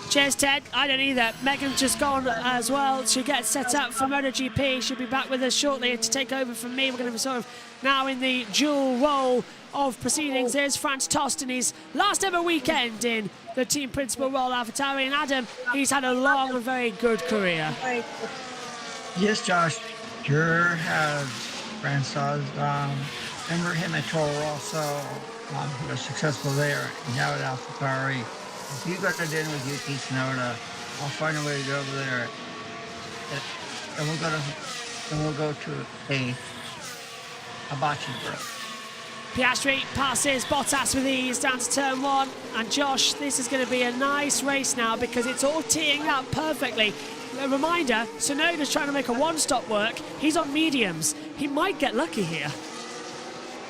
Cheers, Ted. I don't either. Megan's just gone as well to get set up for MotoGP. She'll be back with us shortly to take over from me. We're going to be sort of now in the dual role of proceedings. Here's Franz Tost in his last ever weekend in the team principal role, AlphaTauri. And Adam, he's had a long and very good career. Yes, Josh. Sure has Francois. Remember him at Toro Rosso. He was successful there. And now at AlphaTauri. If you got to dinner with Yuki Tsunoda, I'll find a way to go over there. And we'll go to a hibachi grill. Piastri passes Bottas with ease down to turn 1. And Josh, this is going to be a nice race now because it's all teeing up perfectly. A reminder, Tsunoda's trying to make a one-stop work. He's on mediums. He might get lucky here.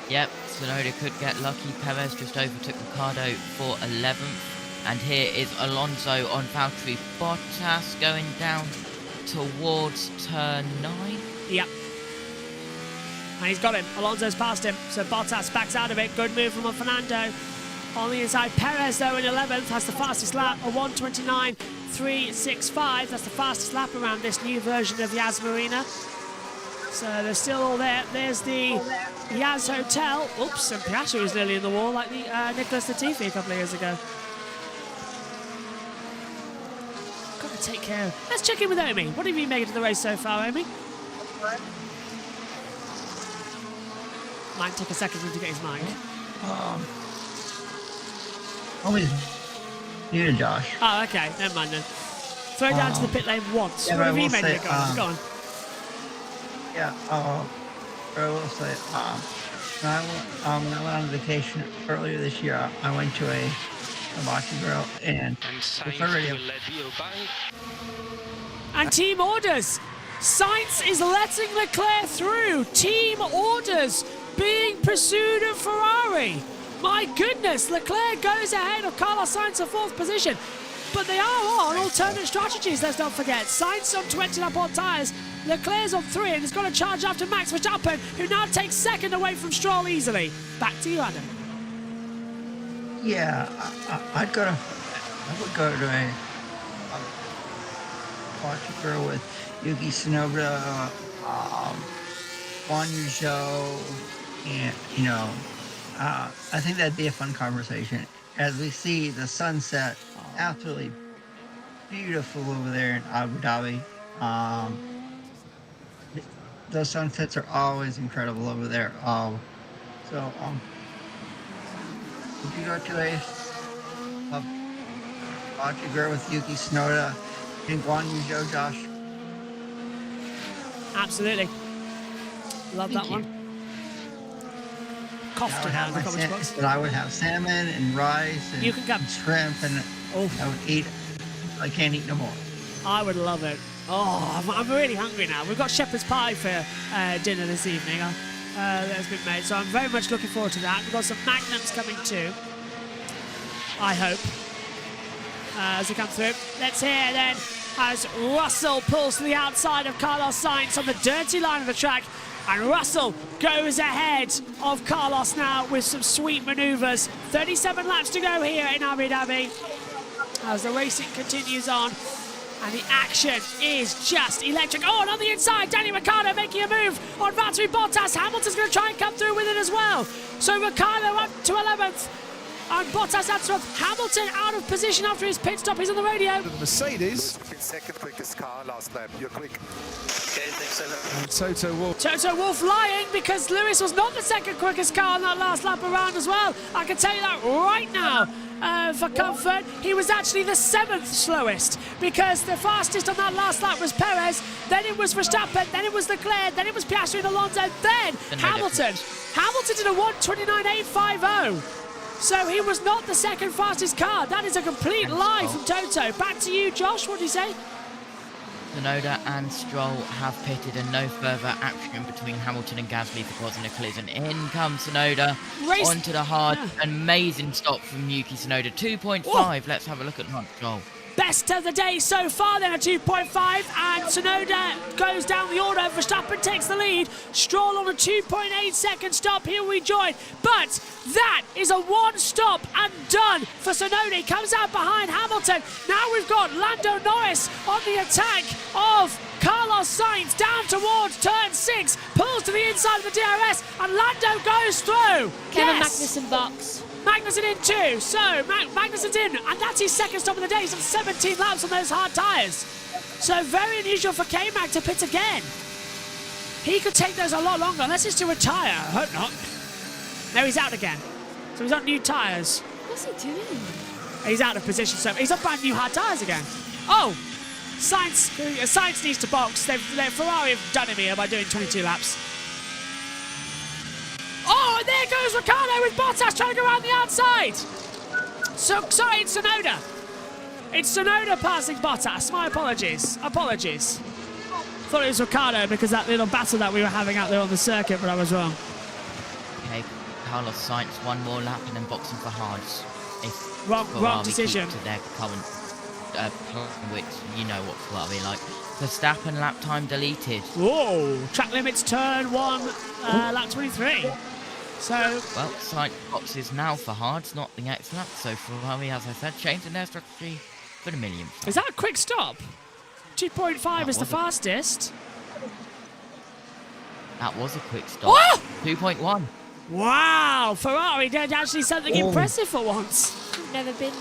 Yep, Tsunoda could get lucky. Perez just overtook Ricciardo for 11th. And here is Alonso on Valtteri Bottas going down towards turn 9. Yep. And he's got him. Alonso's passed him. So Bottas backs out of it. Good move from Fernando. On the inside, Perez, though, in 11th, has the fastest lap, a 1:29.365. That's the fastest lap around this new version of Yaz Marina. So they're still all there. There's the Yaz Hotel. Oops, and Piastri was nearly in the wall like the Nicholas Latifi a couple of years ago. Got to take care of. Let's check in with Omi. What have you made of the race so far, Omi? Might take a second for him to get his mic. Always new to Josh. Oh, okay. Never mind then. Throw down to the pit lane once. Yeah, what have you say, made of it? Go on. Yeah, I will say, when I went on vacation earlier this year, I went to a hibachi grill and it's already And team orders. Sainz is letting Leclerc through. Team orders being pursued of Ferrari. My goodness, Leclerc goes ahead of Carlos Sainz in 4th position. But they are on alternate strategies, let's not forget. Sainz on 20 lap on tyres, Leclerc's on 3, and he's got to charge after Max Verstappen, who now takes 2nd away from Stroll easily. Back to you, Adam. Yeah, I would go to a hibachi grill with Yuki Tsunoda, Guan Yu Zhou, and, I think that'd be a fun conversation as we see the sunset absolutely beautiful over there in Abu Dhabi. Those sunsets are always incredible over there. Would you go to a hibachi grill with Yuki Tsunoda and Guan Yu Zhou, Josh? Absolutely. Love that one. Coughed around the comments box. But I would have salmon and rice and, and shrimp, and I would eat. I can't eat no more. I would love it. Oh, I'm really hungry now. We've got shepherd's pie for dinner this evening that has been made, so I'm very much looking forward to that. We've got some magnums coming too, I hope, as they come through. Let's hear then as Russell pulls to the outside of Carlos Sainz on the dirty line of the track. And Russell goes ahead of Carlos now with some sweet manoeuvres. 37 laps to go here in Abu Dhabi as the racing continues on. And the action is just electric. Oh, and on the inside, Danny Ricciardo making a move on Valtteri Bottas. Hamilton's going to try and come through with it as well. So Ricciardo up to 11th. And Bottas out to Hamilton out of position after his pit stop. He's on the radio. The Mercedes. Second quickest car last lap. You're quick. Okay, thanks a lot. Toto Wolff. Toto Wolff lying because Lewis was not the second quickest car on that last lap around as well. I can tell you that right now. For comfort, he was actually the 7th slowest because the fastest on that last lap was Perez, then it was Verstappen, then it was Leclerc, then it was Piastri and Alonso, then Hamilton. Hamilton did a 1:29.850. So he was not the second fastest car. That is a complete lie from Toto. Back to you, Josh. What do you say? Tsunoda and Stroll have pitted and no further action between Hamilton and Gasly for causing a collision. In comes Tsunoda onto the hard. Amazing stop from Yuki Tsunoda. 2.5. Let's have a look at Stroll. Best of the day so far then, a 2.5, and Tsunoda goes down the order. Verstappen takes the lead. Stroll on a 2.8 second stop. He'll rejoin, but that is a one stop and done for Tsunoda. He comes out behind Hamilton. Now we've got Lando Norris on the attack of Carlos Sainz down towards turn 6, pulls to the inside of the DRS, and Lando goes through. Kevin Magnussen box. Magnussen in too, so Magnussen's in, and that's his second stop of the day. He's on 17 laps on those hard tyres. So very unusual for K-Mag to pit again. He could take those a lot longer, unless it's to retire. I hope not. No, he's out again. So he's on new tyres. What's he doing? He's out of position, so he's on brand new hard tyres again. Oh, Sainz needs to box. Ferrari have done him here by doing 22 laps. Oh, And there goes Ricciardo with Bottas trying to go around the outside. So, sorry, it's Tsunoda. It's Tsunoda passing Bottas. My apologies. Apologies. Thought it was Ricciardo because that little battle that we were having out there on the circuit, but I was wrong. Okay, Carlos Sainz, one more lap and then boxing for hards. If Wrong decision. To their current plan, which you know what Ferrari like. Verstappen lap time deleted. Whoa! Track limits turn 1, lap 23. So... Well, Sainz boxes now for hards, not the next lap. So Ferrari, as I said, changing their strategy for the millionth time. Is that a quick stop? 2.5 is the fastest. That was a quick stop. 2.1. Wow! Ferrari did actually something impressive for once. I've never been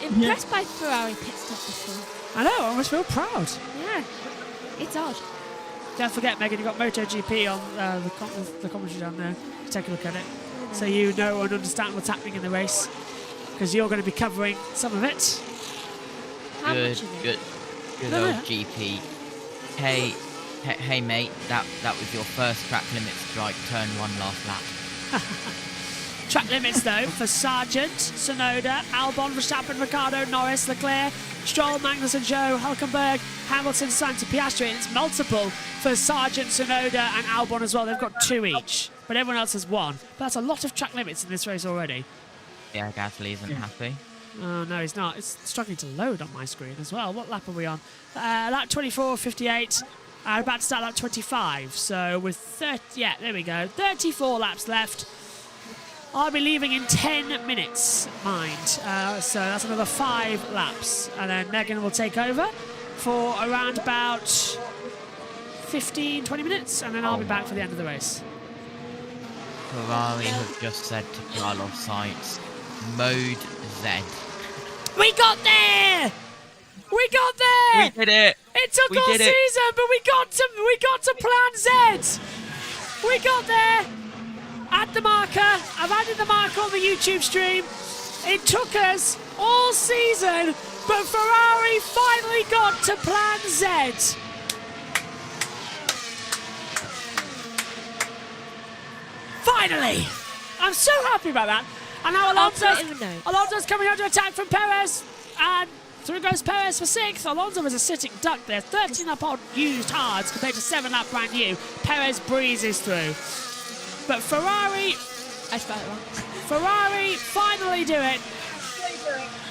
impressed by Ferrari pit stop before. I know, I almost feel proud. Yeah, it's odd. Don't forget, Megan, you've got MotoGP on the commentary down there. Take a look at it. So you know and understand what's happening in the race. Because you're going to be covering some of it. How much of it? Good old GP. Hey mate, that was your first track limit strike, turn 1 last lap. Track limits though for Sargent, Tsunoda, Albon, Verstappen, Ricciardo, Norris, Leclerc, Stroll, Magnussen, Joe, Hülkenberg, Hamilton, Sainz, and Piastri. And it's multiple for Sargent, Tsunoda, and Albon as well. They've got 2 each, but everyone else has 1. But that's a lot of track limits in this race already. Yeah, Gasly isn't happy. Oh, no, he's not. It's struggling to load on my screen as well. What lap are we on? Lap 24.58. About to start lap 25. So with 30... Yeah, there we go. 34 laps left. I'll be leaving in 10 minutes, mind. So that's another 5 laps. And then Megan will take over for around about 15, 20 minutes. And then I'll be back for the end of the race. Ferrari have just said to Carlos Sainz, Mode Z. We got there! We got there! We did it! It took all season, but we got to Plan Z! We got there! Add the marker. I've added the marker on the YouTube stream. It took us all season, but Ferrari finally got to Plan Z. Finally! I'm so happy about that. And now Alonso's coming out to attack from Perez. And through goes Perez for 6th. Alonso was a sitting duck there. 13 up on used hards compared to 7 up brand new. Perez breezes through. But Ferrari... I spelled it wrong. Ferrari finally do it.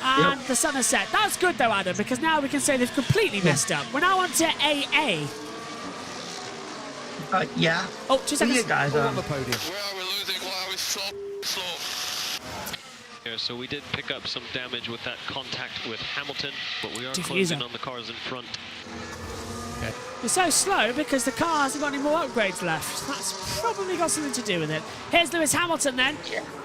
And the sun has set. That's good though, Adam, because now we can say they've completely messed up. We're now on to AA. Yeah. Oh, 2 seconds. You guys on the podium. Where are we losing? Why are we so slow? Yeah, so we did pick up some damage with that contact with Hamilton, but we are Diffuser. closing on the cars in front. Okay. You're so slow because the car hasn't got any more upgrades left. That's probably got something to do with it. Here's Lewis Hamilton then.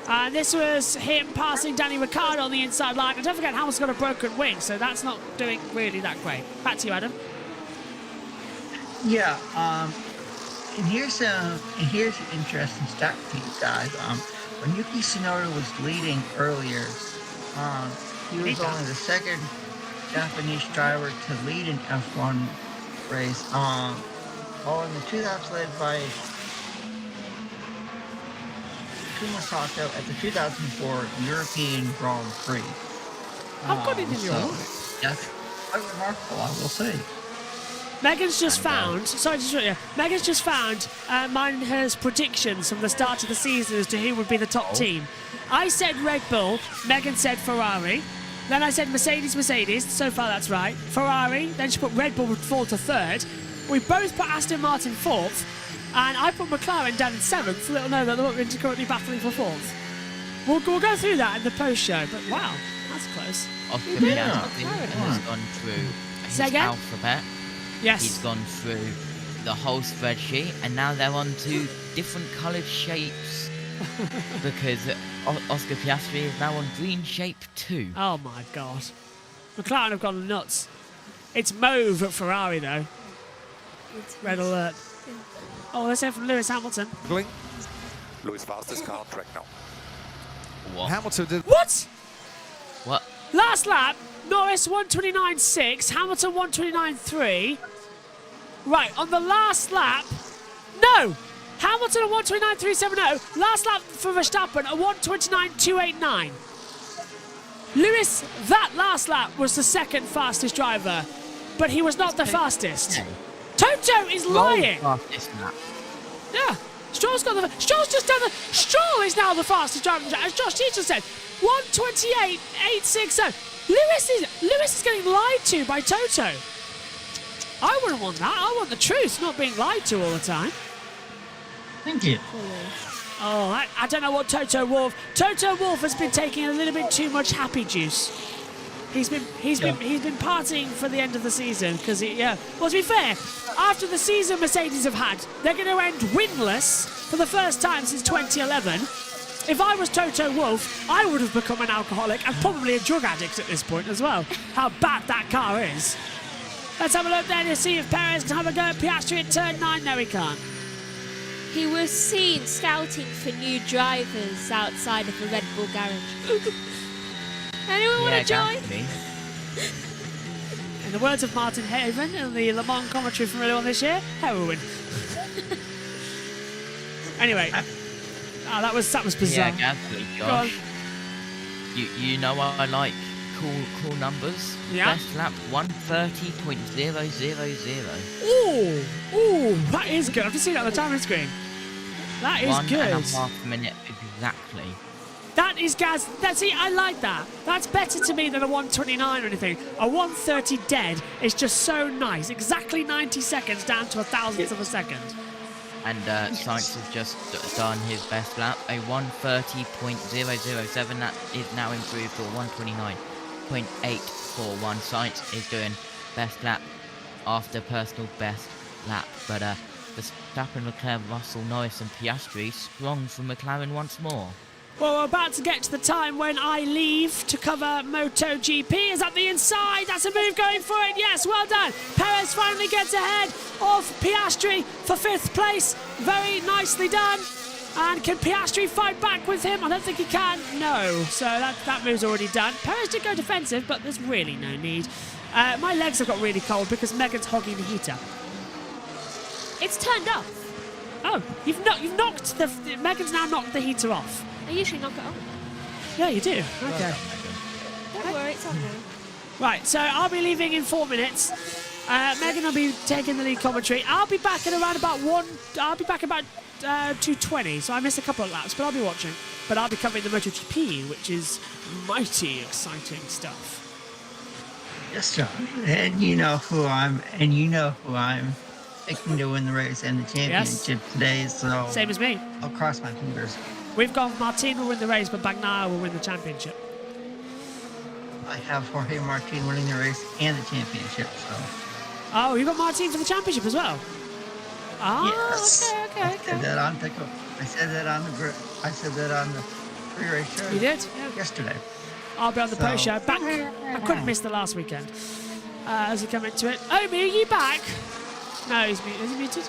And this was him passing Danny Ricciardo on the inside line. And don't forget, Hamilton's got a broken wing, so that's not doing really that great. Back to you, Adam. Yeah, and here's an interesting stat for you guys. When Yuki Tsunoda was leading earlier, he was only the 2nd Japanese driver to lead an F1 race. Following the 2 laps led by Kuma Sato at the 2004 European Grand Prix. I've got it in your eye. That's quite remarkable, I will say. Megan's just found, sorry to interrupt you, Megan's just found Mineher's predictions from the start of the season as to who would be the top team. I said Red Bull, Megan said Ferrari, then I said Mercedes, so far that's right, Ferrari, then she put Red Bull would fall to 3rd, we both put Aston Martin 4th, and I put McLaren down in 7th, little know that they're currently battling for 4th. We'll go through that in the post-show, but wow, that's close. Oscar Piastri has gone through his alphabet. Yes. He's gone through the whole spreadsheet, and now they're on to different coloured shapes. Because Oscar Piastri is now on green shape 2. Oh my god. McLaren have gone nuts. It's mauve at Ferrari though. Red alert. Oh, let's hear from Lewis Hamilton. Blink. Lewis fastest car on track now. What? Hamilton did. What? What? Last lap, Norris 129.6, Hamilton 129.3. Right, on the last lap. No! Hamilton at 1:29.370. Last lap for Verstappen at 1:29.289. Lewis, that last lap, was the second fastest driver, but he was not the fastest. Toto is lying. Yeah, Stroll's just done the. Stroll is now the fastest driver, as Josh Teacher said. 1:28.860. Lewis is getting lied to by Toto. I wouldn't want that. I want the truth, not being lied to all the time. Thank you. Oh, I don't know what Toto Wolff has been taking a little bit too much happy juice. He's been partying for the end of the season because Well, to be fair, after the season Mercedes have had, they're going to end winless for the first time since 2011. If I was Toto Wolff, I would have become an alcoholic and probably a drug addict at this point as well. How bad that car is. Let's have a look then to see if Perez can have a go at Piastri at turn 9. No, he can't. He was seen scouting for new drivers outside of the Red Bull garage. Anyone want to join? In the words of Martin Haven in the Le Mans commentary from earlier on this year, heroin. Anyway, that was bizarre. Yeah, Gasly, Josh. You know what I like? Cool numbers. Yeah. Best lap 1:30.000. Ooh, that is good. I've just seen it on the timing screen. That is good. 1.5 minutes exactly. That is Gaz. See, I like that. That's better to me than a 1:29 or anything. A 1:30 dead is just so nice. Exactly 90 seconds down to a thousandth of a second. And Sainz has just done his best lap, a 1:30.007. That is now improved to a 1:29.841. Sainz is doing best lap after personal best lap. But Verstappen, Leclerc, Russell, Norris and Piastri strong from McLaren once more. Well, we're about to get to the time when I leave to cover MotoGP. Is that the inside? That's a move going for it. Yes, well done. Perez finally gets ahead of Piastri for 5th place. Very nicely done. And can Piastri fight back with him? I don't think he can. No. So that move's already done. Perez did go defensive, but there's really no need. My legs have got really cold because Megan's hogging the heater. It's turned off. Oh, you've knocked Megan's now knocked the heater off. I usually knock it on. Yeah, you do. Okay. Don't worry, it's on now. Right, so I'll be leaving in 4 minutes. Megan will be taking the lead commentary. I'll be back at around about 2:20, so I missed a couple of laps, but I'll be watching. But I'll be covering the MotoGP, which is mighty exciting stuff. Yes, John. And you know who I'm picking to win the race and the championship today, so Same as me. I'll cross my fingers. We've gone Martin will win the race, but Bagnaia will win the championship. I have Jorge Martin winning the race and the championship, so. Oh, you got Martin for the championship as well? Ah, Yes. okay. I said that on the pre-race show. You did? Yesterday. I'll be on the post show. Back. I couldn't miss the last weekend. As we come into it. Omi, are you back? No, he's muted. Is he muted?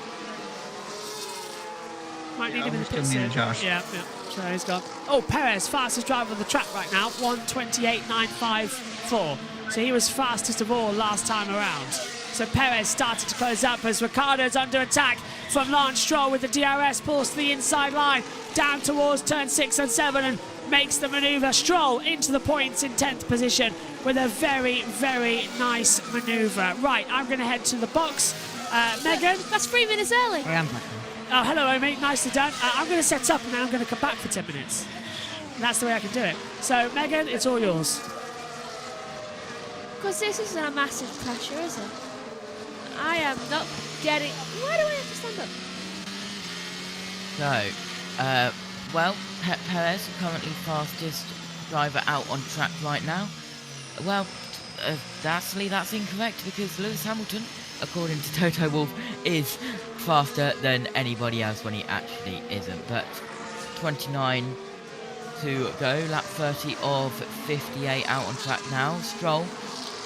Might need him in the pit soon. Josh. Yeah, so he's gone. Oh, Perez, fastest driver on the track right now, 1:28.954. So he was fastest of all last time around. So Perez started to close up as Ricciardo's under attack from Lance Stroll with the DRS, pulls to the inside line, down towards turn 6 and 7 and makes the manoeuvre. Stroll into the points in 10th position with a very, very nice manoeuvre. Right, I'm going to head to the box. Megan? That's 3 minutes early. I am back. Oh, hello, Omi. Nicely done. I'm going to set up and then I'm going to come back for 10 minutes. That's the way I can do it. So, Megan, it's all yours. Because this isn't a massive pressure, is it? I am not getting... Why do I have to stand up? So, well, Perez currently fastest driver out on track right now. Well, that's incorrect because Lewis Hamilton, according to Toto Wolff, is faster than anybody else when he actually isn't. But 29 to go, lap 30 of 58 out on track now. Stroll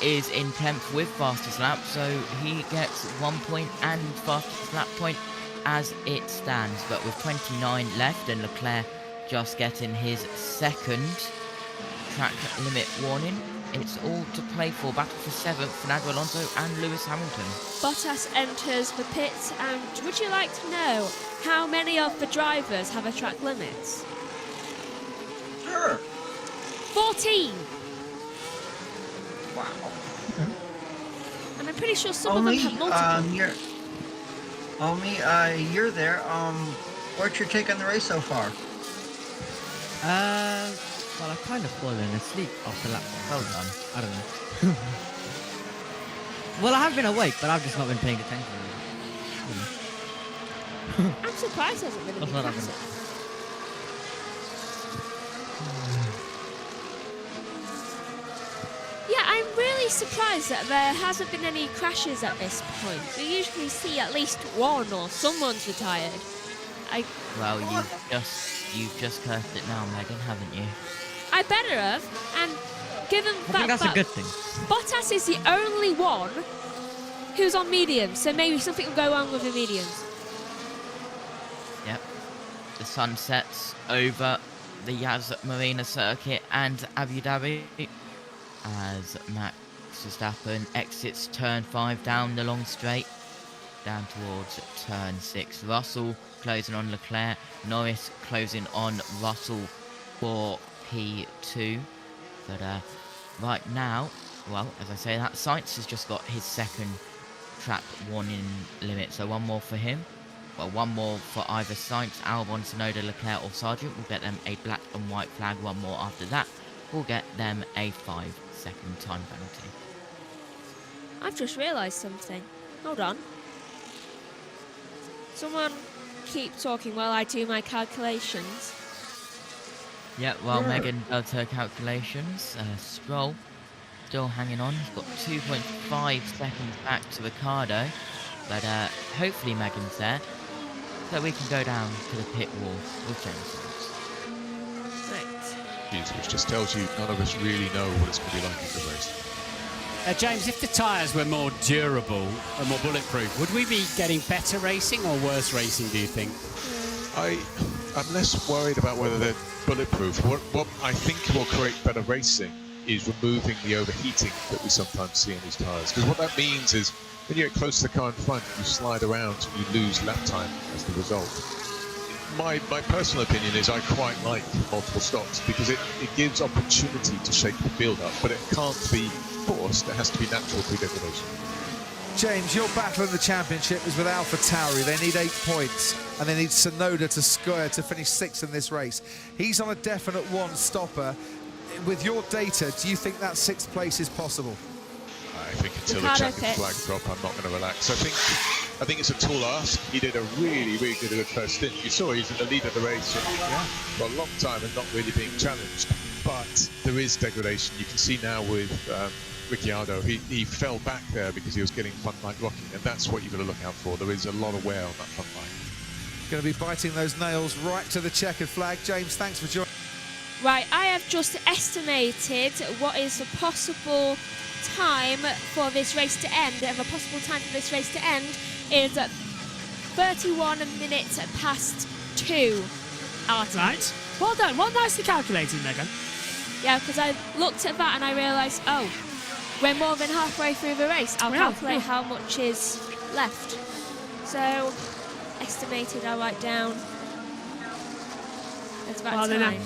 is in 10th with fastest lap, so he gets 1 point and fastest lap point as it stands. But with 29 left and Leclerc just getting his second track limit warning it's all to play for. Battle for 7th, Fernando Alonso and Lewis Hamilton. Bottas enters the pits, and would you like to know how many of the drivers have a track limit? Sure. 14. Wow. And I'm pretty sure some of them have multiple. You're there. What's your take on the race so far? Well, I've kind of fallen asleep after lap one. Well done. I don't know. Well, I have been awake, but I've just not been paying attention. I'm surprised there hasn't been That's any not happening. crashes. Yeah, I'm really surprised that there hasn't been any crashes at this point. We usually see at least one or someone's retired. Well, you've just cursed it now, Megan, haven't you? I better have, and given I think that's a good thing. Bottas is the only one who's on mediums, so maybe something will go wrong with the mediums. Yep. The sun sets over the Yaz Marina circuit and Abu Dhabi as Max Verstappen exits turn 5 down the long straight down towards turn 6. Russell closing on Leclerc, Norris closing on Russell for P2. But right now, well, as I say, that Sainz has just got his second track warning limit, so one more for him. Well, one more for either Sainz, Albon, Tsunoda, Leclerc or Sargent. We'll get them a black and white flag. One more after that. We'll get them a 5-second time penalty. I've just realised something. Hold on. Someone keep talking while I do my calculations. Yeah, well, Megan does her calculations. Stroll still hanging on. He's got 2.5 seconds back to Ricciardo. But hopefully Megan's there, so we can go down to the pit wall with James. Right. Which just tells you none of us really know what it's going to be like in the race. James, if the tyres were more durable and more bulletproof, would we be getting better racing or worse racing, do you think? I'm less worried about whether they're bulletproof. What I think will create better racing is removing the overheating that we sometimes see on these tyres. Because what that means is when you get close to the car in front, you slide around and you lose lap time as the result. My personal opinion is I quite like multiple stops because it gives opportunity to shake the field up, but it can't be forced. It has to be natural pre-degradation. James, your battle in the championship is with AlphaTauri. They need 8 points, and they need Tsunoda to finish 6th in this race. He's on a definite one-stopper. With your data, do you think that 6th place is possible? I think until the champion flag drop, I'm not going to relax. I think it's a tall ask. He did a really good first stint. You saw he's in the lead of the race for a long time and not really being challenged. But there is degradation. You can see now with Ricciardo, he fell back there because he was getting front line rocking, and that's what you've got to look out for. There is a lot of wear on that front line. Going to be biting those nails right to the checkered flag. James, thanks for joining. Right, I have just estimated what is the possible time for this race to end, and the possible time for this race to end is 31 minutes past 2. Right. Well done. Well, nicely calculated, Megan. Yeah, because I looked at that and I realised, oh, we're more than halfway through the race. I'll calculate how much is left. So, estimated, I'll write down. It's about time.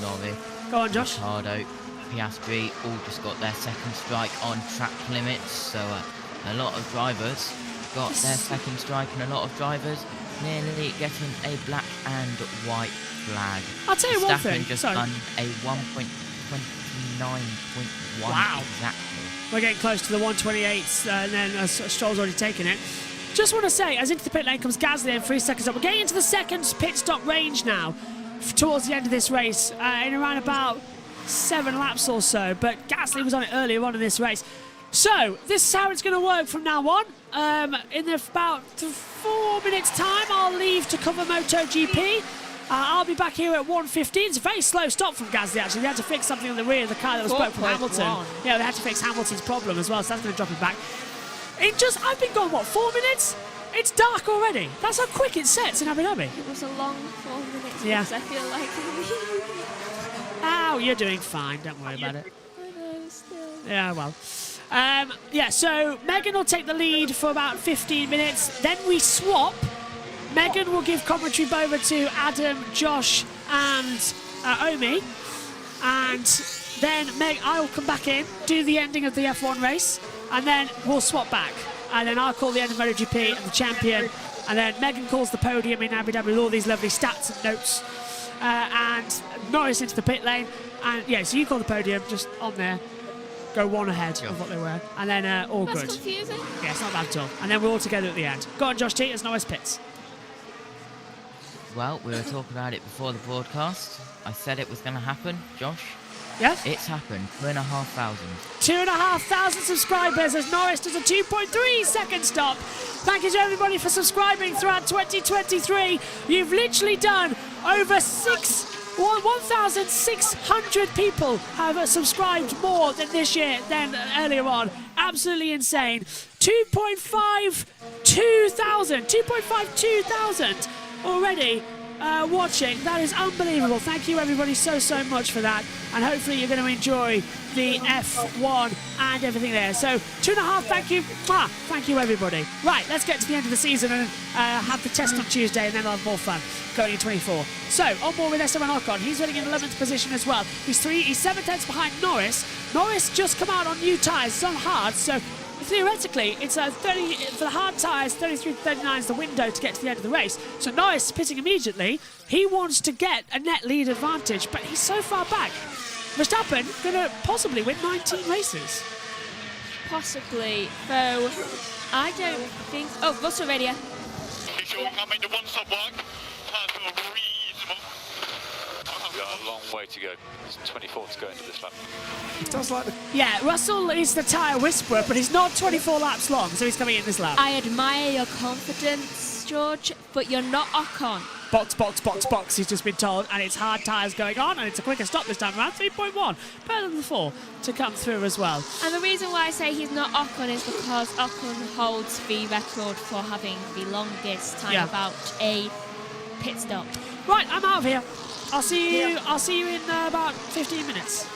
Go on, Josh. Ricciardo, Piastri all just got their second strike on track limits, so a lot of drivers got their second strike and a lot of drivers nearly getting a black and white flag. I'll tell you one thing. Verstappen just done a 1.29.1 Wow. exactly. We're getting close to the 128s, and then Stroll's already taken it. Just want to say, as into the pit lane comes Gasly in 3 seconds up. We're getting into the second pit stop range now, towards the end of this race, in around about 7 laps or so. But Gasly was on it earlier on in this race. So, this is how it's going to work from now on. In about 4 minutes' time, I'll leave to cover MotoGP. I'll be back here at 1:15. It's a very slow stop from Gasly, actually. They had to fix something on the rear of the car that was broke from Hamilton. Yeah, they had to fix Hamilton's problem as well, so that's going to drop it back. I've been gone, 4 minutes? It's dark already. That's how quick it sets in Abu Dhabi. It was a long 4 minutes. Yeah. I feel like... Ow, you're doing fine. Don't worry about it. I know, still. Yeah, well. Yeah, so Megan will take the lead for about 15 minutes. Then we swap. Megan will give commentary over to Adam, Josh, and Omi. And then I will come back in, do the ending of the F1 race, and then we'll swap back. And then I'll call the end of MotoGP and the champion. And then Megan calls the podium in Abu Dhabi with all these lovely stats and notes. And Norris into the pit lane. And yeah, so you call the podium just on there. Go one ahead of what they were. And then all That's good. confusing. Yeah, it's not bad at all. And then we're all together at the end. Go on, Josh T, as Norris pits. Well, we were talking about it before the broadcast. I said it was going to happen, Josh. Yes? It's happened. 2,500. 2,500 subscribers as Norris does a 2.3 second stop. Thank you to everybody for subscribing throughout 2023. You've literally done over 1,600 people have subscribed more than this year than earlier on. Absolutely insane. 2,520,000 already watching. That is unbelievable. Thank you everybody so much for that, and hopefully you're going to enjoy the F1 and everything there. So 2.5, thank you. Thank you everybody. Right, let's get to the end of the season and have the test on Tuesday, and then I'll have more fun going in 24. So on board with Esteban Ocon. He's running in 11th position as well. He's 7 tenths behind Norris. Norris just come out on new tyres. It's on hard, so theoretically, it's 30 for the hard tyres. 33 to 39 is the window to get to the end of the race. So Norris pitting immediately. He wants to get a net lead advantage, but he's so far back. Verstappen going to possibly win 19 races. Possibly, though. I don't think. Oh, Russell radio. If you want me to one stop work, time for reasonable. We've got a long way to go. There's 24 to go into this lap. It does like the... Yeah, Russell is the tyre whisperer, but he's not 24 laps long, so he's coming in this lap. I admire your confidence, George, but you're not Ocon. Box, box, box, box, he's just been told, and it's hard tyres going on, and it's a quicker stop this time around, 3.1, better than the 4 to come through as well. And the reason why I say he's not Ocon is because Ocon holds the record for having the longest time about a pit stop. Right, I'm out of here. I'll see you in about 15 minutes.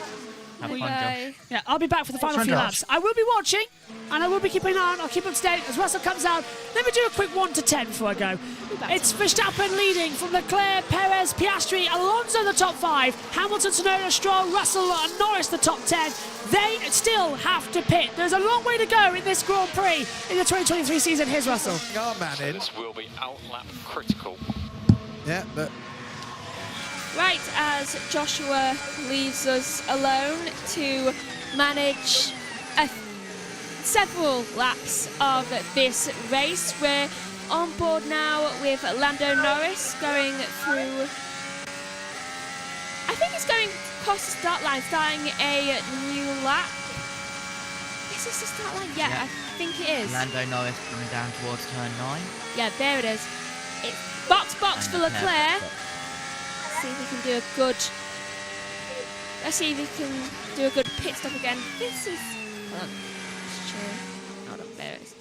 Have fun, Josh. Yeah, I'll be back for the final few laps. I will be watching, and I will be keeping an eye on. I'll keep up to date as Russell comes out. Let me do a quick 1 to 10 before I go. It's Verstappen leading from Leclerc, Perez, Piastri, Alonso the top 5, Hamilton, Tsunoda, Stroll, Russell, and Norris the top 10. They still have to pit. There's a long way to go in this Grand Prix in the 2023 season. Here's Russell. This will be outlap critical. Yeah, but... Right, as Joshua leaves us alone to manage several laps of this race, we're on board now with Lando Norris going through. I think he's going past the start line, starting a new lap. Is this the start line? Yeah, I think it is. Lando Norris coming down towards turn 9. Yeah, there it is. It's box for Leclerc. See if we can do a good. Let's see if we can do a good pit stop again. This is. Hold on, there it is.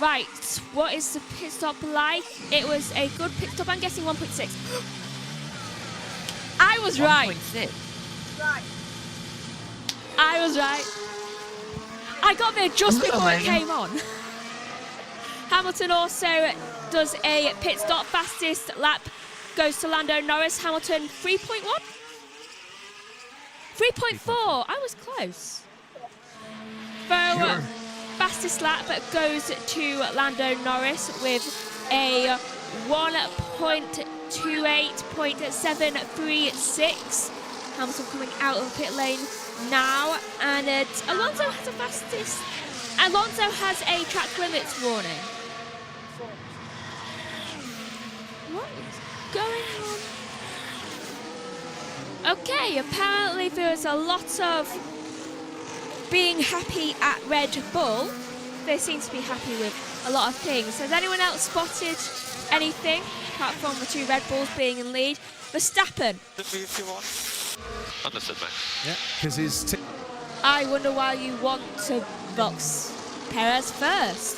Right, what is the pit stop like? It was a good pit stop. I'm guessing 1.6. I was right. 1.6. Right. I was right. I got there just before it came on. Hamilton also does a pit stop. Fastest lap goes to Lando Norris. Hamilton 3.1? 3.4. I was close. So fastest lap goes to Lando Norris with a 1.28.736. Hamilton coming out of the pit lane now, and Alonso has the fastest. Alonso has a track limits warning. What is going on? Okay, apparently there's a lot of being happy at Red Bull. They seem to be happy with a lot of things. Has anyone else spotted anything apart from the 2 Red Bulls being in lead? Verstappen. Understood, mate. Yeah, because his... I wonder why you want to box Perez first.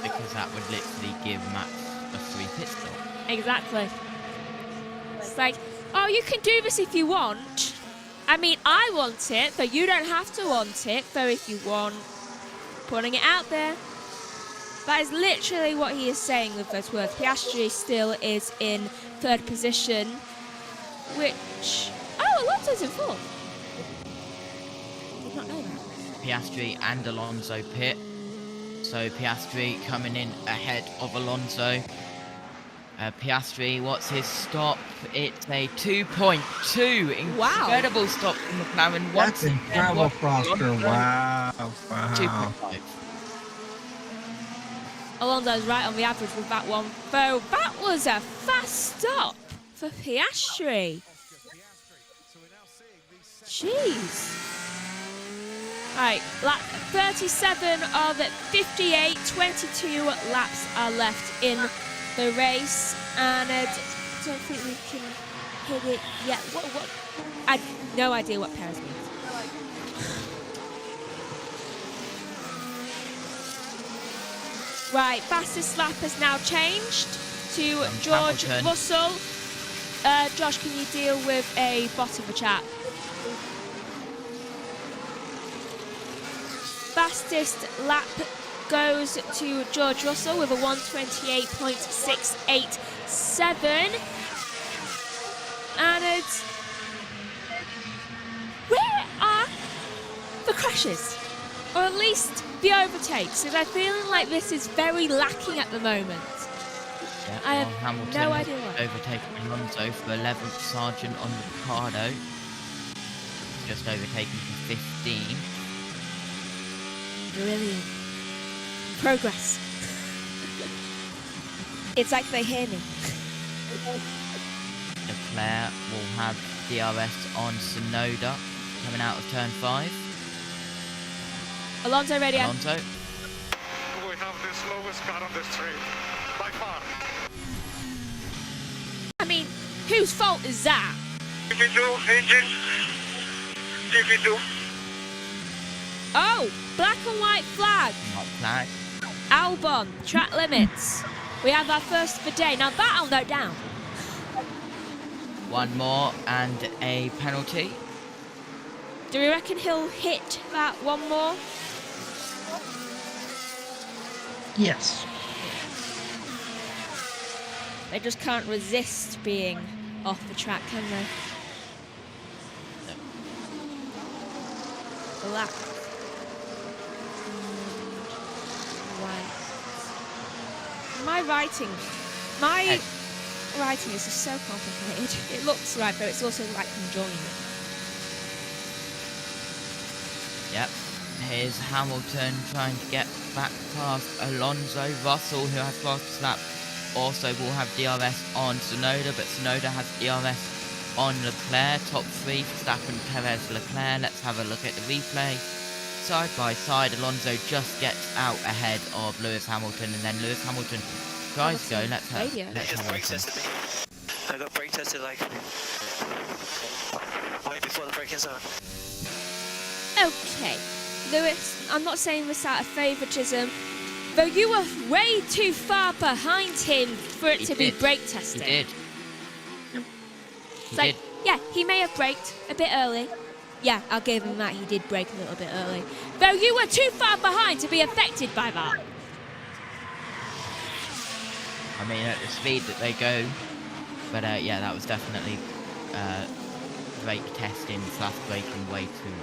Because that would literally give Max a 3 pit stop. Exactly. It's like, oh, you can do this if you want, I mean, I want it, but you don't have to want it. So if you want, putting it out there. That is literally what he is saying with those words. Piastri still is in third position, which... Oh, Alonso's in fourth. Did not know that. Piastri and Alonso pit. So Piastri coming in ahead of Alonso. Piastri, what's his stop? It's a 2.2. Incredible stop from McLaren. That's incredible, Foster. Wow. 2.5. Alonso's right on the average with that one. Though that was a fast stop for Piastri. Jeez. Right, lap 37 of 58, 22 laps are left in the race, and I don't think we can hit it yet. What? I have no idea what Perez means. Right, fastest lap has now changed to George Hamilton. Russell. Josh, can you deal with a bot of the chat? Fastest lap goes to George Russell with a 1:28.687. And it's... Where are the crashes? Or at least the overtakes? Because I'm feeling like this is very lacking at the moment. Yeah, I have Hamilton no idea why. overtaking Alonso for 11th, Sargent on Ricardo. Just overtaken for 15. Brilliant. Progress. It's like they hear me. Leclerc will have DRS on Tsunoda coming out of turn 5. Alonso ready. Alonso. We have the slowest car on the street, by far. I mean, whose fault is that? Oh, black and white flag. White flag. Albon, track limits. We have our first of the day. Now that I'll note down. One more and a penalty. Do we reckon he'll hit that one more? Yes. They just can't resist being off the track, can they? Black. White. My writing is just so complicated. It looks right, but it's also like conjoined. Yep. Here's Hamilton trying to get back past Alonso. Russell, who has fastest lap, also will have DRS on Tsunoda, but Tsunoda has DRS on Leclerc. Top 3, Verstappen, Perez, Leclerc. Let's have a look at the replay. Side by side, Alonso just gets out ahead of Lewis Hamilton, and then Lewis Hamilton tries to go. Let's have a listen. I got brake tested like way before the braking zone. Okay, Lewis, I'm not saying this out of favouritism, though you were way too far behind him for it to be brake tested. He did. It's like, yeah, he may have braked a bit early. Yeah, I'll give him that, he did brake a little bit early. Though you were too far behind to be affected by that. I mean, at the speed that they go. But yeah, that was definitely brake testing / braking way too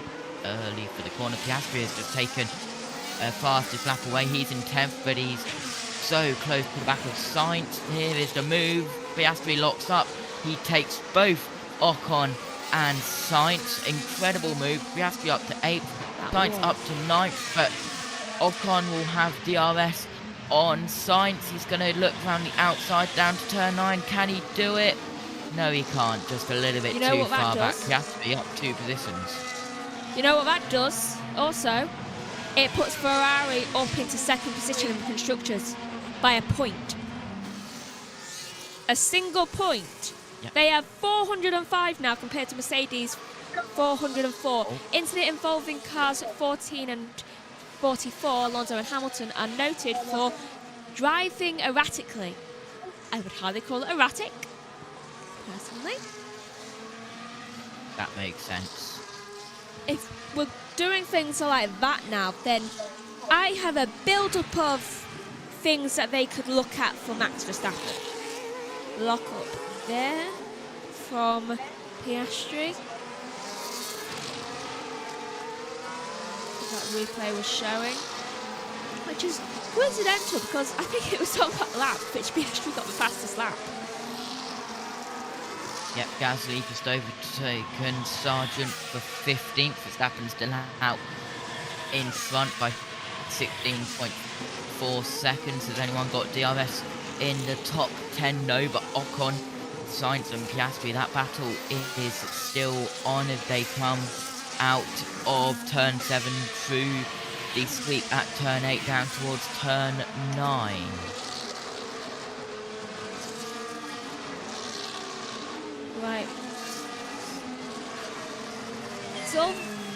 early for the corner. Piastri has just taken fastest lap away. He's in 10th, but he's so close to the back of Sainz. Here is the move. Piastri locks up. He takes both Ocon and Sainz. Incredible move. Piastri up to 8th. Sainz up to 9th, but Ocon will have DRS on Sainz. He's going to look around the outside down to turn 9. Can he do it? No, he can't. Just a little bit too far back. Piastri up 2 positions. You know what that does? Also, it puts Ferrari up into 2nd position in the Constructors by a point. A single point. Yep. They have 405 now compared to Mercedes 404. Incident involving cars 14 and 44, Alonso and Hamilton, are noted for driving erratically. I would hardly call it erratic, personally. That makes sense. If we're doing things like that now, then I have a build-up of things that they could look at for Max Verstappen. Lock up there from Piastri. That replay was showing, which is coincidental because I think it was on that lap which Piastri got the fastest lap. Yep, Gasly just overtaken Sargent for 15th. Verstappen still out in front by 16.4 seconds. Has anyone got DRS in the top 10? No, but Ocon, Sainz and Piastri, that battle is still on as they come out of turn 7 through the sweep at turn 8 down towards turn 9. Right. So,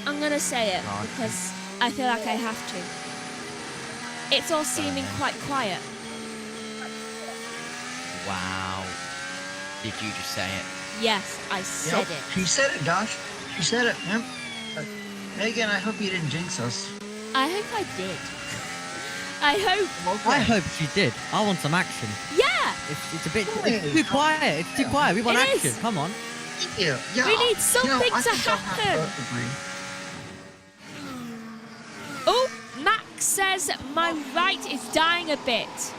I'm going to say it because I feel like I have to. It's all seeming quite quiet. Wow. Did you just say it? Yes, I said it. She said it, Josh. She said it. Yep. Megan, I hope you didn't jinx us. I hope I did. I hope. I hope she did. I want some action. Yeah. It's a bit it's too quiet. It's too quiet. We want It action. is. Come on. Yeah. We need something to happen. Oh, Max says my right is dying a bit.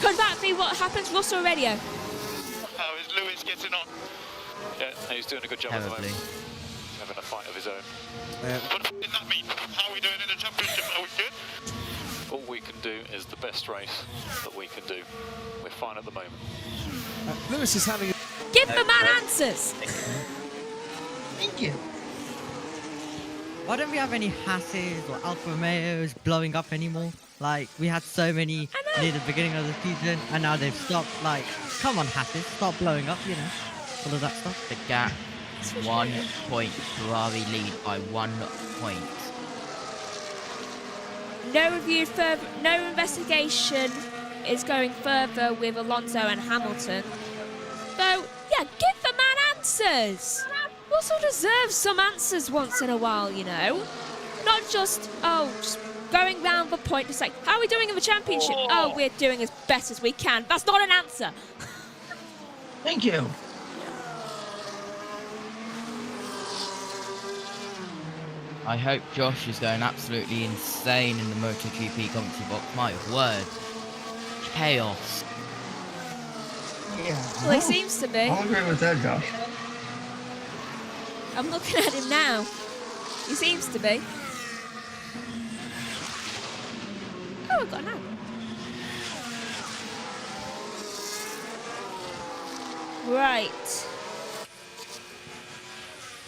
Could that be what happens? Russell radio. How is Lewis getting on? Yeah, he's doing a good job at the moment. Having a fight of his own. What did that mean? How are we doing in the championship? Are we good? All we can do is the best race that we can do. We're fine at the moment. Lewis is having. Give the man answers. Thank you. Why don't we have any Hasses or Alfa Romeos blowing up anymore? Like, we had so many near the beginning of the season, and now they've stopped. Like, come on, Hasses, stop blowing up, you know, all of that stuff. The gap, 1 point. Ferrari lead by 1 point. No review further. No investigation is going further with Alonso and Hamilton. Though, yeah, give the man answers. Russell deserves some answers once in a while, you know. Not just, just going round the point to say, how are we doing in the championship? Oh, we're doing as best as we can. That's not an answer. Thank you. I hope Josh is going absolutely insane in the MotoGP commentary box. My word. Chaos. Yeah. Well, he seems to be. I'll agree with that, Josh. I'm looking at him now. He seems to be. Oh, I've got an out. Right.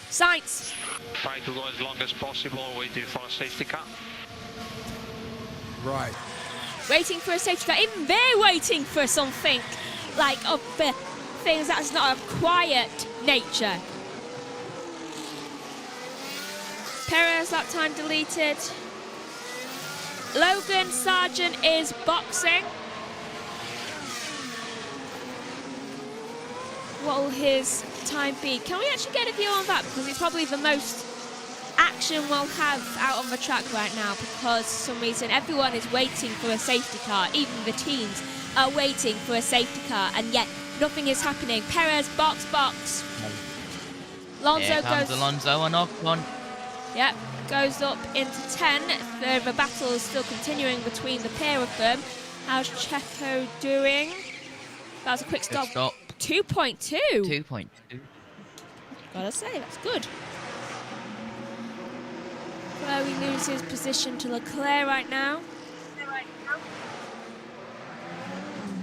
Sainz. Try to go as long as possible, waiting for a safety car. Right. Waiting for a safety car. Even they're waiting for something like of things that's not of quiet nature. Perez that time deleted. Logan Sargent is boxing. What will his time be? Can we actually get a view on that? Because it's probably the most action we'll have out on the track right now, because for some reason everyone is waiting for a safety car. Even the teams are waiting for a safety car, and yet nothing is happening. Perez, box. Here comes Alonso and Ocon. Yep, goes up into 10. The battle is still continuing between the pair of them. How's Checo doing? That was a quick stop. 2.2. 2.2. Gotta say, that's good. Chloe loses position to Leclerc right now.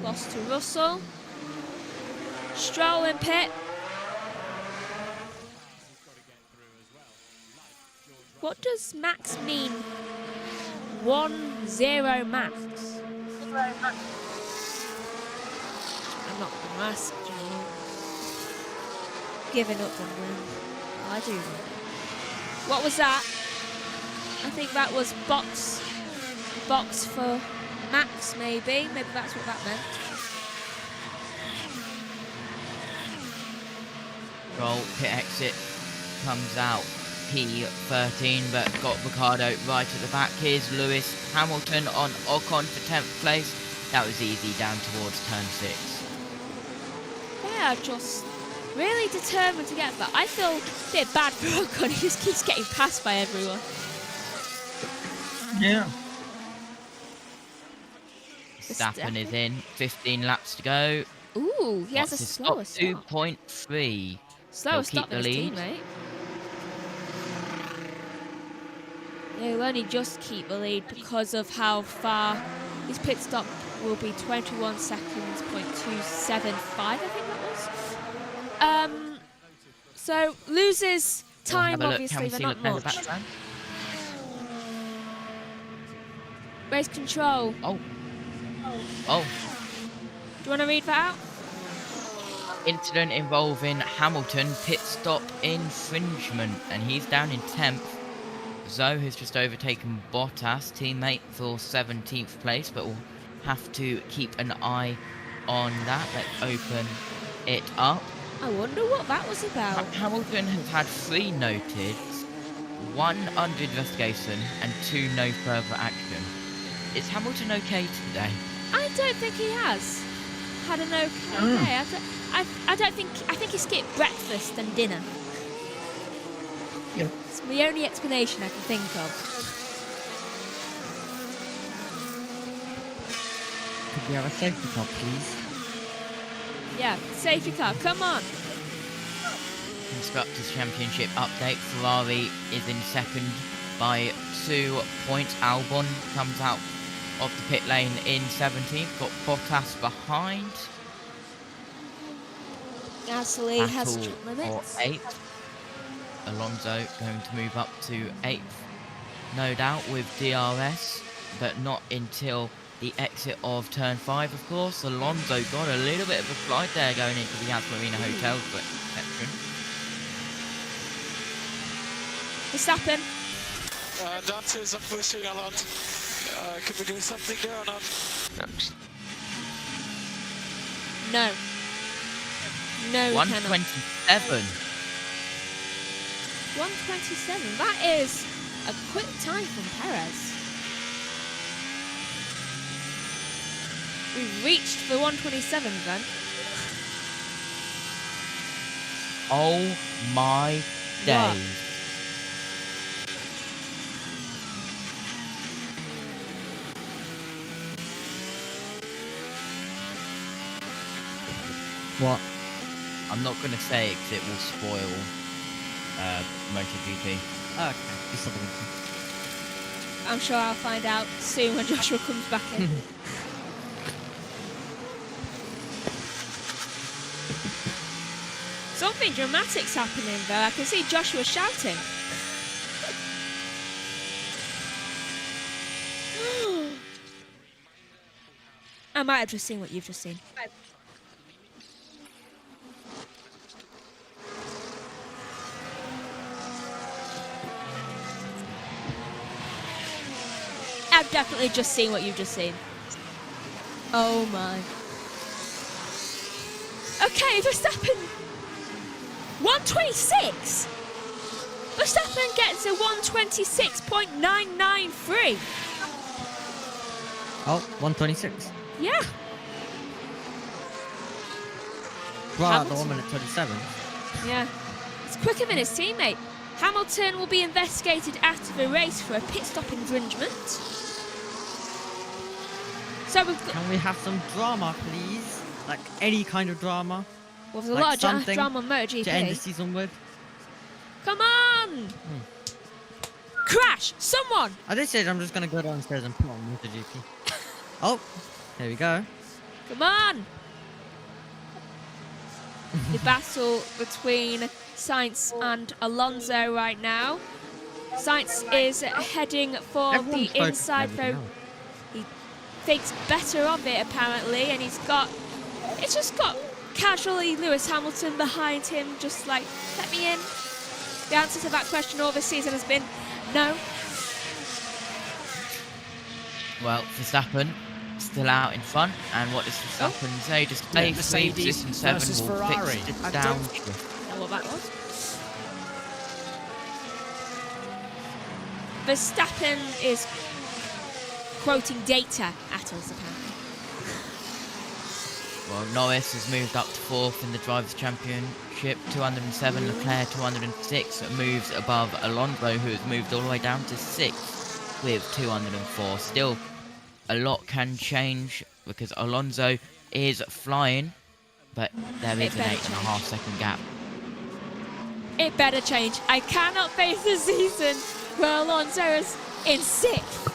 Lost to Russell. Stroll in pit. What does Max mean? 1-0 Max. I'm not going to ask you. Giving up on them. I do. What was that? I think that was box for Max, maybe. Maybe that's what that meant. Roll, pit exit comes out P13, but got Ricciardo right at the back. Here's Lewis Hamilton on Ocon for 10th place. That was easy down towards turn 6. They are just really determined to get that. I feel a bit bad for Ocon. He just keeps getting passed by everyone. Yeah. Verstappen is in. 15 laps to go. Ooh, he has a What's his slower stop. 2.3. Slower He'll stop keep the than his lead. teammate. Yeah, he'll only just keep the lead because of how far his pit stop will be. 21 seconds, .275, I think that was. So loses time, obviously, but not much. Race control. Oh. Do you want to read that out? Incident involving Hamilton, pit stop infringement, and he's down in 10th. Zoe has just overtaken Bottas, teammate, for 17th place, but we'll have to keep an eye on that. Let's open it up. I wonder what that was about. Hamilton has had 3 noted, 1 under investigation, and 2 no further action. Is Hamilton okay today? I don't think he has had an okay day. I think he skipped breakfast and dinner. Yeah. It's the only explanation I can think of. Could we have a safety car, please? Yeah, safety car, come on. Constructors' Championship update. Ferrari is in second by 2 points. Albon comes out of the pit lane in 17th. Got Bottas behind. Gasly has Battle track limits. for 8th. Alonso going to move up to 8th, no doubt, with DRS, but not until the exit of turn 5, of course. Alonso got a little bit of a slide there going into the Yaz Marina Hotel section. Verstappen. Dances, I'm pushing a lot. Can we do something there or not? No. No, we cannot. 127. 127. That is a quick time from Perez. We've reached the 127 then. Oh my days. What? I'm not going to say it because it will spoil MotoGP. Oh, okay. Just something. I'm sure I'll find out soon when Joshua comes back in. Something dramatic's happening though. I can see Joshua shouting. I might have just seen what you've just seen. I've definitely just seen what you've just seen. Oh my. Okay, Verstappen. 126. Verstappen gets a 126.993. Oh, 126. Yeah. Right, the 1 minute 27. Yeah. It's quicker than his teammate. Hamilton will be investigated after the race for a pit stop infringement. So we've got... Can we have some drama, please? Like any kind of drama? Well, there's a lot of drama on MotoGP. To end the season with. Come on! Crash! Someone! At this stage, I'm just going to go downstairs and put on MotoGP. Oh, there we go. Come on! The battle between Sainz and Alonso right now. Sainz is heading for the inside, though. He thinks better of it, apparently, and it's just got casually Lewis Hamilton behind him, just like, let me in. The answer to that question all this season has been no. Well, Verstappen still out in front, and what does Verstappen say? Just play free, position 7 will fix it down. Know what that was? Verstappen is quoting data at us, apparently. Well, Norris has moved up to 4th in the Drivers' Championship, 207. Leclerc, 206, moves above Alonso, who has moved all the way down to 6th with 204. Still, a lot can change because Alonso is flying, but there is an 8.5 second gap. It better change. I cannot face a season where Alonso is in 6th.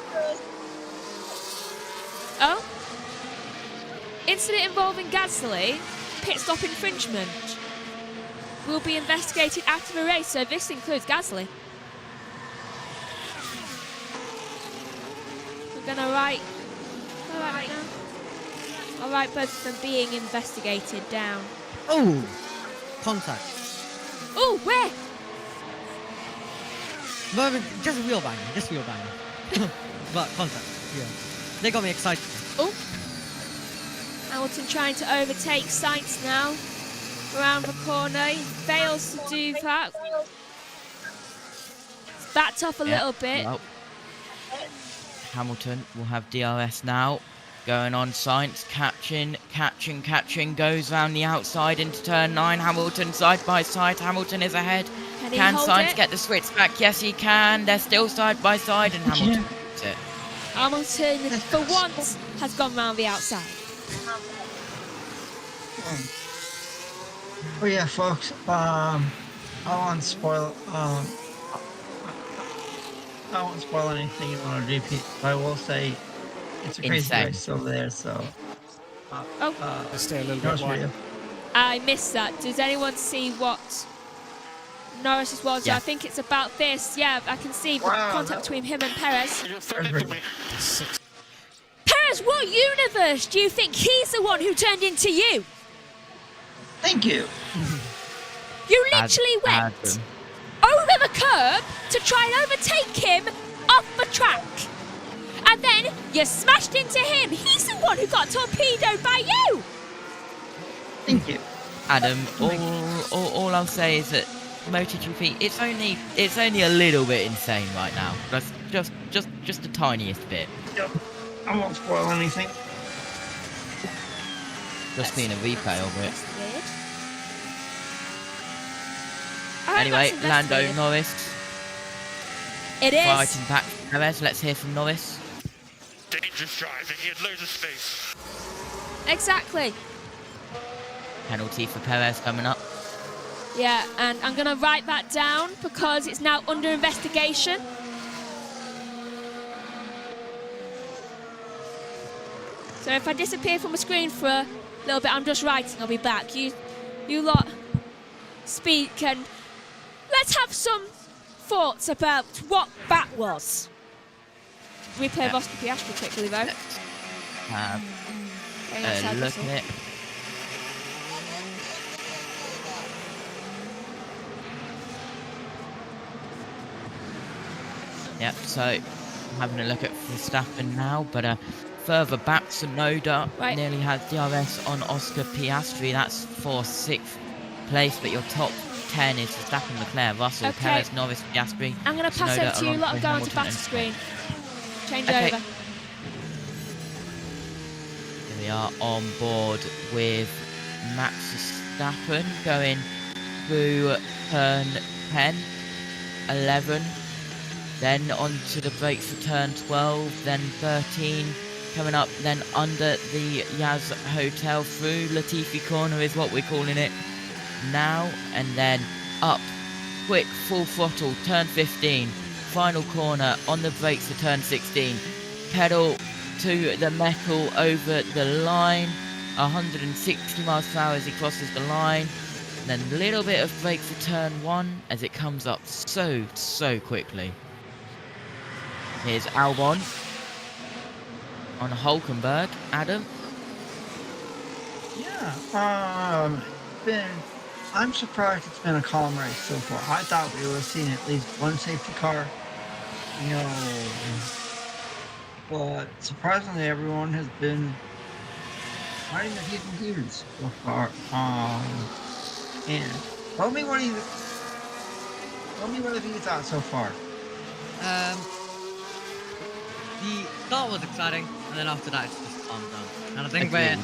Oh? Incident involving Gasly, pit stop infringement, will be investigated after the race, so this includes Gasly. We're going to write now. I'll write both of them being investigated down. Oh, contact. Oh, where? Moment, just wheel banging. But contact, yeah. They got me excited. Oh. Hamilton trying to overtake Sainz now. Around the corner, he fails to do that. Backed off a little bit. Well, Hamilton will have DRS now. Going on, Sainz, catching, goes round the outside into turn 9. Hamilton side by side, Hamilton is ahead. Can Sainz get the switch back? Yes, he can. They're still side by side, and Hamilton gets it. Hamilton, for once, has gone round the outside. Oh yeah, folks. I won't spoil. I won't spoil anything in MotoGP. I will say it's a crazy race over there. So. Let's stay a little bit wide. I missed that. Does anyone see what Norris's was? Yeah. I think it's about this. Yeah, I can see the contact between him and Perez. Perez, what universe do you think he's the one who turned into you? Thank you. You literally went over the curb to try and overtake him off the track. And then you smashed into him. He's the one who got torpedoed by you. Thank you. Adam, all I'll say is that MotoGP, it's only a little bit insane right now. That's just the tiniest bit. Yep. I won't spoil anything. Just seeing a replay of it. Anyway, Lando Norris. It is. Fighting back from Perez. Let's hear from Norris. Dangerous driving, he had loads of space. Exactly. Penalty for Perez coming up. Yeah, and I'm going to write that down because it's now under investigation. So if I disappear from the screen for a little bit, I'm just writing. I'll be back. You lot speak and let's have some thoughts about what that was. Replay of Oscar Piastri quickly though. Look at it. Yep, so I'm having a look at Verstappen now, but further back, Tsunoda nearly has DRS on Oscar Piastri. That's for 6th place, but your top 10 is Verstappen, Leclerc, Russell, Perez, Norris, Piastri. I'm going to pass Tsunoda, over to you. Alonso, Lot of go onto Hamilton, battle and screen. Change Okay. over. Here we are on board with Max Verstappen going through turn 10, 11, then onto the brakes for turn 12, then 13, coming up, then under the Yaz Hotel through Latifi corner is what we're calling it now, and then up, quick, full throttle, turn 15, final corner, on the brakes for turn 16, pedal to the metal over the line, 160 miles per hour as he crosses the line, then a little bit of brake for turn 1 as it comes up so quickly. Here's Albon on Hulkenberg. Adam? Yeah, I'm surprised it's been a calm race so far. I thought we would have seen at least one safety car, but surprisingly everyone has been riding the heat and gears so far. And tell me what have you thought so far? the start was exciting, and then after that, it's just calmed down. And I think Agreed.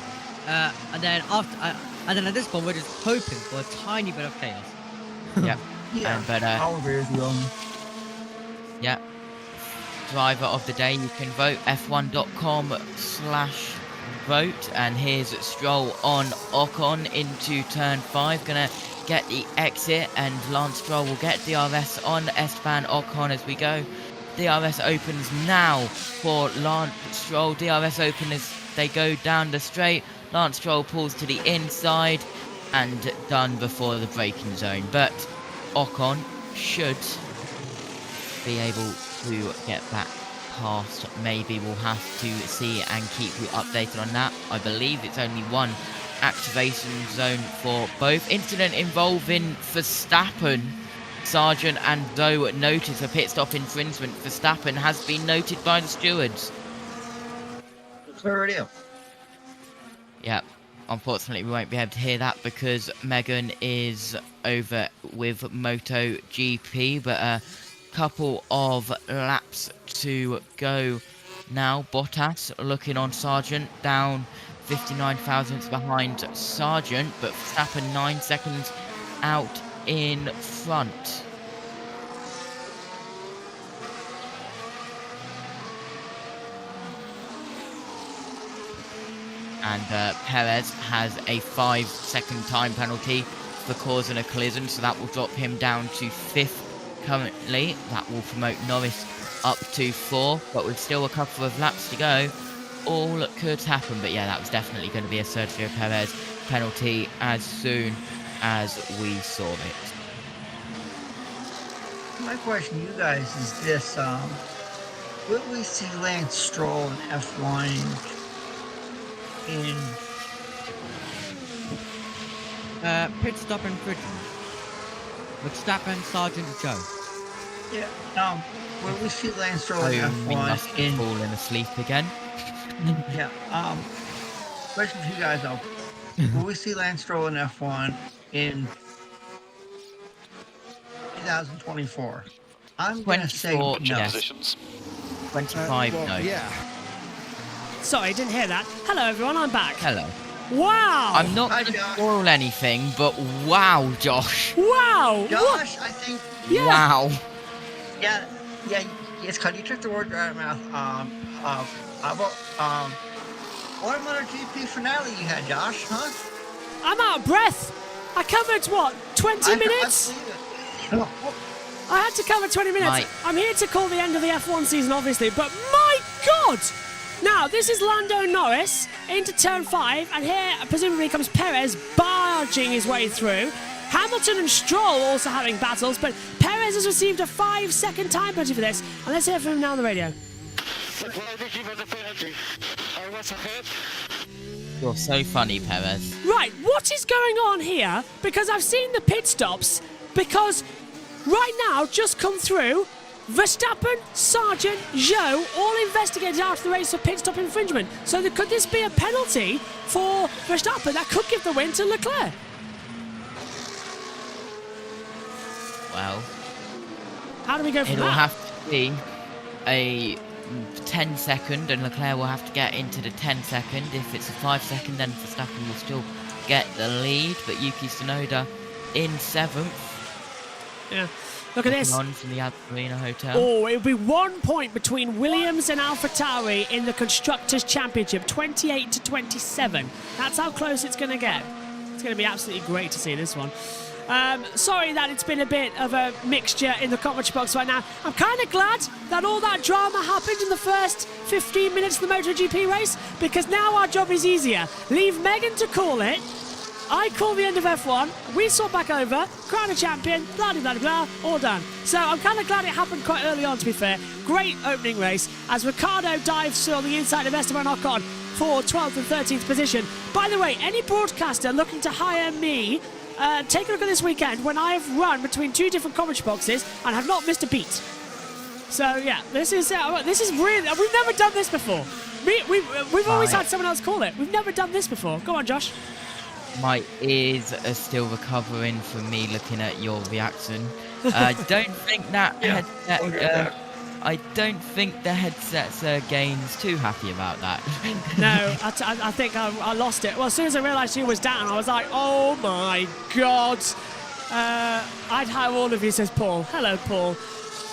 and then at this point, we're just hoping for a tiny bit of chaos. Yep. Yeah, But I'll agree with you on. yeah. Driver of the day, you can vote f1.com/vote, and here's Stroll on Ocon into turn 5, gonna get the exit, and Lance Stroll will get DRS on Esteban Ocon as we go. DRS opens now for Lance Stroll. DRS open as they go down the straight. Lance Stroll pulls to the inside and done before the braking zone, but Ocon should be able to get back past. Maybe we'll have to see and keep you updated on that. I believe it's only one activation zone for both. Incident involving Verstappen, Sargent, and though notice a pit stop infringement, Verstappen has been noted by the stewards. Clear radio. Yeah, unfortunately we won't be able to hear that because Megan is over with MotoGP, but a couple of laps to go now. Bottas looking on Sargent, down 59 thousandths behind Sargent, but Verstappen 9 seconds out in front. And Perez has a 5-second time penalty for causing a collision, so that will drop him down to 5th currently. That will promote Norris up to 4, but with still a couple of laps to go, all could happen. But yeah, that was definitely going to be a Sergio Perez penalty as soon as we saw it. My question to you guys is this, will we see Lance Stroll in F1 in Pit stop infringement. Verstappen, Sargent, Joe. Yeah, will we see Lance Stroll in We must F1 be in... falling asleep again. Yeah, question for you guys though. Will we see Lance Stroll in F1 in 2024? I'm gonna say 24, no. yes. 25, no. Yeah. Sorry, didn't hear that. Hello, everyone. I'm back. Hello. Wow. I'm not going to spoil anything, but wow, Josh. Wow. Josh, I think. Yeah. Wow. Yeah, it's because you took the word right out of my mouth. What MotoGP finale you had, Josh, huh? I'm out of breath. I covered, what, 20 minutes? I had to cover 20 minutes. Right. I'm here to call the end of the F1 season, obviously, but my God! Now, this is Lando Norris into turn 5, and here, presumably, comes Perez barging his way through. Hamilton and Stroll also having battles, but Perez has received a 5-second time penalty for this. And let's hear from him now on the radio. You're so funny, Perez. Right, what is going on here? Because I've seen the pit stops, because right now, just come through, Verstappen, Sargent, Zhou, all investigated after the race for pit stop infringement. So could this be a penalty for Verstappen that could give the win to Leclerc? Well, how do we go from it'll that? have to be a 10-second, and Leclerc will have to get into the 10-second. If it's a 5-second, then Verstappen will still get the lead, but Yuki Tsunoda in 7th. Yeah. Look at this. On from the Yaz Marina Hotel. Oh, it would be 1 point between Williams and AlphaTauri in the Constructors' Championship, 28-27. That's how close it's going to get. It's going to be absolutely great to see this one. Sorry that it's been a bit of a mixture in the commentary box right now. I'm kind of glad that all that drama happened in the first 15 minutes of the MotoGP race, because now our job is easier. Leave Megan to call it. I call the end of F1, we swap back over, crown a champion, blah blah blah blah, all done. So I'm kind of glad it happened quite early on, to be fair. Great opening race as Ricciardo dives on the inside of Esteban Ocon for 12th and 13th position. By the way, any broadcaster looking to hire me, take a look at this weekend when I have run between 2 different commentary boxes and have not missed a beat. So yeah, this is really, we've never done this before. We've always had someone else call it. We've never done this before. Go on, Josh. My ears are still recovering from me looking at your reaction. Don't think that headset I don't think the headsets gains too happy about that. No, I think I lost it. Well, as soon as I realised she was down, I was like, oh my God. I'd have all of you, says Paul. Hello, Paul.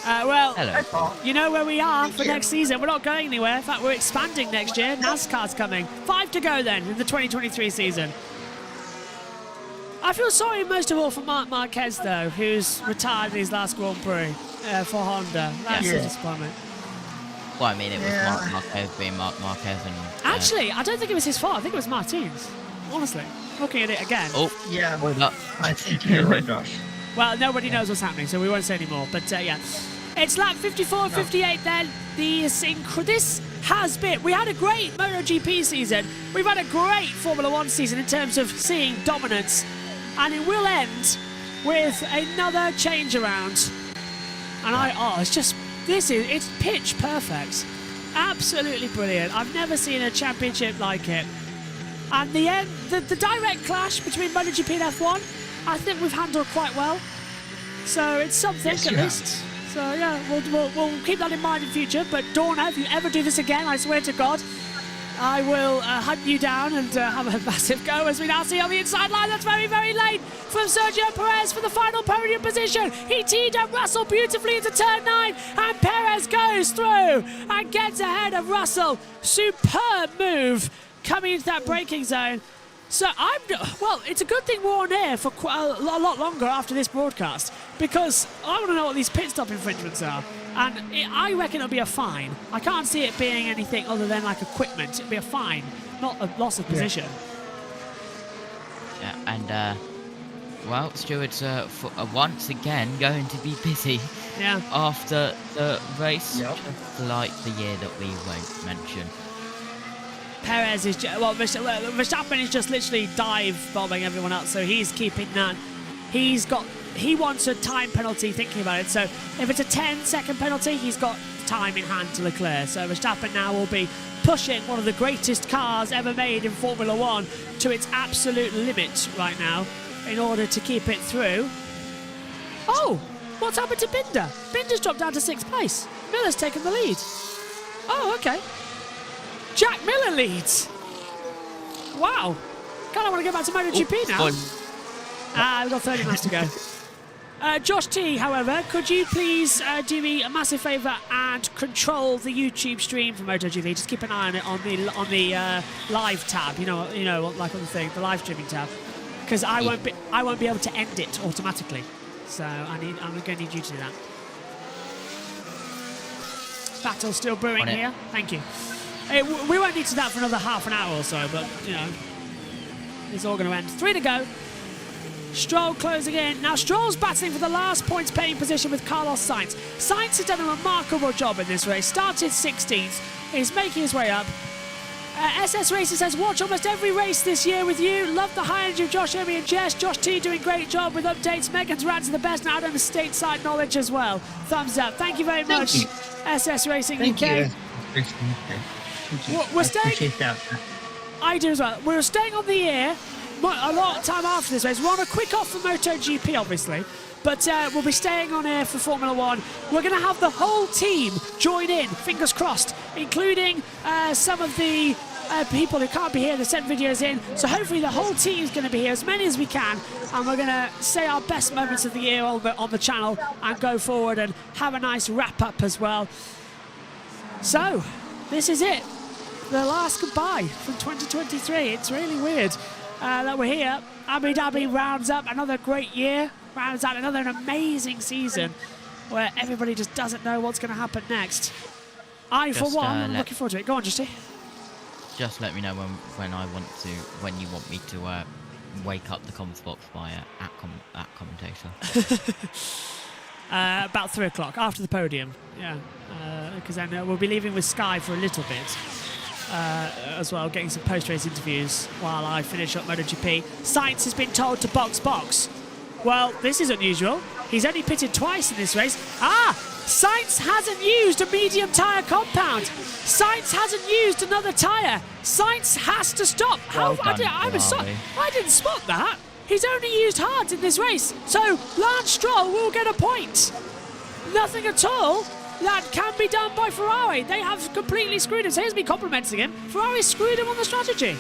Well, hello. You know where we are for next season. We're not going anywhere. In fact, we're expanding next year. NASCAR's coming. 5 to go then in the 2023 season. I feel sorry most of all for Marc Marquez, though, who's retired in his last Grand Prix for Honda. That's a disappointment. Well, I mean, it was Marc Marquez being Marc Marquez. And, actually, I don't think it was his fault. I think it was Martin's. Honestly, looking at it again. Oh, yeah. I think you're right, Josh. Well, nobody knows what's happening, so we won't say any more. But yeah, it's lap 54, 58 then. This has been... We had a great MotoGP season. We've had a great Formula 1 season in terms of seeing dominance. And it will end with another change around. And it's pitch perfect. Absolutely brilliant. I've never seen a championship like it. And the direct clash between MotoGP and F1, I think we've handled quite well. So it's something at least. So yeah, we'll keep that in mind in future. But Dorna, if you ever do this again, I swear to God, I will hunt you down and have a massive go, as we now see on the inside line. That's very, very late from Sergio Perez for the final podium position. He teed up Russell beautifully into turn 9, and Perez goes through and gets ahead of Russell. Superb move coming into that braking zone. So it's a good thing we're on air for a lot longer after this broadcast, because I want to know what these pit stop infringements are. And I reckon it'll be a fine. I can't see it being anything other than like equipment. It'll be a fine, not a loss of position. Yeah, and well, stewards once again going to be busy after the race, just like the year that we won't mention. Perez is Verstappen is just literally dive bombing everyone else, so he's keeping that. He wants a time penalty, thinking about it. So if it's a 10-second penalty, he's got time in hand to Leclerc. So Verstappen now will be pushing one of the greatest cars ever made in Formula 1 to its absolute limit right now in order to keep it through. Oh, what's happened to Binder? Binder's dropped down to 6th place. Miller's taken the lead. Oh, okay. Jack Miller leads. Wow. Kind of want to go back to MotoGP now. We've got 30 laps to go. Josh T, however, could you please do me a massive favour and control the YouTube stream for MotoGP? Just keep an eye on it on the live tab. You know, like on the thing, the live streaming tab, because I won't be able to end it automatically. So I'm going to need you to do that. Battle still brewing here. Thank you. We won't need to do that for another half an hour or so, but you know, it's all going to end. 3 to go. Stroll closing in. Now Stroll's battling for the last points paying position with Carlos Sainz. Sainz has done a remarkable job in this race. Started 16th. He's making his way up. SS Racing says, watch almost every race this year with you. Love the high energy of Josh, Emmy and Jess. Josh T doing great job with updates. Megan's rants are the best, and Adam's stateside knowledge as well. Thumbs up. Thank you very much, SS Racing UK. We're staying. I do as well. We're staying on the air a lot of time after this race. We're on a quick off for MotoGP, obviously, but we'll be staying on air for Formula 1. We're going to have the whole team join in, fingers crossed, including some of the people who can't be here to send videos in. So hopefully the whole team's going to be here, as many as we can, and we're going to say our best moments of the year on the channel and go forward and have a nice wrap-up as well. So, this is it. The last goodbye from 2023. It's really weird that we're here. Abu Dhabi rounds up another great year, rounds out another amazing season where everybody just doesn't know what's going to happen next. For one, I'm looking forward to it. Go on, Justy. Just let me know when you want me to wake up the comms box by at commentator. About 3 o'clock after the podium. Yeah, because then we'll be leaving with Sky for a little bit. As well, getting some post-race interviews while I finish up MotoGP. Sainz has been told to box. Well, this is unusual. He's only pitted twice in this race. Sainz hasn't used a medium tyre compound. Sainz hasn't used another tyre. Sainz has to stop. I didn't spot that. He's only used hards in this race. So Lance Stroll will get a point. Nothing at all. that can be done by Ferrari. They have completely screwed him. So here's me complimenting him. Ferrari screwed him on the strategy.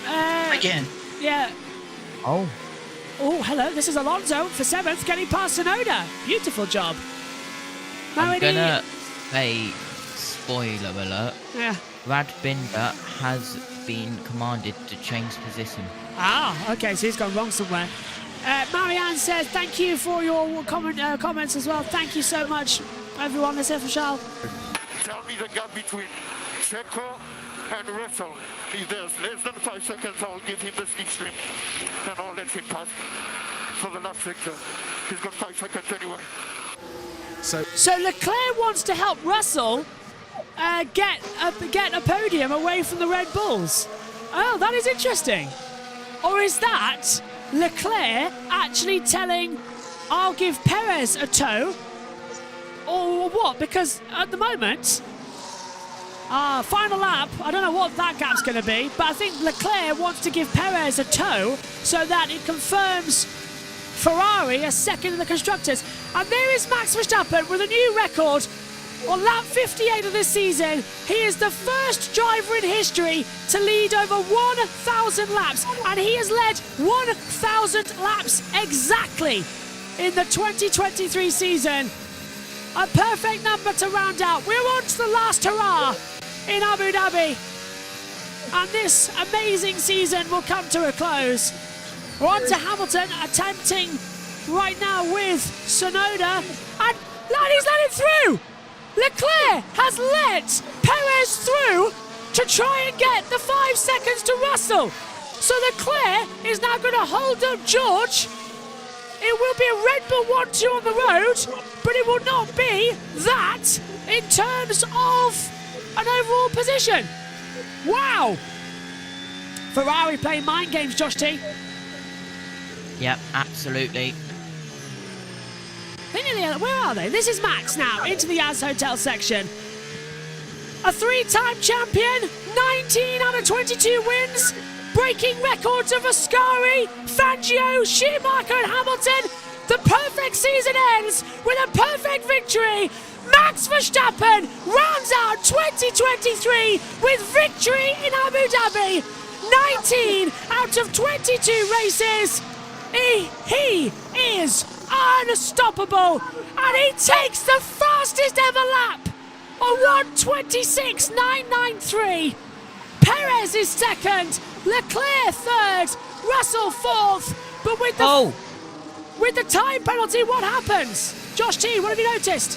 Again. Yeah. Oh. Oh, hello. This is Alonso for 7th, getting past Tsunoda. Beautiful job. I'm gonna say, spoiler alert. Yeah. Brad Binder has been commanded to change position. Ah, okay, so he's gone wrong somewhere. Marianne says, thank you for your comments as well. Thank you so much, everyone. Let's hear from Charles. Tell me the gap between Checo and Russell. If there's less than 5 seconds, I'll give him the slipstream. And I'll let him pass for the last sector. He's got 5 seconds anyway. So Leclerc wants to help Russell get a podium away from the Red Bulls. Oh, that is interesting. Or is that Leclerc actually telling, I'll give Perez a tow? Or what? Because at the moment, final lap, I don't know what that gap's going to be, but I think Leclerc wants to give Perez a tow so that it confirms Ferrari a second in the Constructors. And there is Max Verstappen with a new record. On lap 58 of this season, he is the first driver in history to lead over 1,000 laps, and he has led 1,000 laps exactly in the 2023 season. A perfect number to round out. We're on to the last hurrah in Abu Dhabi, and this amazing season will come to a close. We're on to Hamilton, attempting right now with Tsunoda, and he's let it through! Leclerc has let Perez through to try and get the 5 seconds to Russell. So Leclerc is now going to hold up George. It will be a Red Bull 1-2 on the road, but it will not be that in terms of an overall position. Wow! Ferrari playing mind games, Josh T. Yep, absolutely. Where are they? This is Max now, into the Yaz Hotel section. A 3-time champion, 19 out of 22 wins, breaking records of Ascari, Fangio, Schumacher and Hamilton. The perfect season ends with a perfect victory. Max Verstappen rounds out 2023 with victory in Abu Dhabi. 19 out of 22 races. He is unstoppable, and he takes the fastest ever lap on 1:26.993. Perez is second, Leclerc third, Russell fourth. But with the time penalty, what happens? Josh T, what have you noticed?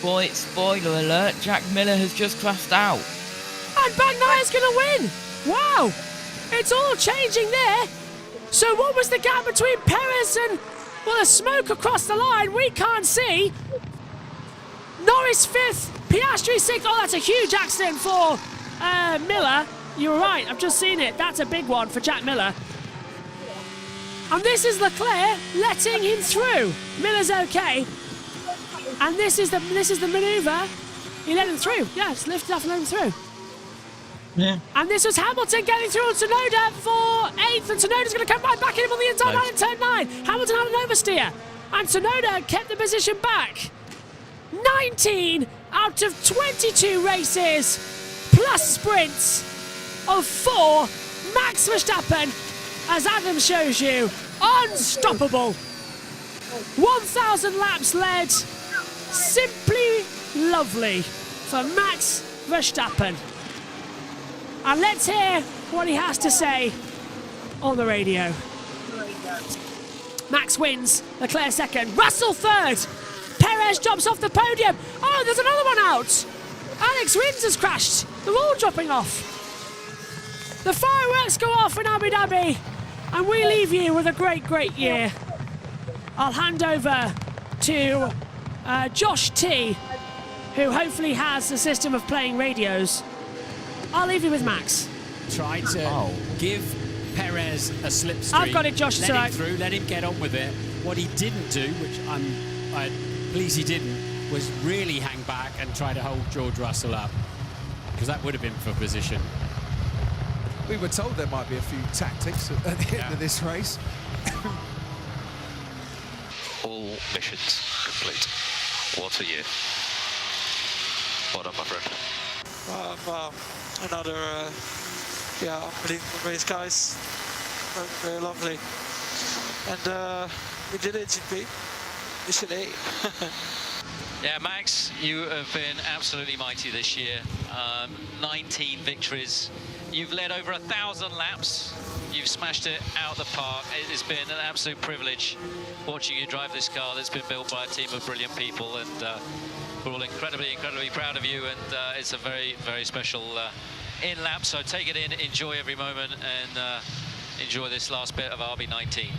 Boy, spoiler alert, Jack Miller has just crashed out. And Bagnaia's going to win. Wow, it's all changing there. So what was the gap between Perez and, well, the smoke across the line? We can't see. Norris 5th, Piastri 6th. Oh, that's a huge accident for Miller. You're right, I've just seen it. That's a big one for Jack Miller. And this is Leclerc letting him through. Miller's okay. And this is the manoeuvre. He let him through. Yeah, just lifted up and let him through. Yeah. And this was Hamilton getting through on Tsunoda for 8th, and Tsunoda's going to come right back in him on the inside line in turn 9. Hamilton had an oversteer, and Tsunoda kept the position back. 19 out of 22 races, plus sprints of 4. Max Verstappen, as Adam shows you, unstoppable. 1,000 laps led. Simply lovely for Max Verstappen. And let's hear what he has to say on the radio. Max wins, Leclerc second, Russell third. Perez drops off the podium. Oh, there's another one out. Alex Rins has crashed. They're all dropping off. The fireworks go off in Abu Dhabi, and we leave you with a great, great year. I'll hand over to Josh T, who hopefully has a system of playing radios. I'll leave you with Max. Try to give Perez a slipstream. I've got it, Josh. Let him through, let him get on with it. What he didn't do, which I'm pleased he didn't, was really hang back and try to hold George Russell up, because that would have been for position. We were told there might be a few tactics at the end of this race. All missions complete. What a year. Well done, my friend. Wow, another unbelievable race, guys. Very, very lovely. And we did it, GP. Mission 8. Yeah, Max, you have been absolutely mighty this year. 19 victories. You've led over 1,000 laps. You've smashed it out of the park. It has been an absolute privilege watching you drive this car that's been built by a team of brilliant people, and we're all incredibly proud of you, and it's a very, very special in-lap, so take it in, enjoy every moment, and enjoy this last bit of RB19.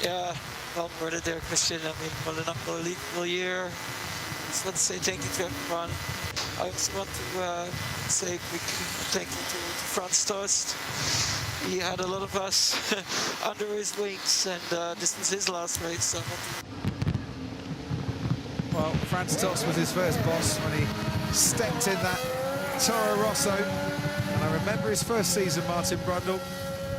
Yeah, well worded there, Christian. I mean, what an unbelievable year. Just want to say thank you to everyone. I also want to say a quick thank you to Franz Tost. He had a lot of us under his wings, and this was his last race. So Well, Franz Tost was his first boss when he stepped in that Toro Rosso. And I remember his first season, Martin Brundle.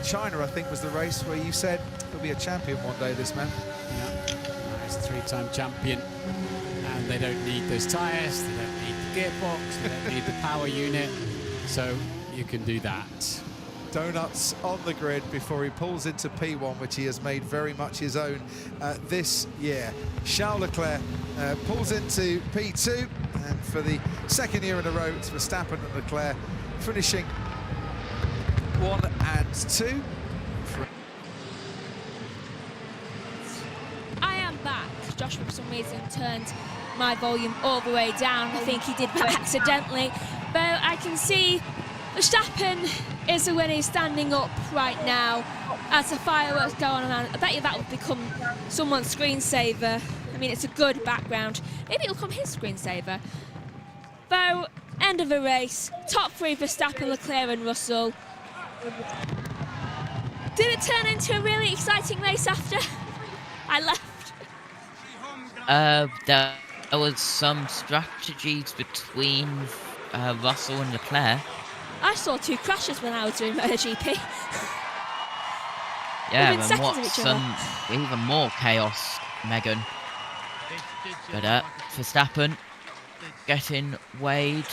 China, I think, was the race where you said he'll be a champion one day, this man. Yeah, he's a three-time champion, and they don't need those tyres, they don't need the gearbox, they don't need the power unit, so you can do that. Donuts on the grid before he pulls into P1, which he has made very much his own this year. Charles Leclerc pulls into P2, and for the second year in a row, it's Verstappen and Leclerc finishing 1 and 2. I am back. Joshua, for some reason, turned my volume all the way down. I think he did that accidentally. But I can see Verstappen is the winner. He's standing up right now as the fireworks go on around. I bet you that will become someone's screensaver. I mean, it's a good background. Maybe it'll become his screensaver. Though, end of the race. Top three, Verstappen, Leclerc and Russell. Did it turn into a really exciting race after I left? There was some strategies between Russell and Leclerc. I saw 2 crashes when I was doing MotoGP. Yeah, Within and seconds of what's each other. even more chaos, Megan. But Verstappen getting weighed,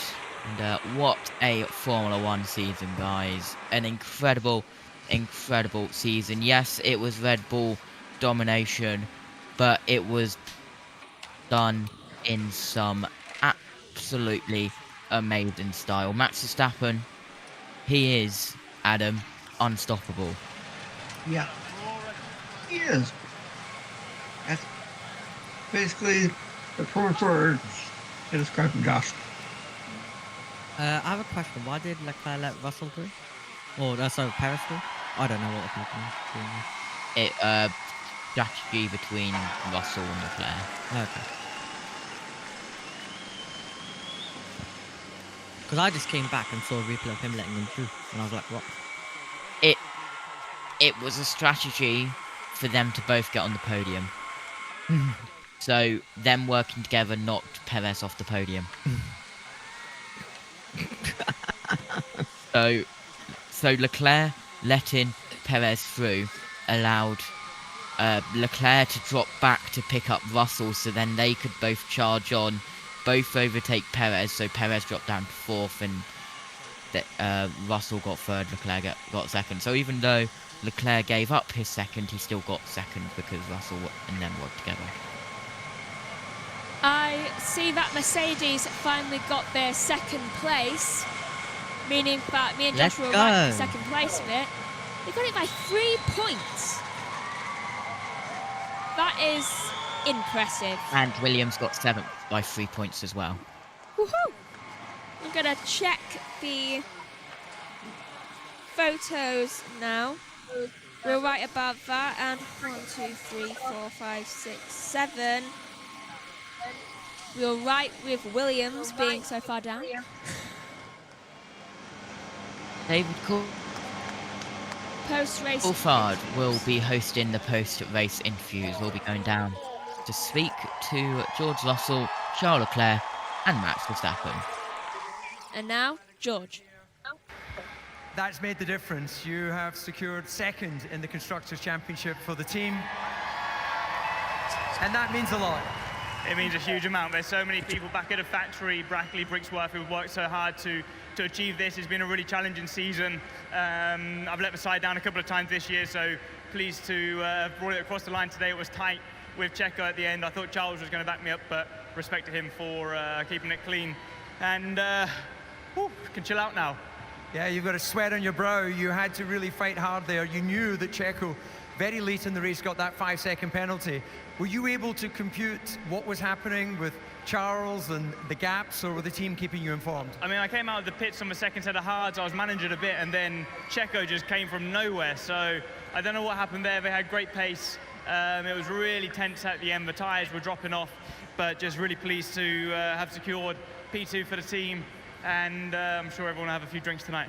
and what a Formula 1 season, guys. An incredible season. Yes, it was Red Bull domination, but it was done in some absolutely amazing style. Max Verstappen, he is, Adam, unstoppable. Yeah, he is. That's basically the first word to describe Josh. I have a question. Why did Leclerc let Russell through? Or sorry, Perez through? I don't know what was happening. It strategy between Russell and Leclerc. Okay. Because I just came back and saw a replay of him letting him through, and I was like, what? It was a strategy for them to both get on the podium. So them working together knocked Perez off the podium. So Leclerc letting Perez through allowed Leclerc to drop back to pick up Russell, so then they could both charge on, both overtake Perez, so Perez dropped down to 4th, and Russell got 3rd, Leclerc got 2nd. So even though Leclerc gave up his 2nd, he still got 2nd because Russell and them worked together. I see that Mercedes finally got their 2nd place, meaning that me and Joshua were right in 2nd place bit. They got it by 3 points. That is impressive. And Williams got 7th by 3 points as well. Woohoo! I'm gonna check the photos now. We're right above that, and 1, 2, 3, 4, 5, 6, 7. We're right with Williams being so far down. David Post-race. Coulthard will be hosting the post-race interviews. We'll be going down to speak to George Russell, Charles Leclerc, and Max Verstappen. And now, George. That's made the difference. You have secured 2nd in the Constructors' Championship for the team, and that means a lot. It means a huge amount. There's so many people back at the factory, Brackley, Brixworth, who've worked so hard to achieve this. It's been a really challenging season. I've let the side down a couple of times this year, so pleased to have brought it across the line today. It was tight with Checo at the end. I thought Charles was going to back me up, but respect to him for keeping it clean. And can chill out now. Yeah, you've got a sweat on your brow. You had to really fight hard there. You knew that Checo, very late in the race, got that 5-second penalty. Were you able to compute what was happening with Charles and the gaps, or were the team keeping you informed? I mean, I came out of the pits on the second set of hards. I was managing a bit, and then Checo just came from nowhere. So I don't know what happened there. They had great pace. It was really tense at the end. The tyres were dropping off, but just really pleased to have secured P2 for the team. And I'm sure everyone will have a few drinks tonight.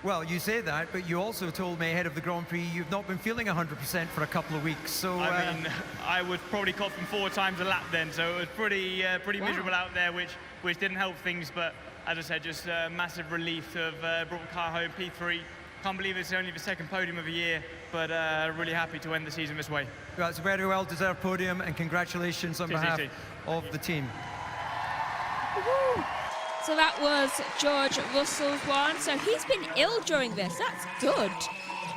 Well, you say that, but you also told me ahead of the Grand Prix you've not been feeling 100% for a couple of weeks. So I mean, I was probably coughing 4 times a lap then, so it was pretty miserable out there, which didn't help things. But as I said, just massive relief to have brought the car home, P3. Can't believe it's only the second podium of the year, but really happy to end the season this way. Well, it's a very well-deserved podium, and congratulations on behalf of the team. So that was George Russell's one. So he's been ill during this. That's good.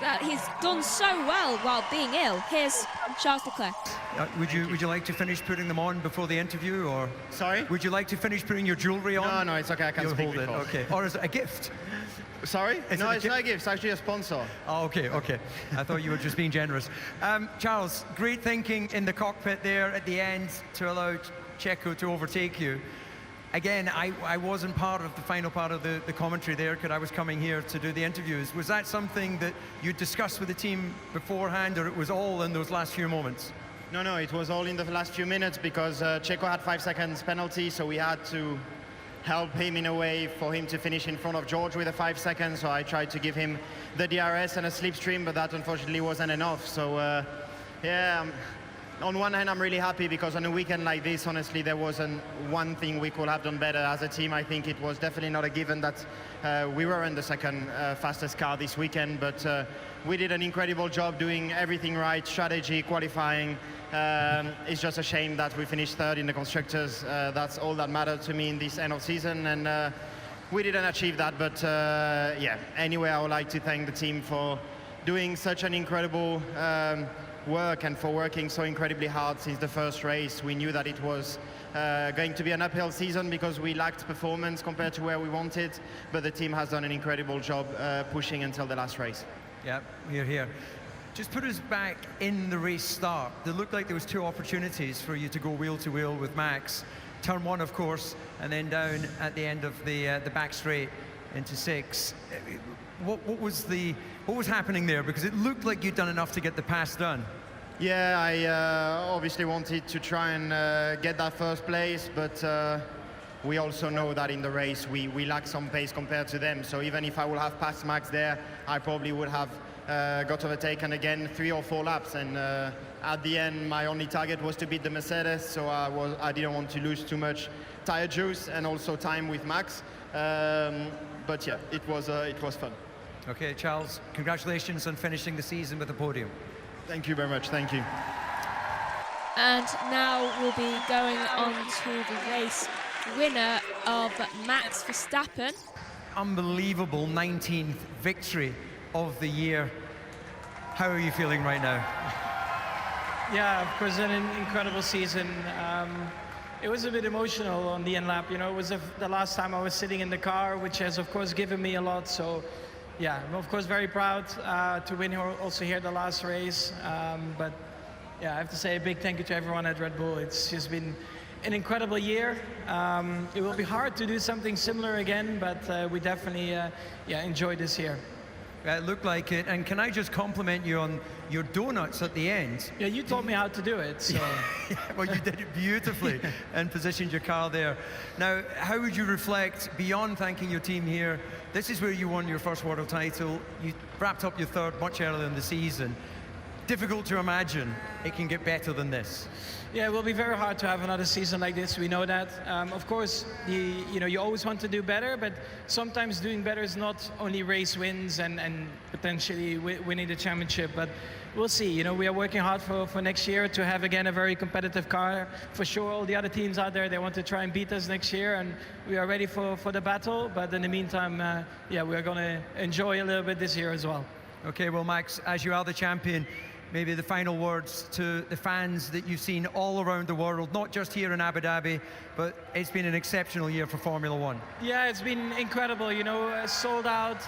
That he's done so well while being ill. Here's Charles Leclerc. Would you like to finish putting them on before the interview, or? Sorry? Would you like to finish putting your jewellery on? No, it's okay. I can speak hold it. before. Okay. Or is it a gift? Sorry? No, it's not a gift. It's actually a sponsor. Oh, okay. I thought you were just being generous. Charles, great thinking in the cockpit there at the end to allow Checo to overtake you. Again, I wasn't part of the final part of the commentary there because I was coming here to do the interviews. Was that something that you discussed with the team beforehand, or it was all in those last few moments? No, it was all in the last few minutes because Checo had 5 seconds penalty, so we had to help him in a way for him to finish in front of George with a 5 seconds. So I tried to give him the DRS and a slipstream, but that unfortunately wasn't enough. So yeah. On one hand, I'm really happy because on a weekend like this, honestly, there wasn't one thing we could have done better as a team. I think it was definitely not a given that we were in the second fastest car this weekend, but we did an incredible job doing everything right, strategy, qualifying. It's just a shame that we finished third in the constructors. That's all that mattered to me in this end of season, and we didn't achieve that, but yeah. Anyway, I would like to thank the team for doing such an incredible work and for working so incredibly hard since the first race. We knew that it was going to be an uphill season because we lacked performance compared to where we wanted, but the team has done an incredible job pushing until the last race. Yeah, we're here. Just put us back in the race start. There looked like there was 2 opportunities for you to go wheel to wheel with Max. Turn 1, of course, and then down at the end of the back straight into 6. What was happening there? Because it looked like you'd done enough to get the pass done. Yeah, I obviously wanted to try and get that first place, but we also know that in the race we lack some pace compared to them. So even if I would have passed Max there, I probably would have got overtaken again 3 or 4 laps. And at the end, my only target was to beat the Mercedes, so I didn't want to lose too much tire juice and also time with Max. But yeah, it was fun. Okay, Charles, congratulations on finishing the season with the podium. Thank you very much, thank you. And now we'll be going on to the race winner of Max Verstappen. Unbelievable 19th victory of the year. How are you feeling right now? Yeah, of course, an incredible season. It was a bit emotional on the end lap. You know, it was the last time I was sitting in the car, which has, of course, given me a lot. So, yeah, I'm, of course, very proud to win also here the last race. But, yeah, I have to say a big thank you to everyone at Red Bull. It's just been an incredible year. It will be hard to do something similar again, but we definitely enjoyed this year. It looked like it. And can I just compliment you on your donuts at the end? Yeah, you taught me how to do it. So. Well, you did it beautifully and positioned your car there. Now, how would you reflect, beyond thanking your team here, this is where you won your first world title. You wrapped up your third much earlier in the season. difficult to imagine it can get better than this. Yeah, it will be very hard to have another season like this. We know that. Of course, you always want to do better, but sometimes doing better is not only race wins and potentially winning the championship. But we'll see. We are working hard for next year to have again a very competitive car. For sure, all the other teams out there, they want to try and beat us next year, and we are ready for the battle. But in the meantime, we are going to enjoy a little bit this year as well. Okay, well, Max, as you are the champion, maybe the final words to the fans that you've seen all around the world, not just here in Abu Dhabi, but it's been an exceptional year for Formula One. Yeah, it's been incredible, sold out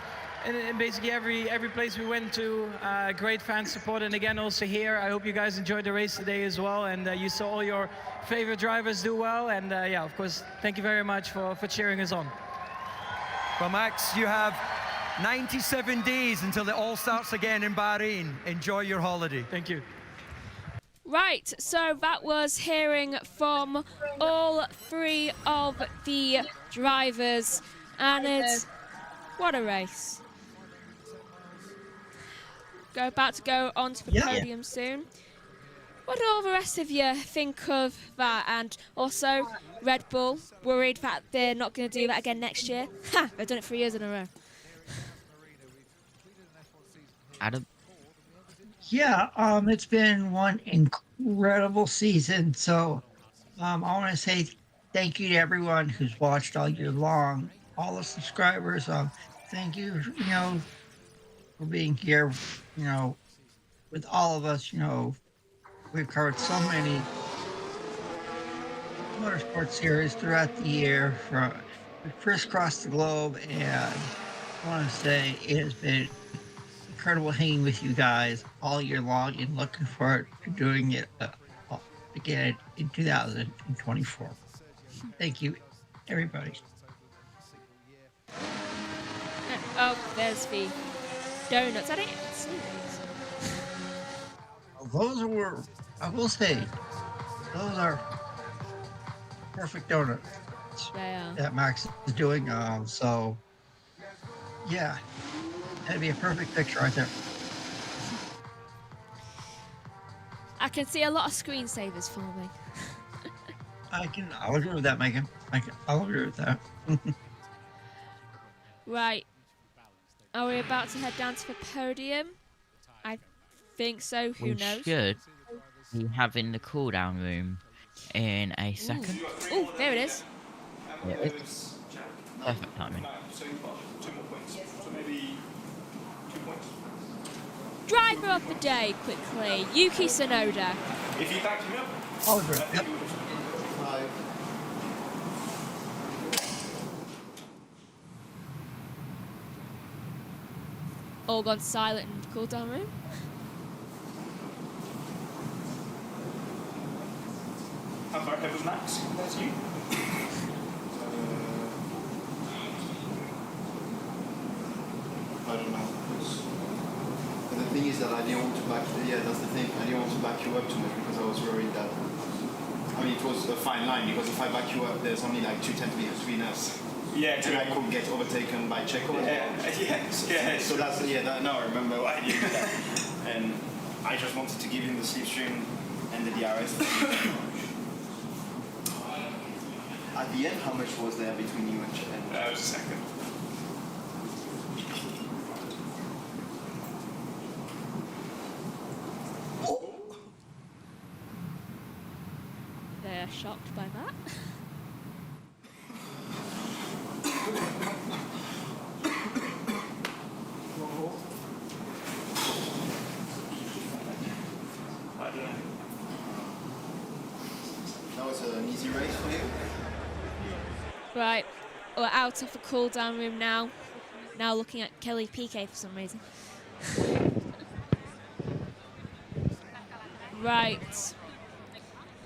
in basically every place we went to. Great fan support, and again, also here, I hope you guys enjoyed the race today as well, and you saw all your favorite drivers do well, and yeah, of course, thank you very much for cheering us on. Well, Max, you have 97 days until it all starts again in Bahrain. Enjoy your holiday. Thank you. Right, so that was hearing from all three of the drivers, and it's what a race. About to go onto the podium soon. What do all the rest of you think of that? And also, Red Bull worried that they're not going to do that again next year. Ha! They've done it 3 years in a row. Adam? Yeah, it's been one incredible season. So I want to say thank you to everyone who's watched all year long, all the subscribers. Thank you, for being here, with all of us. We've covered so many motorsport series throughout the year. We crisscrossed the globe, and I want to say it has been incredible hanging with you guys all year long, and looking forward to doing it again in 2024. Thank you, everybody. Oh, there's the donuts. I don't even see those. Those were, I will say, those are perfect donuts that Max is doing. So, yeah. That'd be a perfect picture right there. I can see a lot of screensavers for me. I'll agree with that, Megan. I'll agree with that. Right. Are we about to head down to the podium? I think so. Who knows? We should be having the cool down room in a second. Oh, there it is. Yeah, it's perfect timing. Driver of the day, quickly. Yuki Tsunoda. If you back me up. Oliver, yep. All gone silent in the cool down room. How far ahead was Max? That's you. I don't know. The thing is that I didn't want to back. Yeah, that's the thing. I didn't want to back you up too much because I was worried that. I mean, it was a fine line because if I back you up, there's only like 2 tenths between us. Yeah, and I could get overtaken by Checo. Yeah. So that's now I remember why I did that. And I just wanted to give him the slipstream and the DRS. At the end, how much was there between you and Checo? That was a second. They're shocked by that. That was an easy race for you. Right, we're out of the cool down room now. Now looking at Kelly Piquet for some reason. Right.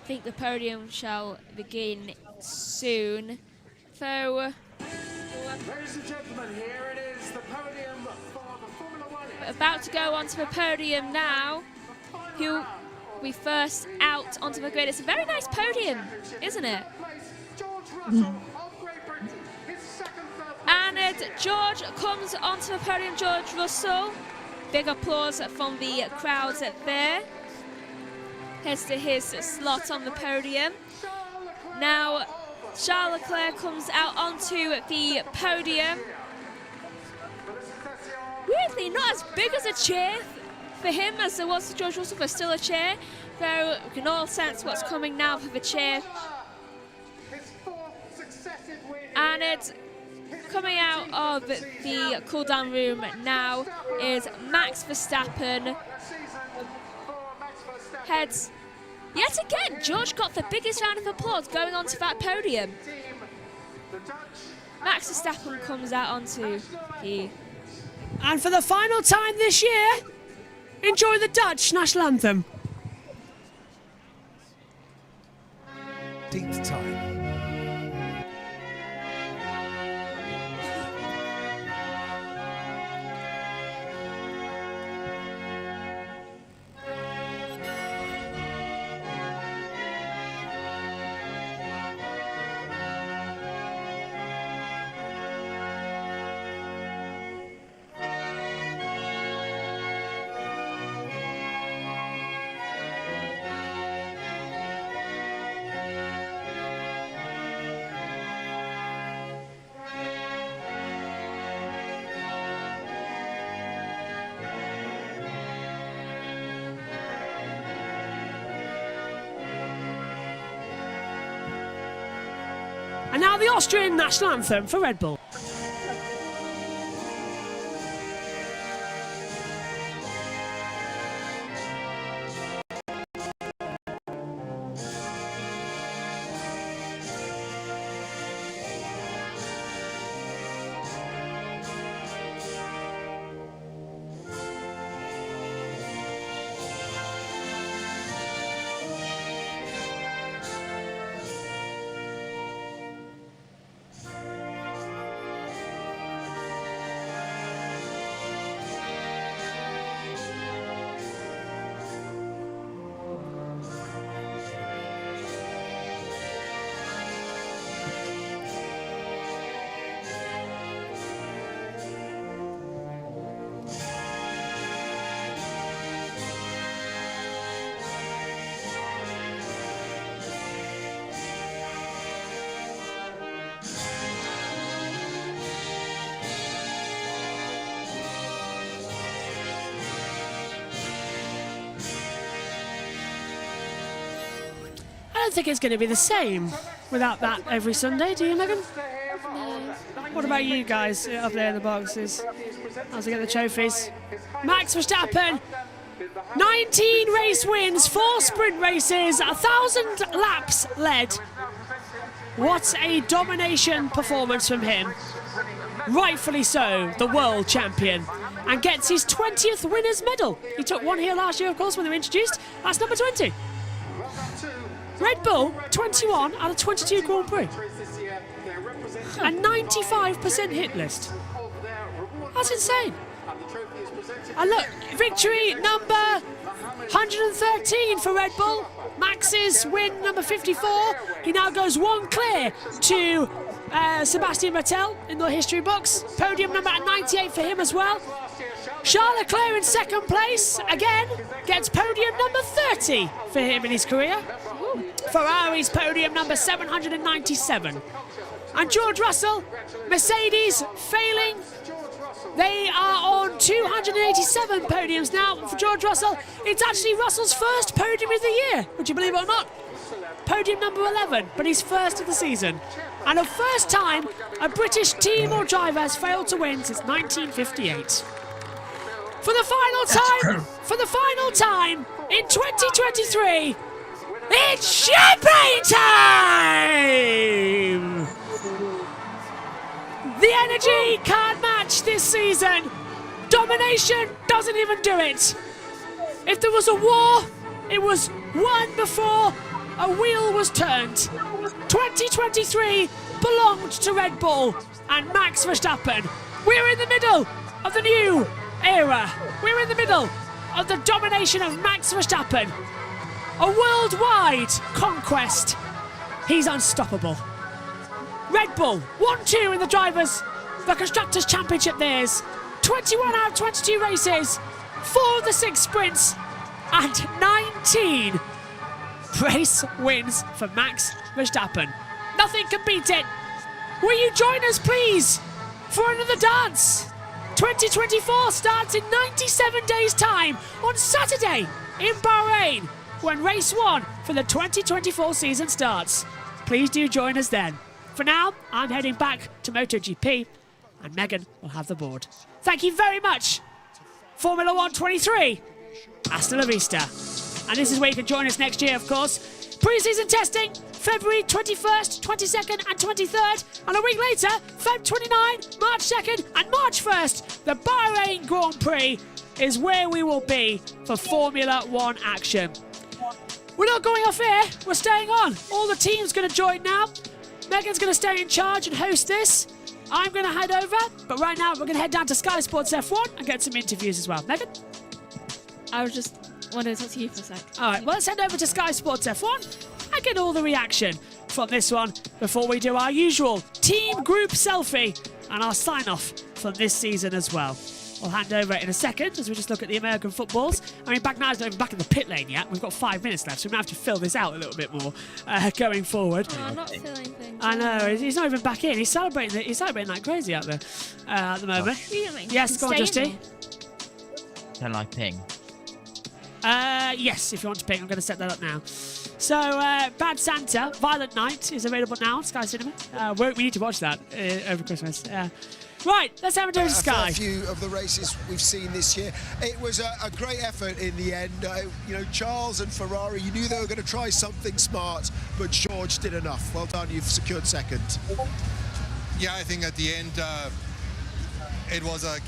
I think the podium shall begin soon. So, Ladies and gentlemen, here it is, the podium for the Formula One. we're about to go onto the podium now. Who we first out onto the grid. It's a very nice podium, isn't it? And George comes onto the podium, George Russell. big applause from the crowd there. Heads to his slot on the podium. Now, Charles Leclerc comes out onto the podium. Weirdly, not as big as a cheer for him as there was for George Russell, but still a cheer. Though we can all sense what's coming now for the cheer. And it's coming out of the cool-down room now is Max Verstappen. Heads. Yet again, George got the biggest round of applause going onto that podium. Max Verstappen comes out onto the... And for the final time this year, enjoy the Dutch national anthem. 10th time. And now the Austrian national anthem for Red Bull. I don't think it's going to be the same without that every Sunday, do you, Megan? What about you guys up there in the boxes as we get the trophies? Max Verstappen, 19 race wins, 4 sprint races, 1,000 laps led. What a domination performance from him. Rightfully so, the world champion. And gets his 20th winner's medal. He took one here last year, of course, when they were introduced. That's number 20. Red Bull, 21 out of 22 Grand Prix. A 95% hit list. That's insane. And look, victory number 113 for Red Bull. Max's win number 54. He now goes one clear to Sebastian Vettel in the history books. Podium number 98 for him as well. Charles Leclerc in second place, again, gets podium number 30 for him in his career. Ferrari's podium number 797. And George Russell, Mercedes failing. They are on 287 podiums now for George Russell. It's actually Russell's first podium of the year, would you believe it or not? Podium number 11, but he's first of the season. And the first time a British team or driver has failed to win since 1958. For the final time in 2023, it's champagne time! The energy can't match this season. Domination doesn't even do it. If there was a war, it was won before a wheel was turned. 2023 belonged to Red Bull and Max Verstappen. We're in the middle of the new era. We're in the middle of the domination of Max Verstappen. A worldwide conquest. He's unstoppable. Red Bull, 1-2 in the Constructors' Championship theirs. 21 out of 22 races, 4 of the 6 sprints, and 19 race wins for Max Verstappen. Nothing can beat it. Will you join us, please, for another dance? 2024 starts in 97 days' time on Saturday in Bahrain, when race 1 for the 2024 season starts. Please do join us then. For now, I'm heading back to MotoGP, and Megan will have the board. Thank you very much, Formula 1 23. Hasta la vista. And this is where you can join us next year, of course. Pre-season testing, February 21st, 22nd and 23rd. And a week later, Feb 29, March 2nd and March 1st, the Bahrain Grand Prix is where we will be for Formula 1 action. We're not going off air, we're staying on. All the team's going to join now. Megan's going to stay in charge and host this. I'm going to head over, but right now we're going to head down to Sky Sports F1 and get some interviews as well. Megan? I was just wanted to talk to you for a sec. All right, well, let's head over to Sky Sports F1 and get all the reaction from this one before we do our usual team group selfie and our sign-off from this season as well. We'll hand over in a second as we just look at the American footballs. I mean, back now is not even back in the pit lane yet. We've got 5 minutes left, so we're going to have to fill this out a little bit more going forward. Oh, I'm not filling things. I know, he's not even back in. He's celebrating like crazy out there at the moment. Really? Yes, go on, Justy. Don't like ping. Yes, if you want to ping, I'm going to set that up now. So, Bad Santa, Violent Night is available now on Sky Cinema. We need to watch that over Christmas. Right, let's have a go to Sky. A few of the races we've seen this year. It was a great effort in the end. You know, Charles and Ferrari, you knew they were going to try something smart, but George did enough. Well done, you've secured second. Yeah, I think at the end, it was a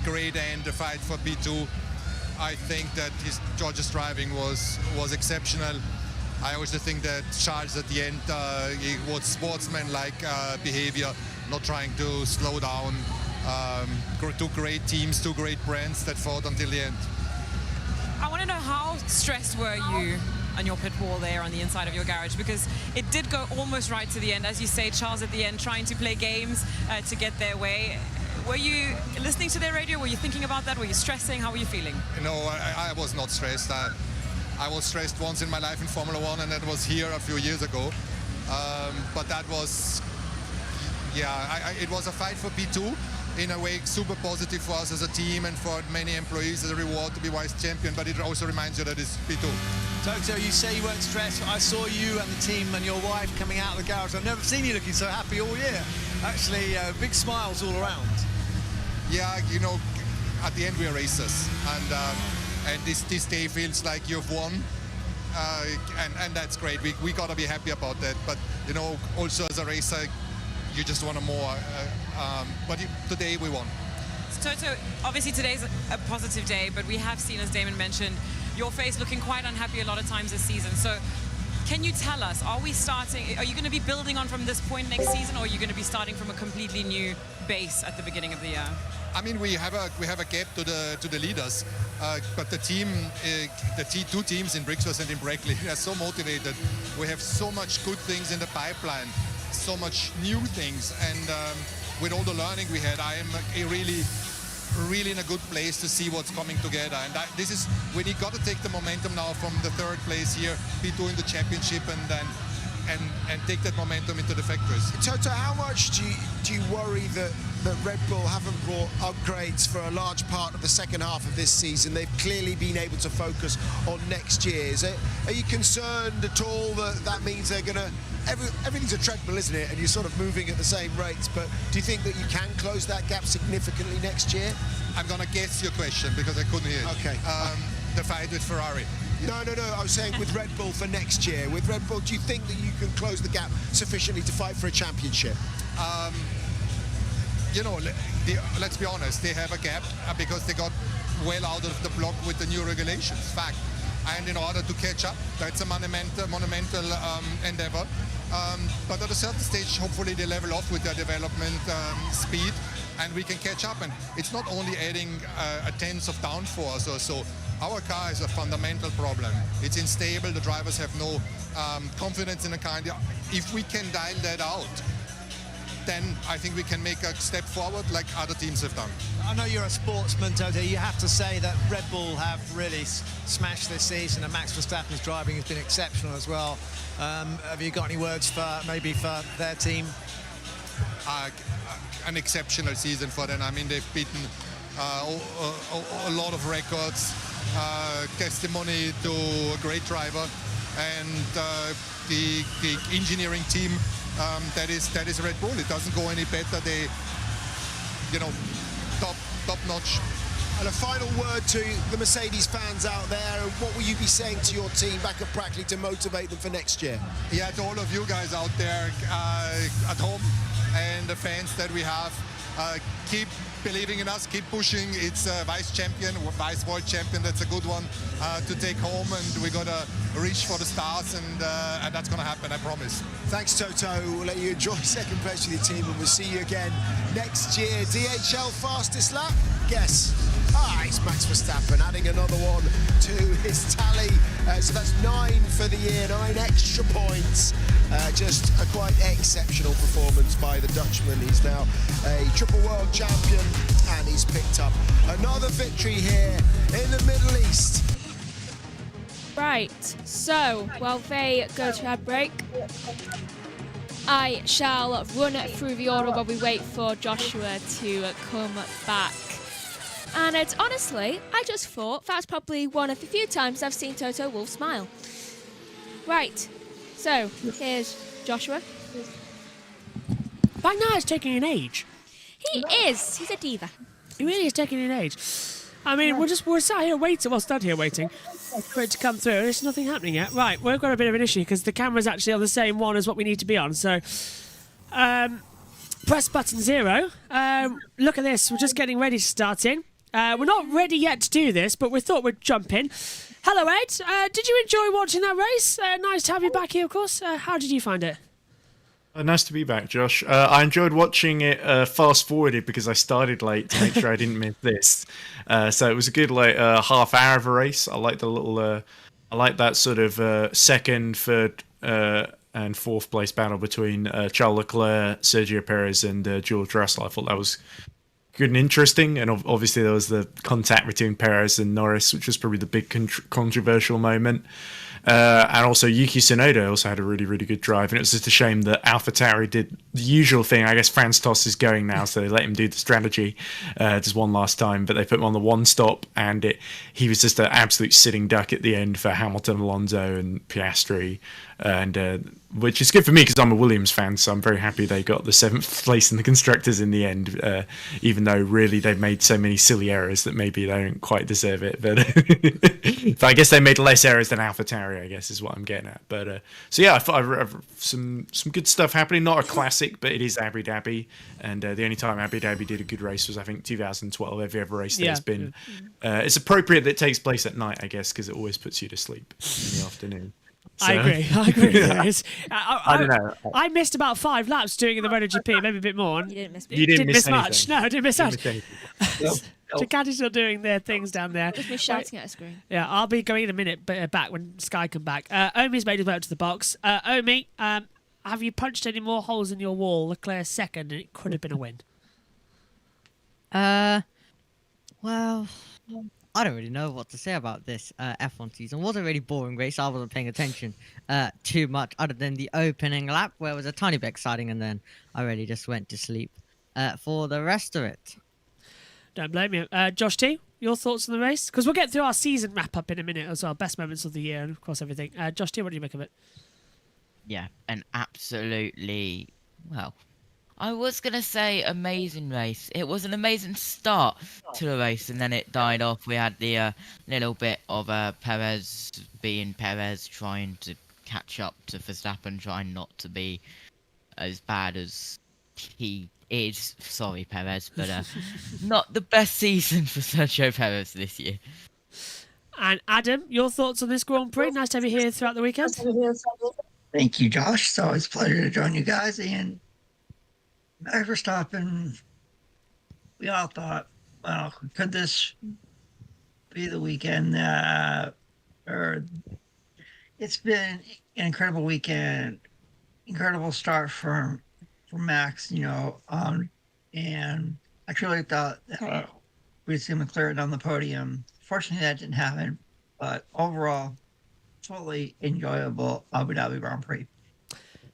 great end, the fight for P2. I think that George's driving was exceptional. I also think that Charles at the end, he was sportsman-like behavior, not trying to slow down. Two great teams, two great brands that fought until the end. I want to know, how stressed were you on your pit wall there on the inside of your garage? Because it did go almost right to the end. As you say, Charles at the end trying to play games to get their way. Were you listening to their radio? Were you thinking about that? Were you stressing? How were you feeling? No, I was not stressed. I was stressed once in my life in Formula 1, and that was here a few years ago. But that was, yeah, it was a fight for P2. In a way, super positive for us as a team and for many employees as a reward to be vice champion, but it also reminds you that it's P2. Toto, you say you weren't stressed. I saw you and the team and your wife coming out of the garage. I've never seen you looking so happy all year. Actually, big smiles all around. Yeah, you know, at the end we are racers, and this day feels like you've won, and that's great. We gotta be happy about that. But you know, also as a racer, you just want more. But today we won. So, Toto, obviously today's a positive day, but we have seen, as Damon mentioned, your face looking quite unhappy a lot of times this season. So, can you tell us, are you going to be building on from this point next season, or are you going to be starting from a completely new base at the beginning of the year? I mean, we have a gap to the leaders, but the two teams in Brixworth and in Brackley, they are so motivated. We have so much good things in the pipeline, so much new things, and with all the learning we had, I am really in a good place to see what's coming together. And this is when you got to take the momentum now from the third place here, P2 in the championship, and then and take that momentum into the factories. Toto, how much do you worry that Red Bull haven't brought upgrades for a large part of the second half of this season? They've clearly been able to focus on next year's. Are you concerned at all that means they're going to... Everything's a treadmill, isn't it? And you're sort of moving at the same rates. But do you think that you can close that gap significantly next year? I'm going to guess your question because I couldn't hear it. Okay. The fight with Ferrari. No. I was saying with Red Bull for next year. With Red Bull, do you think that you can close the gap sufficiently to fight for a championship? You know, let's be honest. They have a gap because they got well out of the block with the new regulations. Fact. And in order to catch up, that's a monumental endeavor. But at a certain stage, hopefully they level off with their development speed, and we can catch up. And it's not only adding a tenth of downforce or so. Our car is a fundamental problem. It's unstable. The drivers have no confidence in the car. If we can dial that out, then I think we can make a step forward like other teams have done. I know you're a sportsman, Toto. You have to say that Red Bull have really smashed this season, and Max Verstappen's driving has been exceptional as well. Have you got any words for their team? An exceptional season for them. I mean, they've beaten a lot of records, testimony to a great driver, and the engineering team that is Red Bull. It doesn't go any better. They, top notch. And a final word to the Mercedes fans out there. What will you be saying to your team back at Brackley to motivate them for next year? Yeah, to all of you guys out there at home and the fans that we have, keep believing in us, keep pushing. It's vice world champion. That's a good one to take home, and we're gonna reach for the stars, and that's gonna happen, I promise. Thanks, Toto. We'll let you enjoy second place with your team, and we'll see you again next year. DHL fastest lap? Guess. It's Max Verstappen adding another one to his tally. So that's 9 for the year, 9 extra points. Just a quite exceptional performance by the Dutchman. He's now a triple world champion, and he's picked up another victory here in the Middle East. Right, so while they go to our break, I shall run through the order while we wait for Joshua to come back. And it's honestly, I just thought that's probably one of the few times I've seen Toto Wolff smile. Right, so here's Joshua. That guy is taking an age. He is. He's a diva. He really is taking an age. I mean, we're sat here waiting. Well, stood here waiting for it to come through. There's nothing happening yet. Right, we've got a bit of an issue because the camera's actually on the same one as what we need to be on. So, press button 0. Look at this. We're just getting ready to start in. We're not ready yet to do this, but we thought we'd jump in. Hello, Ed. Did you enjoy watching that race? Nice to have you back here, of course. How did you find it? Nice to be back, Josh. I enjoyed watching it fast-forwarded because I started late to make sure I didn't miss this. So it was a good half hour of a race. I like the little, I like that sort of second, third, and fourth place battle between Charles Leclerc, Sergio Perez, and George Russell. I thought that was good and interesting. And obviously there was the contact between Perez and Norris, which was probably the big controversial moment. And also Yuki Tsunoda also had a really, really good drive. And it was just a shame that AlphaTauri did the usual thing. I guess Franz Tost is going now, so they let him do the strategy just one last time. But they put him on the one stop, and he was just an absolute sitting duck at the end for Hamilton, Alonso, and Piastri. And which is good for me because I'm a Williams fan, so I'm very happy they got the 7th place in the constructors in the end, even though really they've made so many silly errors that maybe they don't quite deserve it. But, but I guess they made less errors than AlphaTauri, I guess is what I'm getting at. But so yeah, I thought some good stuff happening. Not a classic, but it is Abu Dhabi, and the only time Abu Dhabi did a good race was I think 2012. Every other race there's been. It's appropriate that it takes place at night, I guess, because it always puts you to sleep in the afternoon. So. I agree. Yeah. I don't know. I missed about 5 laps doing in the MotoGP, maybe a bit more. You didn't miss You didn't miss much. No, I didn't miss much. Nope. Ducati's still doing their things down there. Just me shouting at a screen. Yeah, I'll be going in a minute back when Sky come back. Omi's made his way up to the box. Omi, have you punched any more holes in your wall? Leclerc second, and it could have been a win. Well, I don't really know what to say about this F1 season. It was a really boring race. I wasn't paying attention too much other than the opening lap where it was a tiny bit exciting, and then I really just went to sleep for the rest of it. Don't blame you. Josh T, your thoughts on the race? Because we'll get through our season wrap-up in a minute as well. Best moments of the year and, of course, everything. Josh T, what do you make of it? Yeah, an absolutely, well, I was going to say amazing race. It was an amazing start to the race, and then it died off. We had the little bit of Perez being Perez, trying to catch up to Verstappen, trying not to be as bad as he is. Sorry, Perez, but not the best season for Sergio Perez this year. And Adam, your thoughts on this Grand Prix? Nice to have you here throughout the weekend. Thank you, Josh. It's always a pleasure to join you guys. And Max Verstappen, we all thought, well, could this be the weekend? Or it's been an incredible weekend, incredible start from Max, and I truly thought we'd see McLaren on the podium. Fortunately, that didn't happen, but overall, totally enjoyable Abu Dhabi Grand Prix.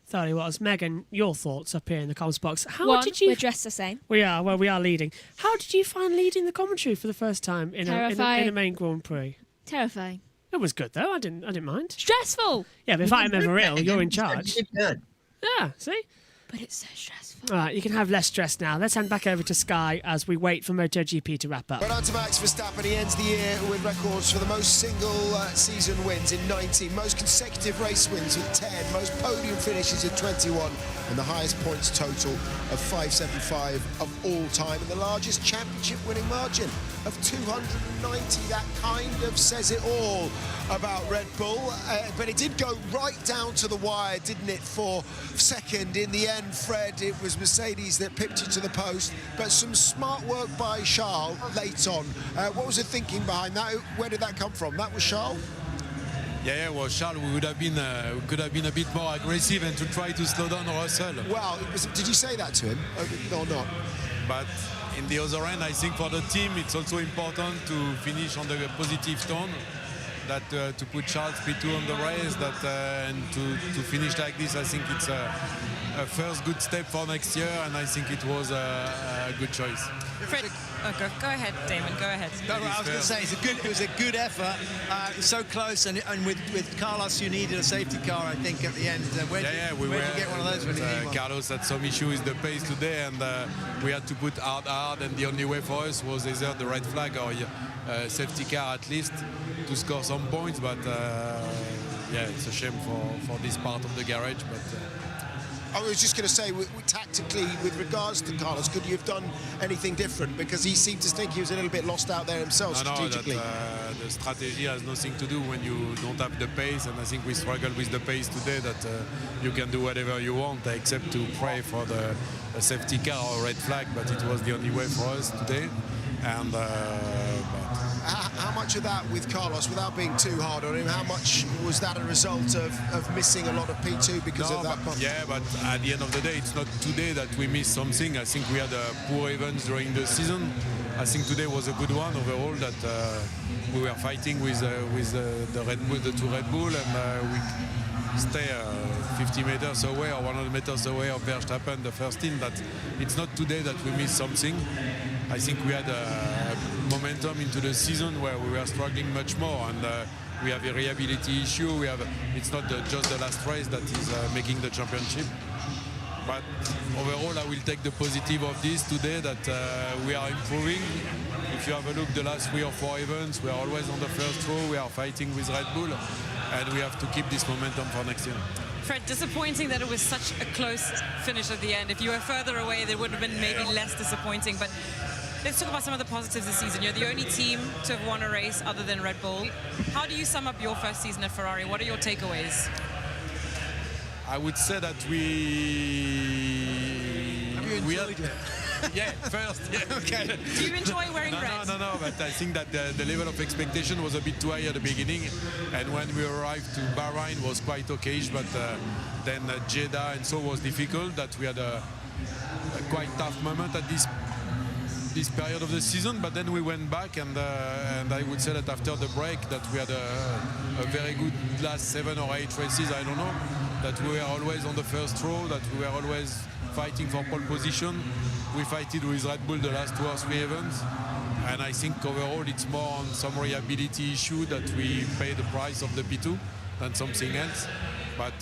Thoroughly was. Megan, your thoughts up here in the comments box. How One, did you? we're dressed the same. We are. Well, we are leading. How did you find leading the commentary for the first time in a main Grand Prix? Terrifying. It was good though. I didn't mind. Stressful. Yeah, but if I'm ever ill, you're in charge. Good. Yeah. See. But it's so stressful. All right, you can have less stress now. Let's hand back over to Sky as we wait for MotoGP to wrap up. Well done to Max Verstappen. He ends the year with records for the most single-season wins in 19, most consecutive race wins with 10, most podium finishes at 21, and the highest points total of 575 of all time, and the largest championship winning margin of 290. That kind of says it all about Red Bull, but it did go right down to the wire, didn't it, for second in the end. Fred, it was Mercedes that pipped it to the post, but some smart work by Charles late on. What was the thinking behind that? Where did that come from? That was Charles? Yeah, well, Charles could have been a bit more aggressive and to try to slow down Russell. Well, did you say that to him or not? But in the other end, I think for the team, it's also important to finish on the positive tone. That to put Charles P2 on the race, and to finish like this, I think it's a first good step for next year, and I think it was a good choice. Fred, go ahead, Damon. Go ahead. No, I was going to say it was a good effort. So close, and with Carlos, you needed a safety car, I think, at the end. Where did you get one of those when you need one? Carlos had some issue with the pace today, and we had to put hard, and the only way for us was either the red flag or safety car at least to score some points. But yeah, it's a shame for this part of the garage. But I was just going to say, tactically, with regards to Carlos, could you have done anything different? Because he seemed to think he was a little bit lost out there himself strategically. The strategy has nothing to do when you don't have the pace, and I think we struggled with the pace today, that you can do whatever you want except to pray for the safety car or red flag, but it was the only way for us today. And how much of that with Carlos, without being too hard on him, how much was that a result of missing a lot of P2 because of that bump? Yeah, but at the end of the day, it's not today that we missed something. I think we had poor events during the season. I think today was a good one overall, that we were fighting with the Red Bull, the two Red Bull, and we stay 50 meters away or 100 meters away of Verstappen, the first team. But it's not today that we missed something. I think we had a momentum into the season where we were struggling much more, and we have a reliability issue. It's not just the last race that is making the championship. But overall, I will take the positive of this today, that we are improving. If you have a look, the last 3 or 4 events, we are always on the first row. We are fighting with Red Bull, and we have to keep this momentum for next year. Fred, disappointing that it was such a close finish at the end. If you were further away, it would have been maybe less disappointing. But let's talk about some of the positives this season. You're the only team to have won a race other than Red Bull. How do you sum up your first season at Ferrari? What are your takeaways? I would say that we had, yeah, first. Yeah, okay. Do you enjoy wearing red? No, but I think that the level of expectation was a bit too high at the beginning, and when we arrived to Bahrain was quite okay, but then Jeddah and so was difficult. That we had a quite tough moment at this period of the season, but then we went back, and I would say that after the break that we had a very good last 7 or 8 races, I don't know, that we were always on the first row, that we were always fighting for pole position. We fighted with Red Bull the last 2 or 3 events, and I think overall it's more on some reliability issue that we pay the price of the P2 than something else. But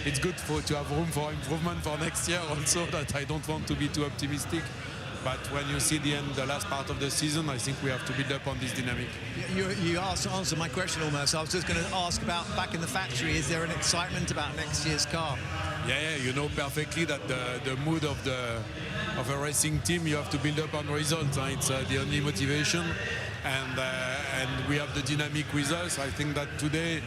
it's good to have room for improvement for next year also, that I don't want to be too optimistic. But when you see the last part of the season, I think we have to build up on this dynamic. You answered my question almost. I was just going to ask about back in the factory, is there an excitement about next year's car? Yeah, you know perfectly that the mood of a racing team, you have to build up on results. It's the only motivation, and we have the dynamic with us. I think that today,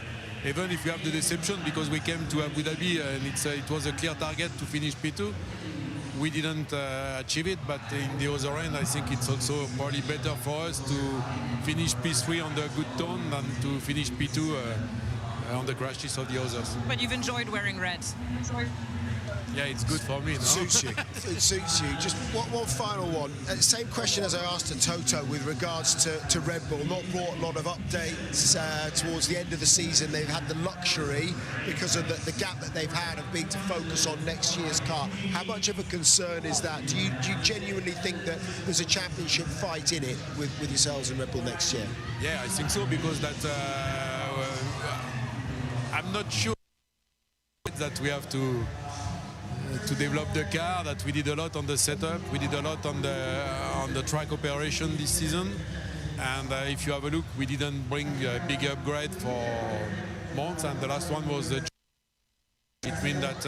even if we have the deception, because we came to Abu Dhabi and it was a clear target to finish P2, we didn't achieve it, but in the other end, I think it's also probably better for us to finish P3 on the good tone than to finish P2 on the crashes of the others. But you've enjoyed wearing red. Yeah, it's good for me, no? Suits you. It suits you. Just one final one. Same question as I asked to Toto with regards to Red Bull. Not brought a lot of updates towards the end of the season. They've had the luxury, because of the gap that they've had, of being to focus on next year's car. How much of a concern is that? Do you genuinely think that there's a championship fight in it with yourselves and Red Bull next year? Yeah, I think so, because that I'm not sure that we have to develop the car, that we did a lot on the setup, we did a lot on the track operation this season, and if you have a look, we didn't bring a big upgrade for months, and the last one was the it means that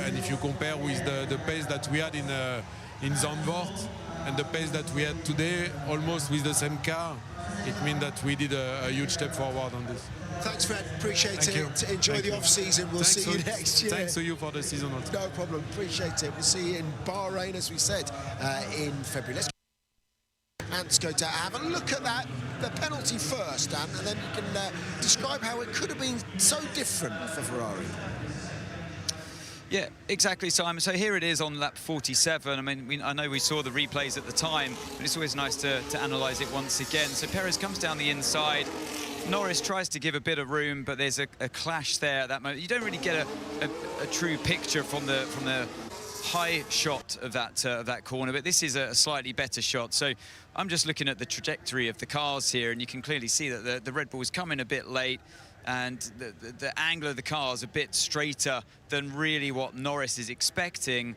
and if you compare with the pace that we had in Zandvoort and the pace that we had today, almost with the same car, it means that we did a huge step forward on this. Thanks, Fred. Appreciate Thank it. you. Enjoy Thank the you. off-season. We'll see you next year. Thanks to you for the season also. No problem. Appreciate it. We'll see you in Bahrain, as we said, in February. Let's go to have a look at the penalty first, Dan, and then you can describe how it could have been so different for Ferrari. Yeah, exactly, Simon. So here it is on lap 47. I mean, I know we saw the replays at the time, but it's always nice to analyse it once again. So Perez comes down the inside. Norris tries to give a bit of room, but there's a clash there at that moment. You don't really get a true picture from the high shot of that corner, but this is a slightly better shot. So I'm just looking at the trajectory of the cars here, and you can clearly see that the Red Bull is coming a bit late, and the angle of the car is a bit straighter than really what Norris is expecting.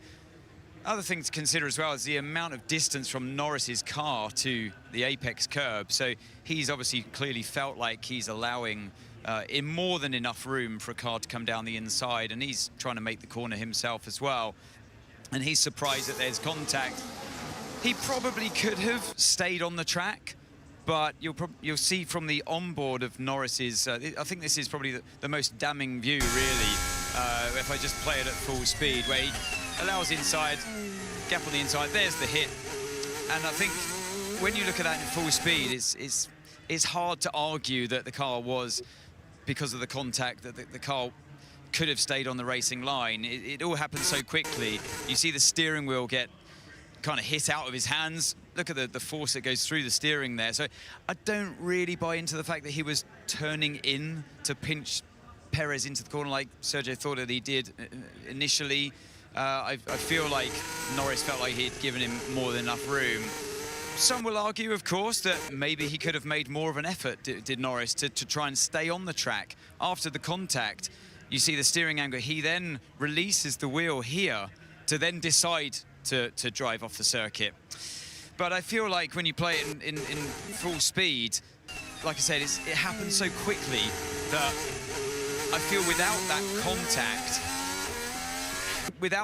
Other thing to consider as well is the amount of distance from Norris's car to the apex curb. So he's obviously clearly felt like he's allowing in more than enough room for a car to come down the inside, and he's trying to make the corner himself as well. And he's surprised that there's contact. He probably could have stayed on the track, but you'll see from the onboard of Norris's, I think this is probably the most damning view, really, if I just play it at full speed, where he allows inside, gap on the inside, there's the hit. And I think when you look at that in full speed, it's hard to argue that the car was, because of the contact, that the car could have stayed on the racing line. It all happened so quickly. You see the steering wheel get kind of hit out of his hands. Look at the force that goes through the steering there. So I don't really buy into the fact that he was turning in to pinch Perez into the corner like Sergio thought that he did initially. I feel like Norris felt like he'd given him more than enough room. Some will argue, of course, that maybe he could have made more of an effort, did Norris, to try and stay on the track after the contact. You see the steering angle. He then releases the wheel here to then decide to drive off the circuit. But I feel like when you play it in full speed, like I said, it happens so quickly that I feel without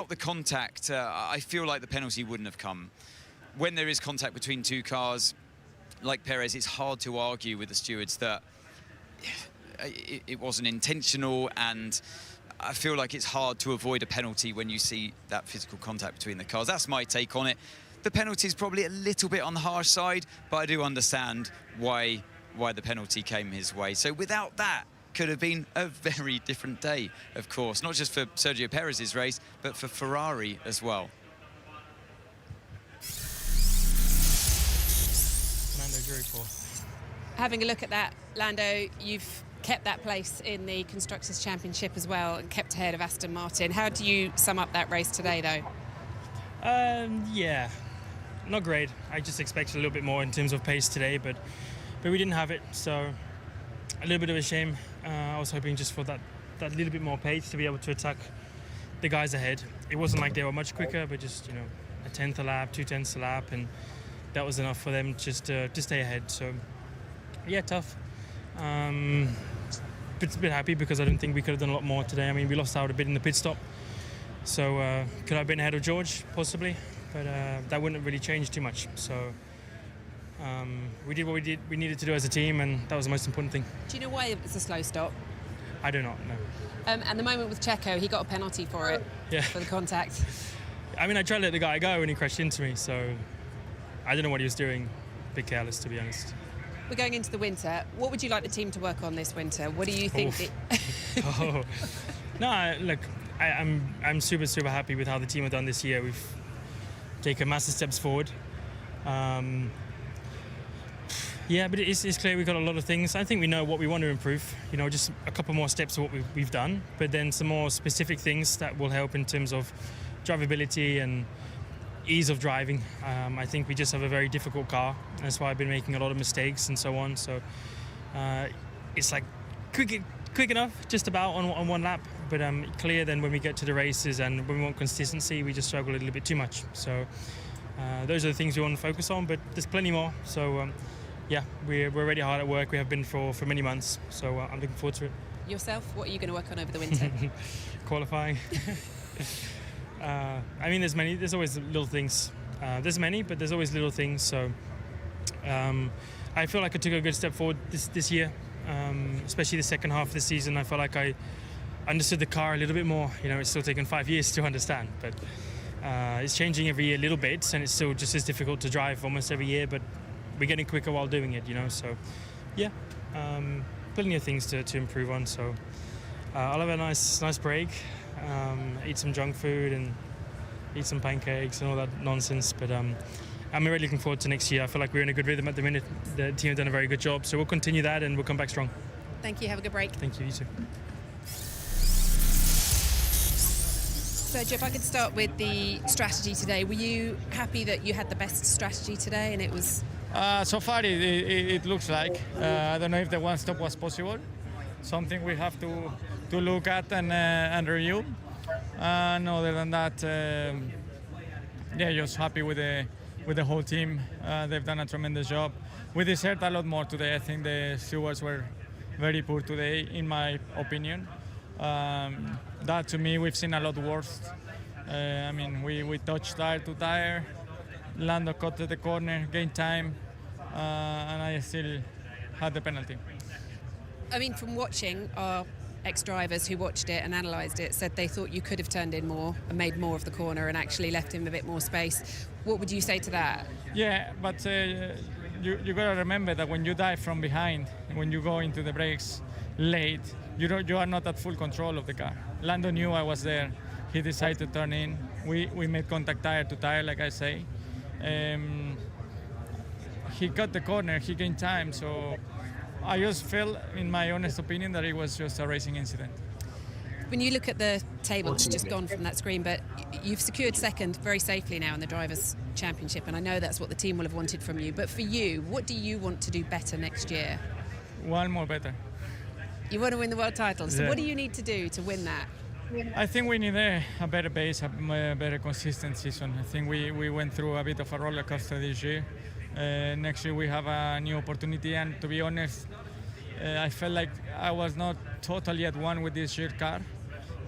the contact, I feel like the penalty wouldn't have come. When there is contact between two cars, like Perez, it's hard to argue with the stewards that it wasn't intentional, and I feel like it's hard to avoid a penalty when you see that physical contact between the cars. That's my take on it. The penalty is probably a little bit on the harsh side, but I do understand why the penalty came his way. So without that, could have been a very different day, of course, not just for Sergio Perez's race, but for Ferrari as well. Lando Drew for. Having a look at that, Lando, you've kept that place in the Constructors' Championship as well and kept ahead of Aston Martin. How do you sum up that race today, though? Yeah, not great. I just expected a little bit more in terms of pace today, but we didn't have it, so a little bit of a shame. I was hoping just for that little bit more pace to be able to attack the guys ahead. It wasn't like they were much quicker, but just, you know, a tenth a lap, 2/10 a lap, and that was enough for them just to stay ahead. So, yeah, tough. But a bit happy because I didn't think we could have done a lot more today. I mean, we lost out a bit in the pit stop, so could I have been ahead of George possibly, but that wouldn't have really changed too much. So we did what we needed to do as a team, and that was the most important thing. Do you know why it's a slow stop? I do not know. And the moment with Checo, he got a penalty for it, for the contact. I mean, I tried to let the guy go and he crashed into me, so I don't know what he was doing. A bit careless, to be honest. We're going into the winter. What would you like the team to work on this winter? What do you think? No, look, I'm super happy with how the team have done this year. We've taken massive steps forward. Yeah, but it's clear we've got a lot of things. I think we know what we want to improve. You know, just a couple more steps of what we've done, but then some more specific things that will help in terms of drivability and ease of driving. I think we just have a very difficult car. That's why I've been making a lot of mistakes and so on. So it's like quick enough, just about on one lap, but clear then when we get to the races and when we want consistency, we just struggle a little bit too much. So those are the things we want to focus on, but there's plenty more. So yeah, we're already hard at work. We have been for many months, so I'm looking forward to it. Yourself, what are you going to work on over the winter? Qualifying. I mean, there's always little things. There's many, but there's always little things. So I feel like I took a good step forward this year, especially the second half of the season. I felt like I understood the car a little bit more. You know, it's still taken 5 years to understand, but it's changing every year a little bit, and it's still just as difficult to drive almost every year, but we're getting quicker while doing it, you know. So yeah, plenty of things to improve on. So I'll have a nice break, eat some junk food and eat some pancakes and all that nonsense, but I'm really looking forward to next year. I feel like we're in a good rhythm at the minute. The team have done a very good job, so we'll continue that and we'll come back strong. Thank you, have a good break. Thank you, you too. Sergio, if I could start with the strategy today, were you happy that you had the best strategy today and it was... So far it looks like. I don't know if the one stop was possible. Something we have to look at and review. And other than that, yeah, just happy with the whole team. They've done a tremendous job. We deserved a lot more today. I think the stewards were very poor today, in my opinion. That to me, we've seen a lot worse. I mean, we touched tire to tire. Lando cut to the corner, gained time, and I still had the penalty. I mean, from watching, our ex-drivers who watched it and analysed it said they thought you could have turned in more and made more of the corner and actually left him a bit more space. What would you say to that? Yeah, but you got to remember that when you dive from behind, when you go into the brakes late, you are not at full control of the car. Lando knew I was there. He decided to turn in. We made contact tire to tire, like I say. He got the corner, he gained time, so I just felt, in my honest opinion, that it was just a racing incident. When you look at the table, it's just gone from that screen, but you've secured second very safely now in the Drivers' Championship, and I know that's what the team will have wanted from you. But for you, what do you want to do better next year? One more better. You want to win the world title, so Yeah. what do you need to do to win that? I think we need a better base, a better consistent season. I think we went through a bit of a roller coaster this year. Next year we have a new opportunity, and to be honest, I felt like I was not totally at one with this year car.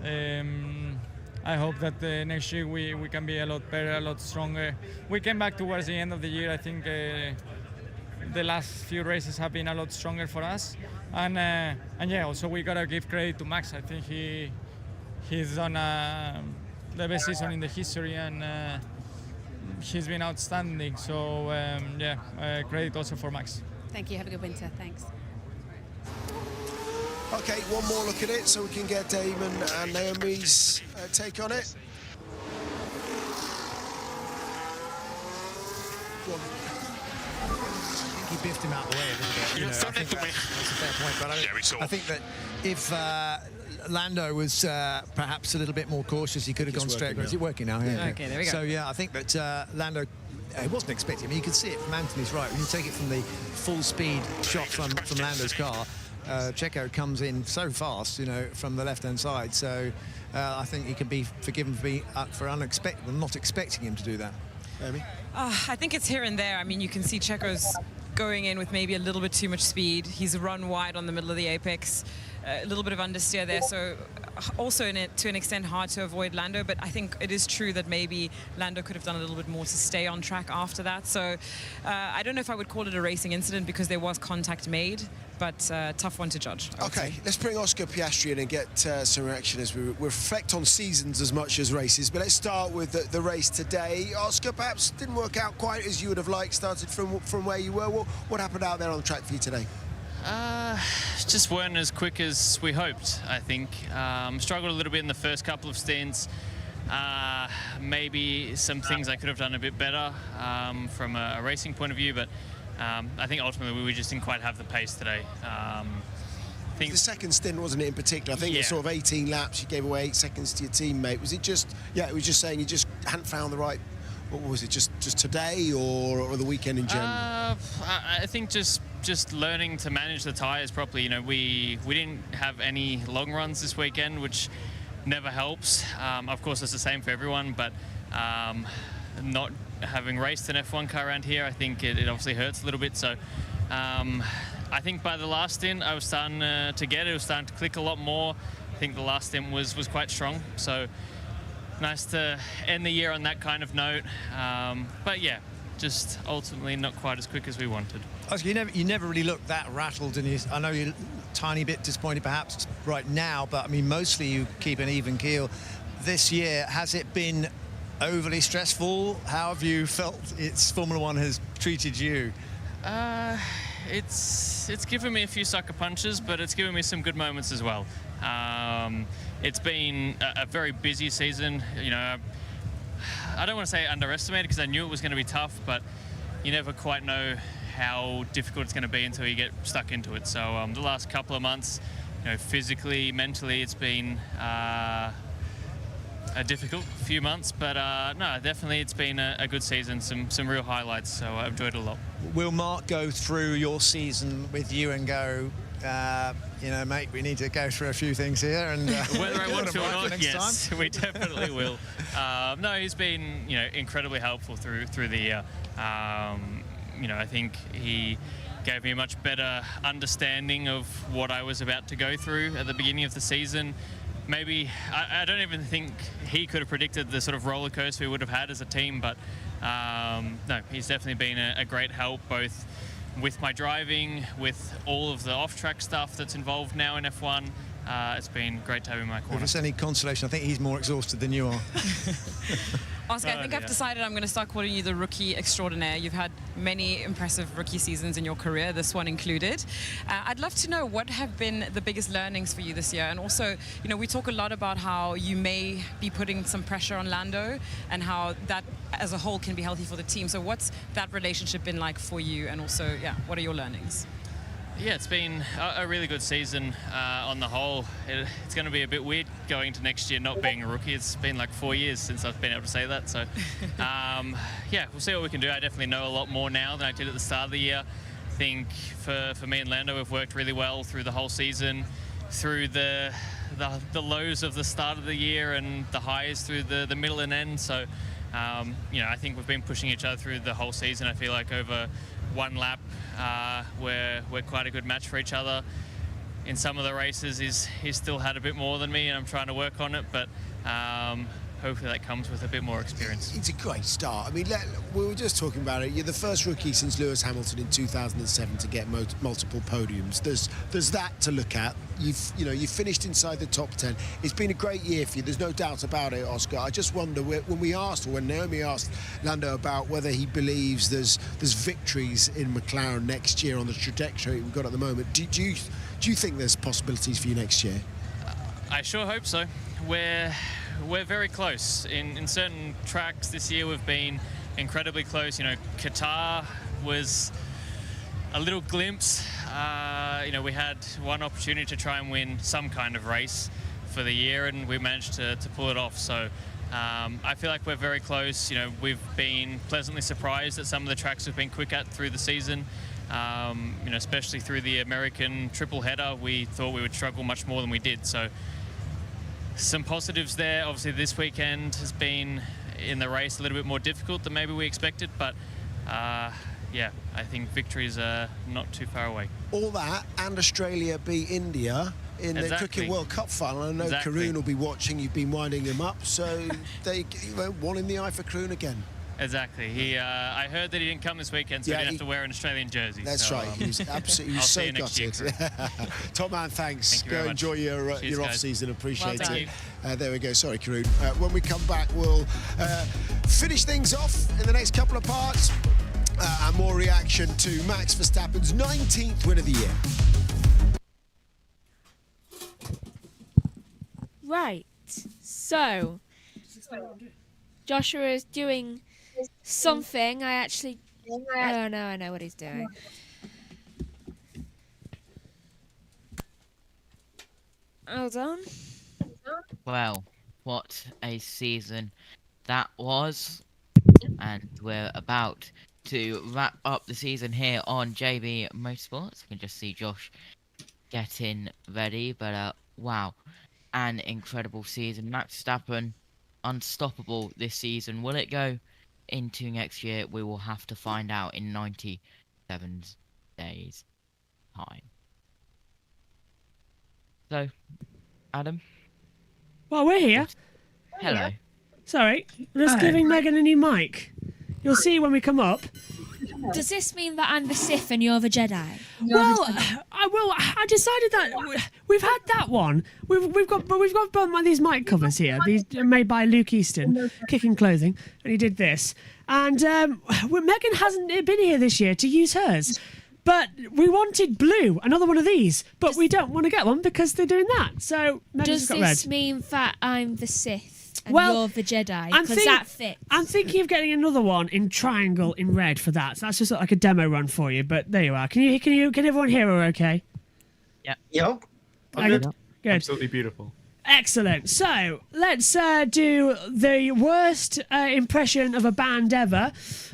I hope that next year we can be a lot better, a lot stronger. We came back towards the end of the year. I think the last few races have been a lot stronger for us, and yeah, also we gotta give credit to Max. I think he's done the best season in the history, and he's been outstanding. So yeah, credit also for Max. Thank you, have a good winter, thanks. Okay, one more look at it so we can get Damon and Naomi's take on it. He biffed him out of the way a little bit. You know, I think that's a fair point, but I think that if Lando was perhaps a little bit more cautious, he could have gone straight. Is it working now? Yeah. Okay, there we go. So yeah, I think that Lando, he wasn't expecting. I mean, you can see it from Anthony's right. When you take it from the full speed shot from Lando's car, Checo comes in so fast, you know, from the left-hand side. So I think he can be forgiven for not expecting him to do that. Amy? I think it's here and there. I mean, you can see Checo's going in with maybe a little bit too much speed. He's run wide on the middle of the apex. A little bit of understeer there, so also to an extent hard to avoid Lando, but I think it is true that maybe Lando could have done a little bit more to stay on track after that. So I don't know if I would call it a racing incident because there was contact made, but tough one to judge. Okay, let's bring Oscar Piastri in and get some reaction as we reflect on seasons as much as races. But let's start with the race today. Oscar, perhaps didn't work out quite as you would have liked, started from where you were. What happened out there on the track for you today? Just weren't as quick as we hoped, I think. Struggled a little bit in the first couple of stints. Maybe some things I could have done a bit better from a racing point of view, but I think ultimately we just didn't quite have the pace today. I think the second stint, wasn't it, in particular? I think it was sort of 18 laps, you gave away 8 seconds to your teammate. Was it just, it was just saying you just hadn't found the right, what was it, just today or the weekend in general? I think just learning to manage the tyres properly. You know, we didn't have any long runs this weekend, which never helps. Of course, it's the same for everyone, but not having raced an F1 car around here, I think it obviously hurts a little bit. So I think by the last stint, I was starting to get it. It was starting to click a lot more. I think the last stint was quite strong. So nice to end the year on that kind of note. But yeah, just ultimately not quite as quick as we wanted. Oscar, you never really looked that rattled, and I know you're a tiny bit disappointed perhaps right now, but I mean mostly you keep an even keel. This year, has it been overly stressful? How have you felt Formula One has treated you? It's given me a few sucker punches, but it's given me some good moments as well. It's been a very busy season. You know, I don't want to say underestimated because I knew it was going to be tough, but you never quite know how difficult it's going to be until you get stuck into it. So the last couple of months, you know, physically, mentally, it's been a difficult few months, but no, definitely it's been a good season, some real highlights, so I've enjoyed it a lot. Will Mark go through your season with you and go, you know, mate, we need to go through a few things here, and whether I want to or not, yes, we definitely will. No, he's been, you know, incredibly helpful through the year. You know, I think he gave me a much better understanding of what I was about to go through at the beginning of the season. Maybe, I don't even think he could have predicted the sort of roller coaster we would have had as a team, but no, he's definitely been a great help, both with my driving, with all of the off-track stuff that's involved now in F1. It's been great to have him in my corner. If it's any consolation, I think he's more exhausted than you are. Oscar, I think I've decided I'm going to start calling you the rookie extraordinaire. You've had many impressive rookie seasons in your career, this one included. I'd love to know what have been the biggest learnings for you this year. And also, you know, we talk a lot about how you may be putting some pressure on Lando and how that as a whole can be healthy for the team. So what's that relationship been like for you? And also, yeah, what are your learnings? Yeah, it's been a really good season on the whole. It's going to be a bit weird going to next year not being a rookie. It's been like 4 years since I've been able to say that. So, yeah, we'll see what we can do. I definitely know a lot more now than I did at the start of the year. I think for me and Lando, we've worked really well through the whole season, through the lows of the start of the year and the highs through the middle and end. So, you know, I think we've been pushing each other through the whole season. I feel like over one lap, we're quite a good match for each other. In some of the races, he's still had a bit more than me, and I'm trying to work on it, but hopefully that comes with a bit more experience. It's a great start. I mean, we were just talking about it. You're the first rookie since Lewis Hamilton in 2007 to get multiple podiums. There's that to look at. You've finished inside the top 10. It's been a great year for you. There's no doubt about it, Oscar. I just wonder when Naomi asked Lando about whether he believes there's victories in McLaren next year on the trajectory we've got at the moment. Do you think there's possibilities for you next year? I sure hope so. We're very close. In certain tracks this year, we've been incredibly close. You know, Qatar was a little glimpse. You know, we had one opportunity to try and win some kind of race for the year, and we managed to pull it off. So I feel like we're very close. You know, we've been pleasantly surprised at some of the tracks we've been quick at through the season. You know, especially through the American triple header, we thought we would struggle much more than we did. So some positives there. Obviously, this weekend has been in the race a little bit more difficult than maybe we expected, but yeah, I think victories are not too far away. All that, and Australia beat India in the Cricket World Cup final. I know Karun will be watching. You've been winding him up, so they one in the eye for Karun again. Exactly. I heard that he didn't come this weekend, so he didn't have to wear an Australian jersey. That's right. He was absolutely so gutted. Top man, thanks. Thank you very much. Enjoy your Cheers, off guys. season. Appreciate Well it. There we go. Sorry, Karun. When we come back, we'll finish things off in the next couple of parts. and more reaction to Max Verstappen's 19th win of the year. Right. So, Joshua is doing something. Oh no, I know what he's doing. Hold on. Well, what a season that was. And we're about to wrap up the season here on JB Motorsports. You can just see Josh getting ready. But wow, an incredible season. Max Verstappen, unstoppable this season. Will it go into next year? We will have to find out in 97 days' time. So, Adam? Well, we're here. Hello. Sorry, I'm just giving Megan a new mic. You'll see when we come up. Does this mean that I'm the Sith and you're the Jedi? Well, I decided that we've had that one. We've got these mic covers here. These are made by Luke Easton, Kicking Clothing, and he did this. And Megan hasn't been here this year to use hers. But we wanted blue, another one of these, but we don't want to get one because they're doing that. So Megan's Does got this red. mean that I'm the Sith and Well, you're the Jedi? Because that fits. I'm thinking of getting another one in triangle in red for that. So that's just like a demo run for you. But there you are. Can everyone hear her? Okay. Yep. Yep. Good. Absolutely beautiful. Excellent. So let's do the worst impression of a band ever,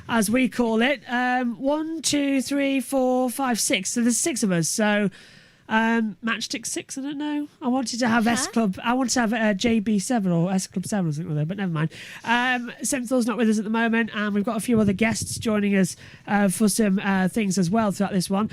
as we call it. 1, 2, 3, 4, 5, 6. So there's 6 of us. So Matchstick 6. I don't know. I wanted to have S Club. I wanted to have JB7 or S Club 7 or something like that, but never mind. Sempthor's not with us at the moment, and we've got a few other guests joining us for some things as well throughout this one.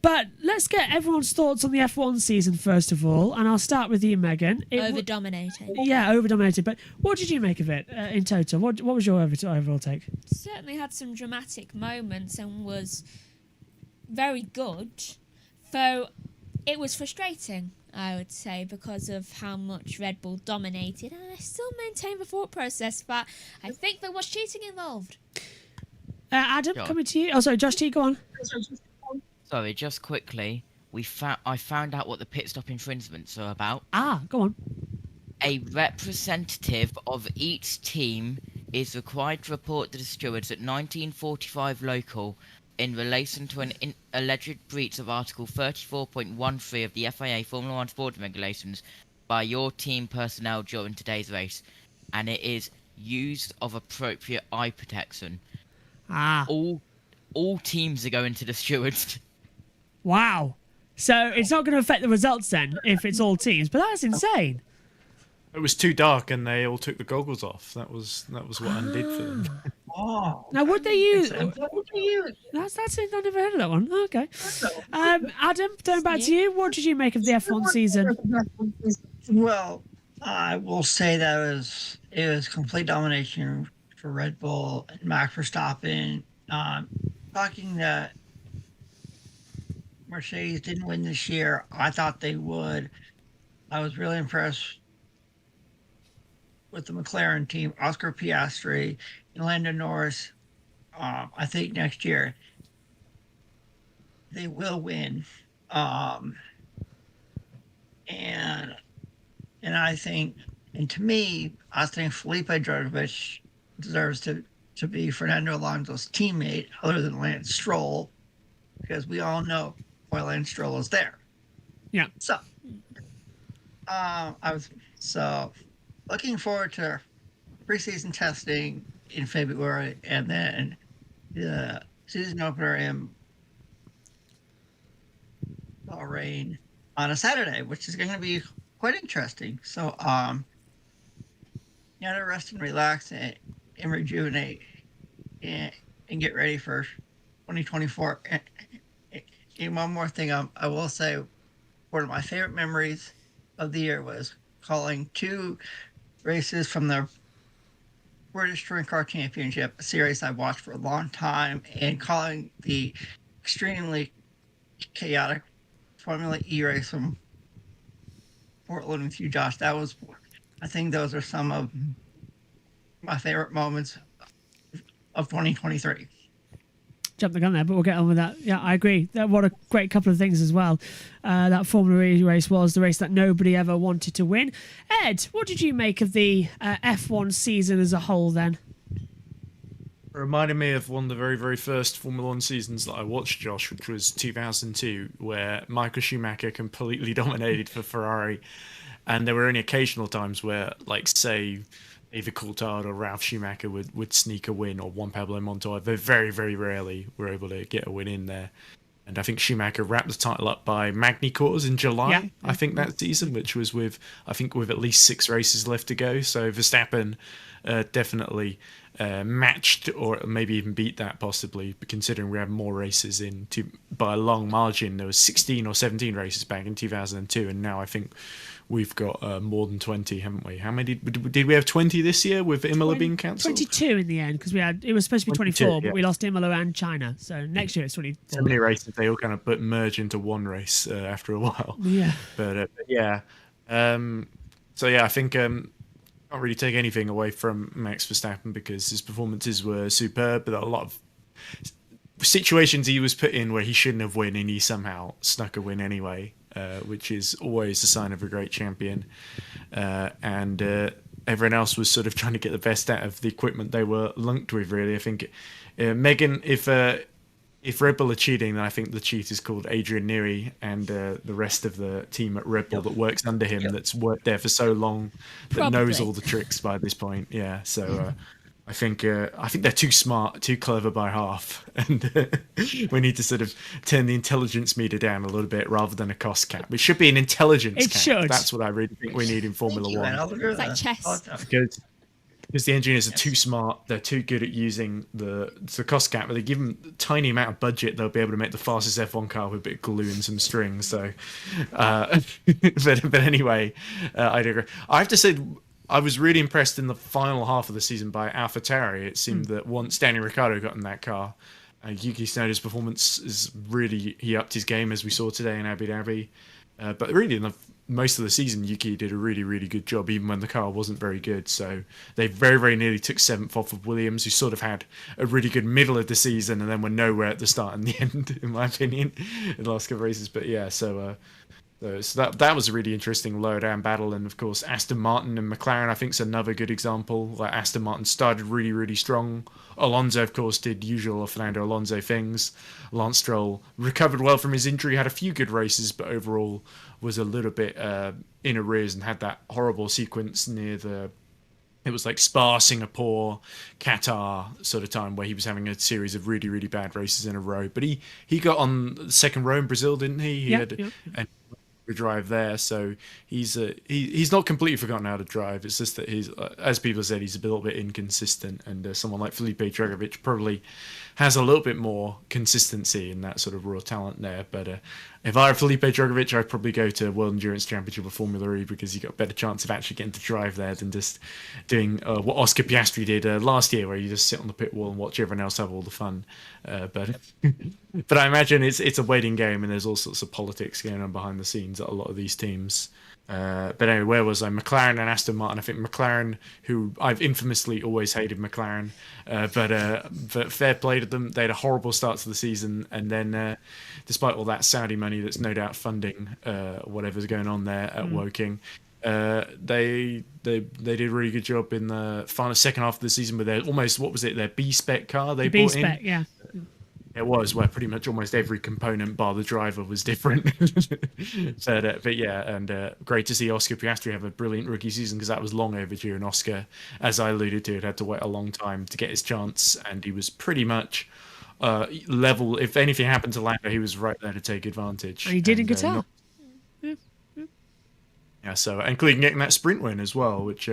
But let's get everyone's thoughts on the F1 season first of all, and I'll start with you, Megan. Over-dominated. Yeah, over-dominated. But what did you make of it in total? What was your overall take? Certainly had some dramatic moments and was very good. Though it was frustrating, I would say, because of how much Red Bull dominated. And I still maintain the thought process that I think there was cheating involved. Adam, coming to you. Oh, sorry, Josh T, go on. Sorry, just quickly, I found out what the pit stop infringements are about. Go on. A representative of each team is required to report to the stewards at 19:45 local in relation to an alleged breach of Article 34.13 of the FIA Formula 1 sport regulations by your team personnel during today's race, and it is used of appropriate eye protection. All teams are going to the stewards. Wow. So it's not going to affect the results then if it's all teams, but that's insane. It was too dark, and they all took the goggles off. That was what undid for them. Now, would they use? That's it. I never heard of that one. Okay. Adam, turn back to you. What did you make of the F1 season? Well, I will say that it was complete domination for Red Bull and Max Verstappen. Talking that Mercedes didn't win this year, I thought they would. I was really impressed with the McLaren team, Oscar Piastri and Lando Norris. I think next year they will win. And I think, and to me, I think Felipe Drugovich deserves to be Fernando Alonso's teammate other than Lance Stroll, because we all know why Lance Stroll is there. Yeah. So, I was looking forward to preseason testing in February, and then the season opener in Bahrain on a Saturday, which is going to be quite interesting. So, to rest and relax and rejuvenate and get ready for 2024. And one more thing, I will say, one of my favorite memories of the year was calling 2 races from the British Touring Car Championship, a series I've watched for a long time, and calling the extremely chaotic Formula E race from Portland with you, Josh. I think those are some of my favorite moments of 2023. jumped the gun there, but we'll get on with that. Yeah, I agree. What a great couple of things as well. That Formula E race was the race that nobody ever wanted to win. Ed, what did you make of the F1 season as a whole then? It reminded me of one of the very, very first Formula One seasons that I watched, Josh, which was 2002, where Michael Schumacher completely dominated for Ferrari. And there were only occasional times where, like, say, either Coulthard or Ralf Schumacher would sneak a win, or Juan Pablo Montoya. They very, very rarely were able to get a win in there. And I think Schumacher wrapped the title up by Magny Cours in July, I think, that season, which was with at least 6 races left to go. So Verstappen definitely matched or maybe even beat that, possibly, considering we had more races by a long margin. There was 16 or 17 races back in 2002, and now I think we've got more than 20, haven't we? How many did we have? 20 this year with Imola being cancelled? 22 in the end, because it was supposed to be 24, but we lost Imola and China. So next year it's 24. So many races, they all kind of merge into one race after a while. Yeah. But yeah. So yeah, I think can't really take anything away from Max Verstappen because his performances were superb, but a lot of situations he was put in where he shouldn't have won, and he somehow snuck a win anyway. Which is always a sign of a great champion. And everyone else was sort of trying to get the best out of the equipment they were lunked with, really. I think, Megan, if Red Bull are cheating, then I think the cheat is called Adrian Newey and the rest of the team at Red Bull that works under him, that's worked there for so long, that knows all the tricks by this point. Yeah, so... I think they're too smart, too clever by half, and we need to sort of turn the intelligence meter down a little bit rather than a cost cap. It should be an intelligence cap. Should. That's what I really think we need in Formula One. It's like chess. Because the engineers are too smart, they're too good at using the cost cap, but they give them a tiny amount of budget, they'll be able to make the fastest F1 car with a bit of glue and some strings. So, but anyway, I agree. I have to say, I was really impressed in the final half of the season by AlphaTauri. It seemed that once Daniel Ricciardo got in that car, Yuki Tsunoda's performance is really, he upped his game, as we saw today in Abu Dhabi. But really, in most of the season, Yuki did a really, really good job, even when the car wasn't very good. So they very, very nearly took 7th off of Williams, who sort of had a really good middle of the season and then were nowhere at the start and the end, in my opinion, in the last couple of races. But yeah, so that was a really interesting lower down battle. And of course, Aston Martin and McLaren, I think, is another good example. Like, Aston Martin started really, really strong. Alonso, of course, did usual Fernando Alonso things. Lance Stroll recovered well from his injury, had a few good races, but overall was a little bit in arrears and had that horrible sequence near it was like Spa, Singapore, Qatar sort of time where he was having a series of really, really bad races in a row. But he got on the second row in Brazil, didn't he? And drive there, so he's not completely forgotten how to drive. It's just that he's, as people said, he's a little bit inconsistent, and someone like Felipe Drugovich probably has a little bit more consistency in that sort of raw talent there. But if I were Felipe Drugovich, I'd probably go to World Endurance Championship or Formula E, because you got a better chance of actually getting to drive there than just doing what Oscar Piastri did last year, where you just sit on the pit wall and watch everyone else have all the fun. But I imagine it's a waiting game, and there's all sorts of politics going on behind the scenes at a lot of these teams. But anyway, where was I? McLaren and Aston Martin. I think McLaren, who I've infamously always hated McLaren, but fair play to them. They had a horrible start to the season, and then despite all that Saudi money that's no doubt funding whatever's going on there at Woking, they did a really good job in the second half of the season with their their B-spec car they bought in. Yeah. It was where pretty much almost every component bar the driver was different. but yeah, and great to see Oscar Piastri have a brilliant rookie season, because that was long overdue. And Oscar, as I alluded to, had to wait a long time to get his chance, and he was pretty much level. If anything happened to Lando, he was right there to take advantage. And he did in Qatar. Yeah, so including getting that sprint win as well, which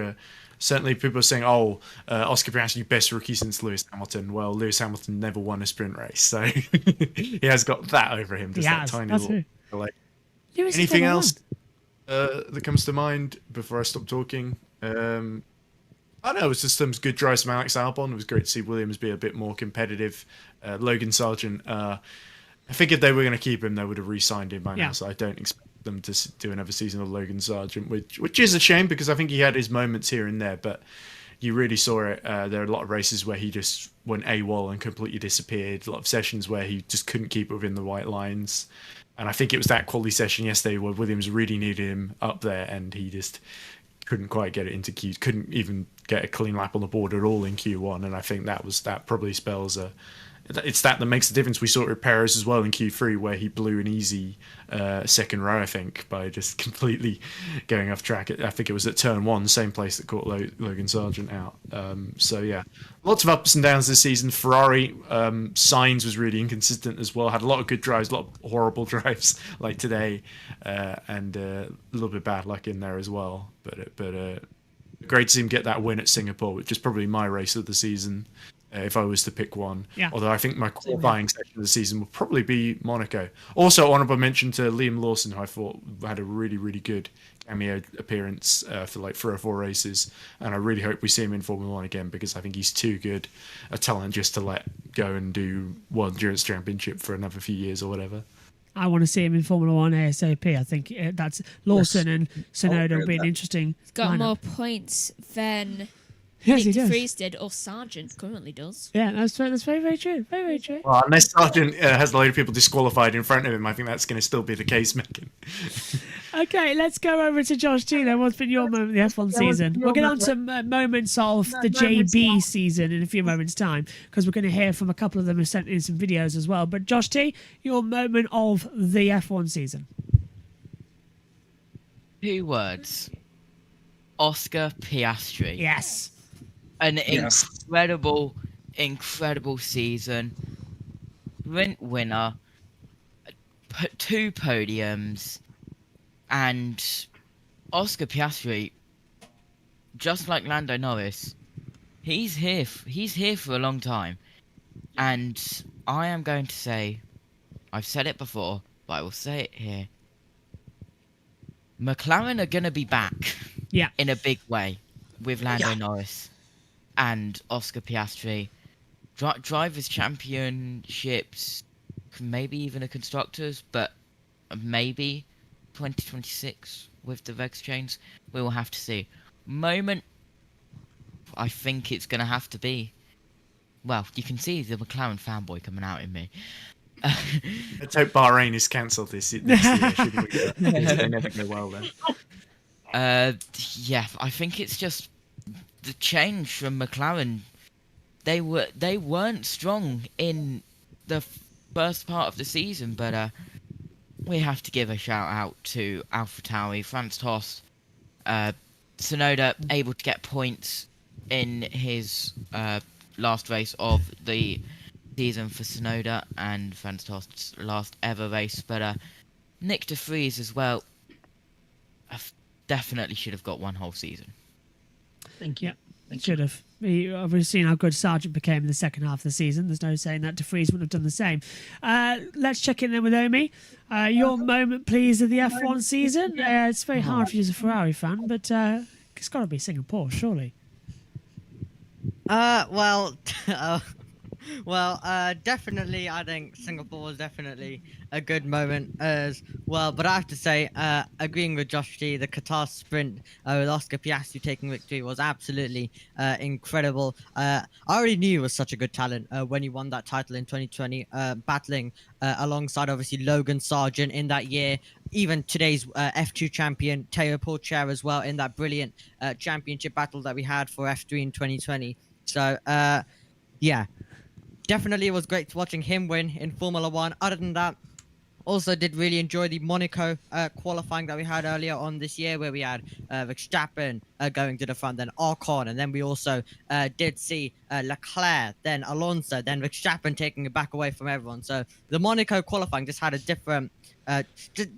certainly people are saying, Oscar Piastri, best rookie since Lewis Hamilton. Well, Lewis Hamilton never won a sprint race, so he has got that over him. Just that tiny little delay. Anything else that comes to mind before I stop talking? I don't know, it was just some good drives from Alex Albon. It was great to see Williams be a bit more competitive. Logan Sargent, I figured they were going to keep him, they would have re-signed him by now, so I don't expect them to do another season of Logan Sargent, which is a shame, because I think he had his moments here and there, but you really saw it. There are a lot of races where he just went AWOL and completely disappeared. A lot of sessions where he just couldn't keep it within the white lines. And I think it was that quality session yesterday where Williams really needed him up there, and he just couldn't quite get it into Q. Couldn't even get a clean lap on the board at all in Q1. And I think that probably spells it's that makes the difference. We saw it with Perez as well in Q3, where he blew an easy second row, I think, by just completely going off track. I think it was at turn 1, same place that caught Logan Sargent out. So yeah, lots of ups and downs this season. Ferrari, Sainz was really inconsistent as well. Had a lot of good drives, a lot of horrible drives like today, and a little bit bad luck in there as well. But great to see him get that win at Singapore, which is probably my race of the season. If I was to pick one. Yeah. Although I think my qualifying section of the season will probably be Monaco. Also, honourable mention to Liam Lawson, who I thought had a really, really good cameo appearance for like 3 or 4 races. And I really hope we see him in Formula 1 again, because I think he's too good a talent just to let go and do World Endurance Championship for another few years or whatever. I want to see him in Formula 1 ASAP. I think that's Lawson and Tsunoda will be an interesting He's got lineup. more points than Yes, he Nick de does. Vries did, or Sargent currently does. Yeah, that's very, very true. Very, very true. Well, unless Sargent has a load of people disqualified in front of him, I think that's going to still be the case, Megan. Okay, let's go over to Josh G. Then, what's been your moment of the F1 season? We'll get on to moments of the JB season in a few moments' time, because we're going to hear from a couple of them who sent in some videos as well. But Josh T, your moment of the F1 season. 2 words. Oscar Piastri. Yes. An incredible season. Sprint winner. 2 podiums. And Oscar Piastri, just like Lando Norris, he's here for a long time. And I am going to say, I've said it before, but I will say it here. McLaren are going to be back in a big way with Lando Norris and Oscar Piastri. Drivers' championships, maybe even a constructors, but maybe 2026 with the Vex chains. We will have to see. Moment, I think it's going to have to be, well, you can see the McLaren fanboy coming out in me. Let's hope Bahrain is cancelled next year. They never go well then. Yeah, I think it's just the change from McLaren. They weren't strong in the first part of the season, but we have to give a shout out to AlphaTauri, Franz Tost, Tsunoda able to get points in his last race of the season for Tsunoda and Franz Tost's last ever race, but Nick de Vries as well definitely should have got one whole season. Thank you. Should have. We've seen how good Sargent became in the second half of the season. There's no saying that de Vries wouldn't have done the same. Let's check in then with Omi. Your moment, please, of the F1 season. It's very hard for you as a Ferrari fan, but it's got to be Singapore, surely. Definitely, I think Singapore was definitely a good moment as well. But I have to say, agreeing with Josh G, the Qatar sprint with Oscar Piastri taking victory was absolutely incredible. I already knew he was such a good talent when he won that title in 2020, battling alongside obviously Logan Sargent in that year. Even today's F2 champion, Teo Pourchaire as well, in that brilliant championship battle that we had for F3 in 2020. So, yeah. Definitely, it was great watching him win in Formula 1. Other than that, also did really enjoy the Monaco qualifying that we had earlier on this year, where we had Verstappen going to the front, then Ocon, and then we also did see Leclerc, then Alonso, then Verstappen taking it back away from everyone. So the Monaco qualifying just had a different,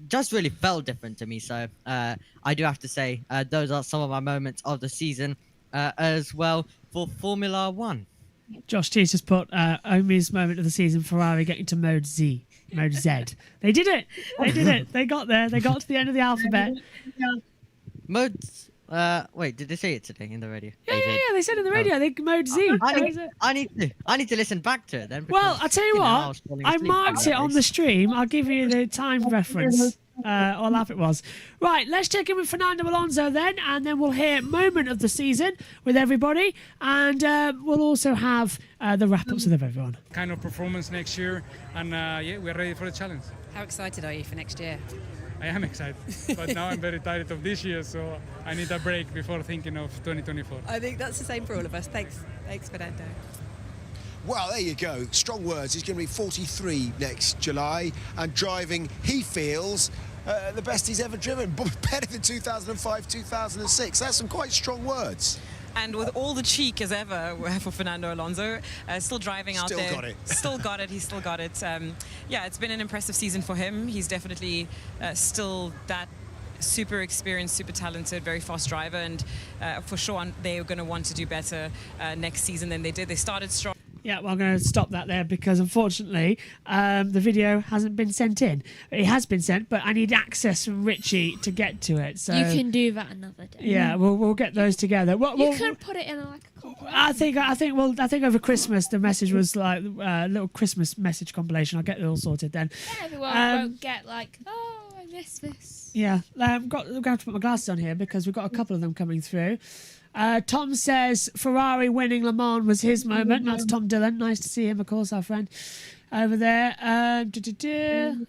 just really felt different to me. So I do have to say those are some of my moments of the season as well for Formula 1. Josh T just put Omi's moment of the season, Ferrari getting to Mode Z. They did it. They got there. They got to the end of the alphabet. Wait, did they say it today in the radio? Yeah. They said in the radio. They Mode Z. I need to listen back to it then. Well, I'll tell you what. I marked it on the stream. I'll give you the time reference. or laugh it was. Right, let's check in with Fernando Alonso then, and then we'll hear moment of the season with everybody, and we'll also have the wrap-ups with everyone. Kind of performance next year, and yeah, we're ready for the challenge. How excited are you for next year? I am excited, but now I'm very tired of this year, so I need a break before thinking of 2024. I think that's the same for all of us. Thanks, Fernando. Well, there you go. Strong words. He's going to be 43 next July, and driving, he feels, the best he's ever driven. Better than 2005, 2006. That's some quite strong words. And with all the cheek as ever for Fernando Alonso, still driving out there. Still got it. Still got it. He's still got it. Yeah, it's been an impressive season for him. He's definitely still that super experienced, super talented, very fast driver. And for sure, they're going to want to do better next season than they did. They started strong. Yeah, well, I'm going to stop that there because unfortunately the video hasn't been sent in. It has been sent, but I need access from Richie to get to it. So you can do that another day. Yeah, we'll get those together. You can put it in like a compilation. I think over Christmas the message was like a little Christmas message compilation. I'll get it all sorted then. Yeah, everyone won't get like, oh, I missed this. Yeah, I'm going to have to put my glasses on here because we've got a couple of them coming through. Tom says Ferrari winning Le Mans was his moment. That's Tom Dillon. Nice to see him, of course, our friend over there.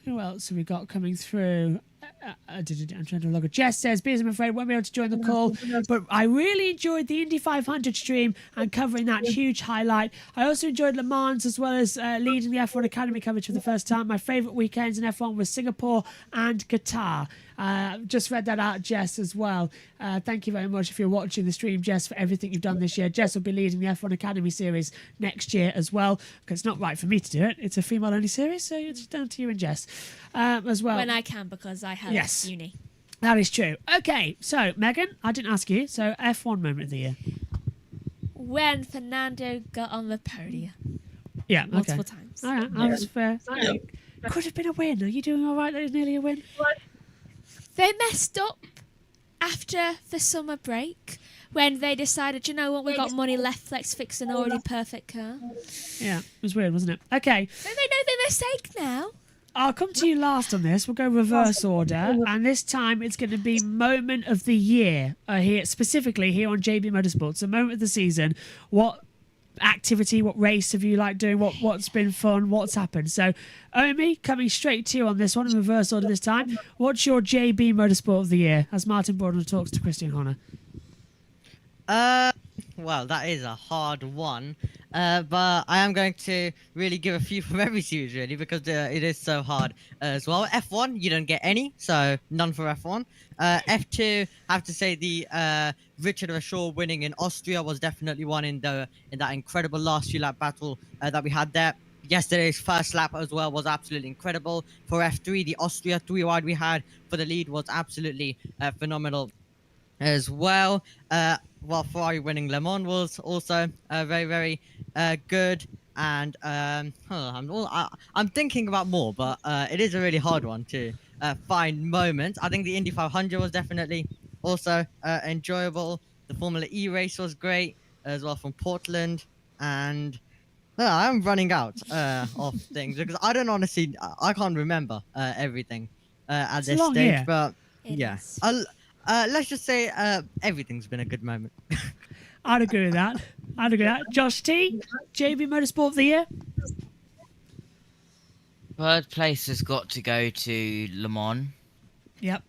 Who else have we got coming through? I'm trying to log it. Jess says, Beers, I'm afraid won't be able to join the call, but I really enjoyed the Indy 500 stream and covering that huge highlight. I also enjoyed Le Mans as well as leading the F1 Academy coverage for the first time. My favourite weekends in F1 was Singapore and Qatar. Just read that out, Jess, as well. Thank you very much if you're watching the stream, Jess, for everything you've done this year. Jess will be leading the F1 Academy series next year as well, because it's not right for me to do it. It's a female-only series, so it's down to you and Jess as well. When I can, because I have uni. That is true. Okay, so, Megan, I didn't ask you, so F1 moment of the year. When Fernando got on the podium. Yeah, multiple times. All right, that was fair. Could have been a win. Are you doing all right? That was nearly a win. They messed up after the summer break when they decided, you know what, we've got money left, let's fix an already perfect car. Yeah, it was weird, wasn't it? Okay. So they know their mistake now. I'll come to you last on this. We'll go reverse order, and this time it's going to be moment of the year here, specifically here on JB Motorsports. So moment of the season. What activity, what race have you liked doing? What's been fun? What's happened? So, Omi, coming straight to you on this one in reverse order this time. What's your JB Motorsport of the year? As Martin Borden talks to Christian Horner. Well, that is a hard one, but I am going to really give a few from every series, really, because it is so hard as well. F1, you don't get any, so none for F1. F2, I have to say the Richard Rashaw winning in Austria was definitely one in that incredible last few lap battle that we had there. Yesterday's first lap as well was absolutely incredible. For F3, the Austria 3-wide we had for the lead was absolutely phenomenal as well. While Ferrari winning Le Mans was also very, very good. And I'm thinking about more, but it is a really hard one to find moments. I think the Indy 500 was definitely also enjoyable. The Formula E race was great as well from Portland. And I'm running out of things because I don't honestly, I can't remember everything at this stage. Year. But yeah. Let's just say everything's been a good moment. I'd agree with that. Josh T, JB Motorsport of the year. Third place has got to go to Le Mans. Yep,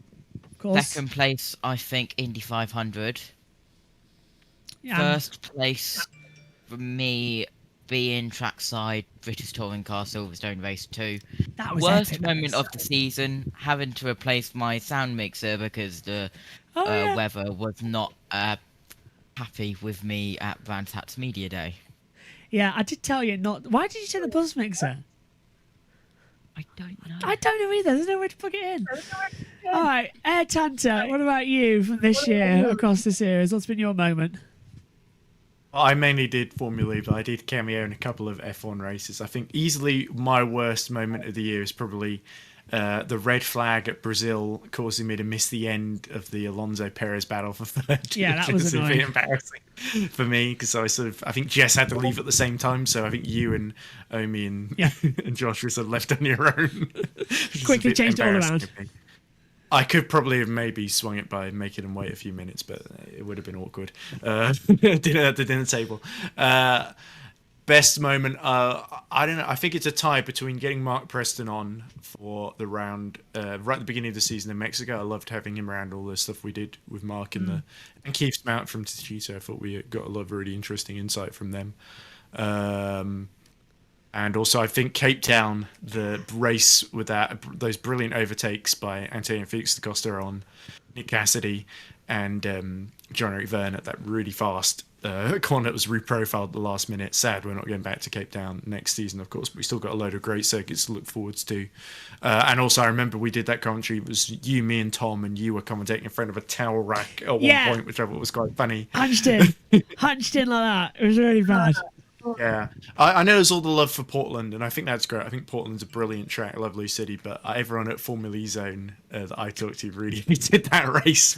of course. Second place, I think, Indy 500. Yeah. First place for me being trackside British Touring Car Silverstone Race 2. That was worst epic. moment of the season, having to replace my sound mixer because the weather was not happy with me at Brands Hats Media Day. Yeah, I did tell you not. Why did you take the bus mixer? I don't know. I don't know either. There's no way to plug it in. All right, Air Tanta, what about you from this year across the series? What's been your moment? I mainly did Formula E, but I did cameo in a couple of F1 races. I think easily my worst moment of the year is probably the red flag at Brazil causing me to miss the end of the Alonso Perez battle for third. Yeah, that was annoying. A bit embarrassing for me because I think Jess had to leave at the same time, so I think you and Omi and Josh were sort of left on your own. Quickly changed it all around. I could probably have maybe swung it by making him wait a few minutes, but it would have been awkward. Dinner at the dinner table. Best moment, I don't know. I think it's a tie between getting Mark Preston on for the round right at the beginning of the season in Mexico. I loved having him around, all the stuff we did with Mark and Keith Mount from Techeetah. I thought we got a lot of really interesting insight from them. And also, I think Cape Town, the race with those brilliant overtakes by Antonio Felix da Costa on Nick Cassidy and John-Eric Verne at that really fast corner that was reprofiled at the last minute. Sad we're not going back to Cape Town next season, of course, but we still got a load of great circuits to look forwards to. And also, I remember we did that commentary. It was you, me, and Tom, and you were commentating in front of a towel rack at one point, which I thought was quite funny. Hunched in like that. It was really bad. Yeah, I know there's all the love for Portland, and I think that's great. I think Portland's a brilliant track, lovely city, but everyone at Formula E Zone that I talked to really hated that race.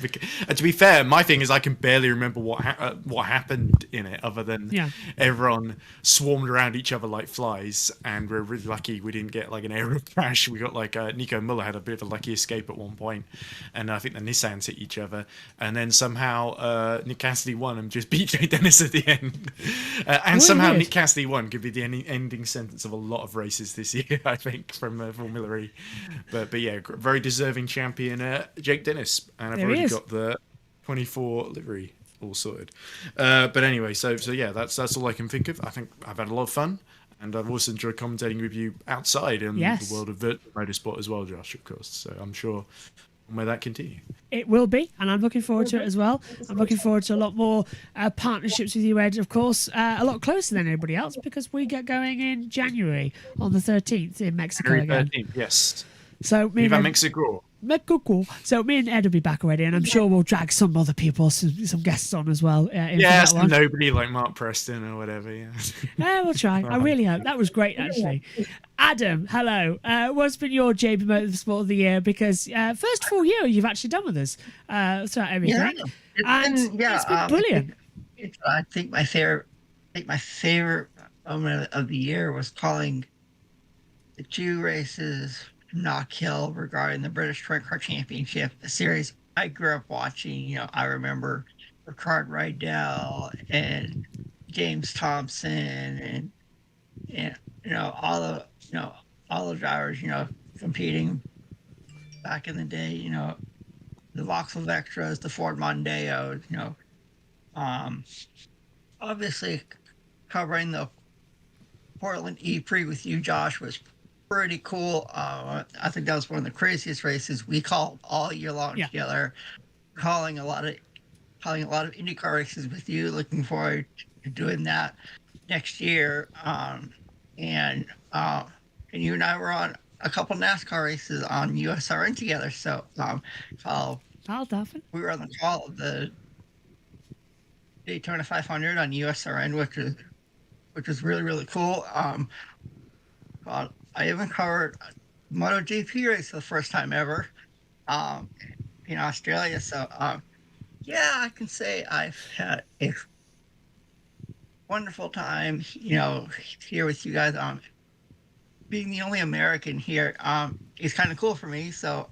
And to be fair, my thing is I can barely remember what happened in it, other than everyone swarmed around each other like flies, and we're really lucky we didn't get like an aerial crash. We got like Nico Muller had a bit of a lucky escape at one point, and I think the Nissans hit each other, and then somehow Nick Cassidy won and just beat Jay Dennis at the end, and somehow Nick Cassidy won could be the ending sentence of a lot of races this year, I think, from Formula E. But yeah, very deserving champion, Jake Dennis, and I've already got the 24 livery all sorted. But anyway, so yeah, that's all I can think of. I think I've had a lot of fun, and I've also enjoyed commentating with you outside in the world of virtual motorsport as well, Josh, of course. So I'm sure may that continue. It will be, and I'm looking forward to it as well. I'm looking forward to a lot more partnerships with you, Ed, of course, a lot closer than anybody else, because we get going in January on the 13th in Mexico again. 13th, yes. So Viva Mexico. So me and Ed will be back already, and I'm sure we'll drag some other people, some guests on as well. Nobody like Mark Preston or whatever. Yeah, we'll try. I really hope. That was great, actually. Adam, hello. What's been your JB Motorsport of the Year? Because first full year you've actually done with us throughout everything. It's been brilliant. I think my favorite moment of the year was calling the two races Knock Hill regarding the British Touring Car Championship, a series I grew up watching. I remember Ricard Rydell and James Thompson and all the drivers competing back in the day. The Vauxhall Vectras, the Ford Mondeos. Obviously covering the Portland Prix with you, Josh, was pretty cool. I think that was one of the craziest races we called all year long together. Calling a lot of IndyCar races with you. Looking forward to doing that next year. And you and I were on a couple NASCAR races on USRN together. So we were on the call of the Daytona 500 on USRN, which was really, really cool. I even covered MotoGP race for the first time ever in Australia. So, I can say I've had a wonderful time, here with you guys. Being the only American here is kind of cool for me. So,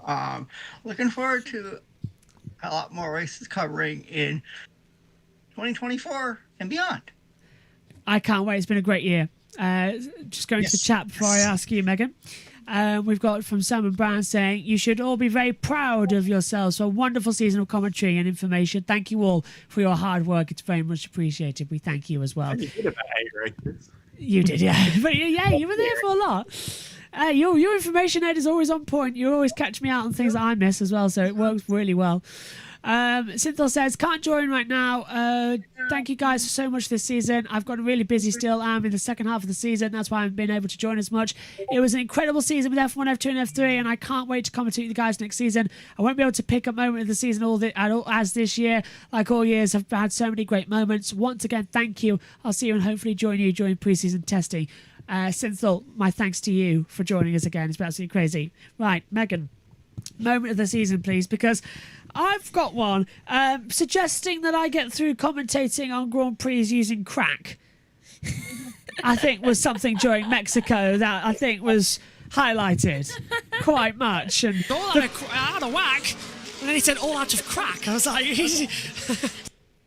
looking forward to a lot more races covering in 2024 and beyond. I can't wait. It's been a great year. Just going to the chat before I ask you, Megan. We've got from Simon Brown saying, you should all be very proud of yourselves for a wonderful season of commentary and information. Thank you all for your hard work. It's very much appreciated. We thank you as well. You did about 8 races. You did, yeah. But you were there for a lot. Your information, Ed, is always on point. You always catch me out on things that I miss as well, so it works really well. Synthol says, can't join right now. Thank you guys so much this season. I've gotten really busy still. I'm in the second half of the season. That's why I haven't been able to join as much. It was an incredible season with F1, F2 and F3, and I can't wait to commentate with you guys next season. I won't be able to pick up moment of the season as this year. Like all years, I've had so many great moments. Once again, thank you. I'll see you and hopefully join you during pre-season testing. Synthol, my thanks to you for joining us again. It's been absolutely crazy. Right, Megan, moment of the season, please, because I've got one suggesting that I get through commentating on Grand Prix using crack. I think was something during Mexico that I think was highlighted quite much. And all out of whack. And then he said all out of crack. I was like,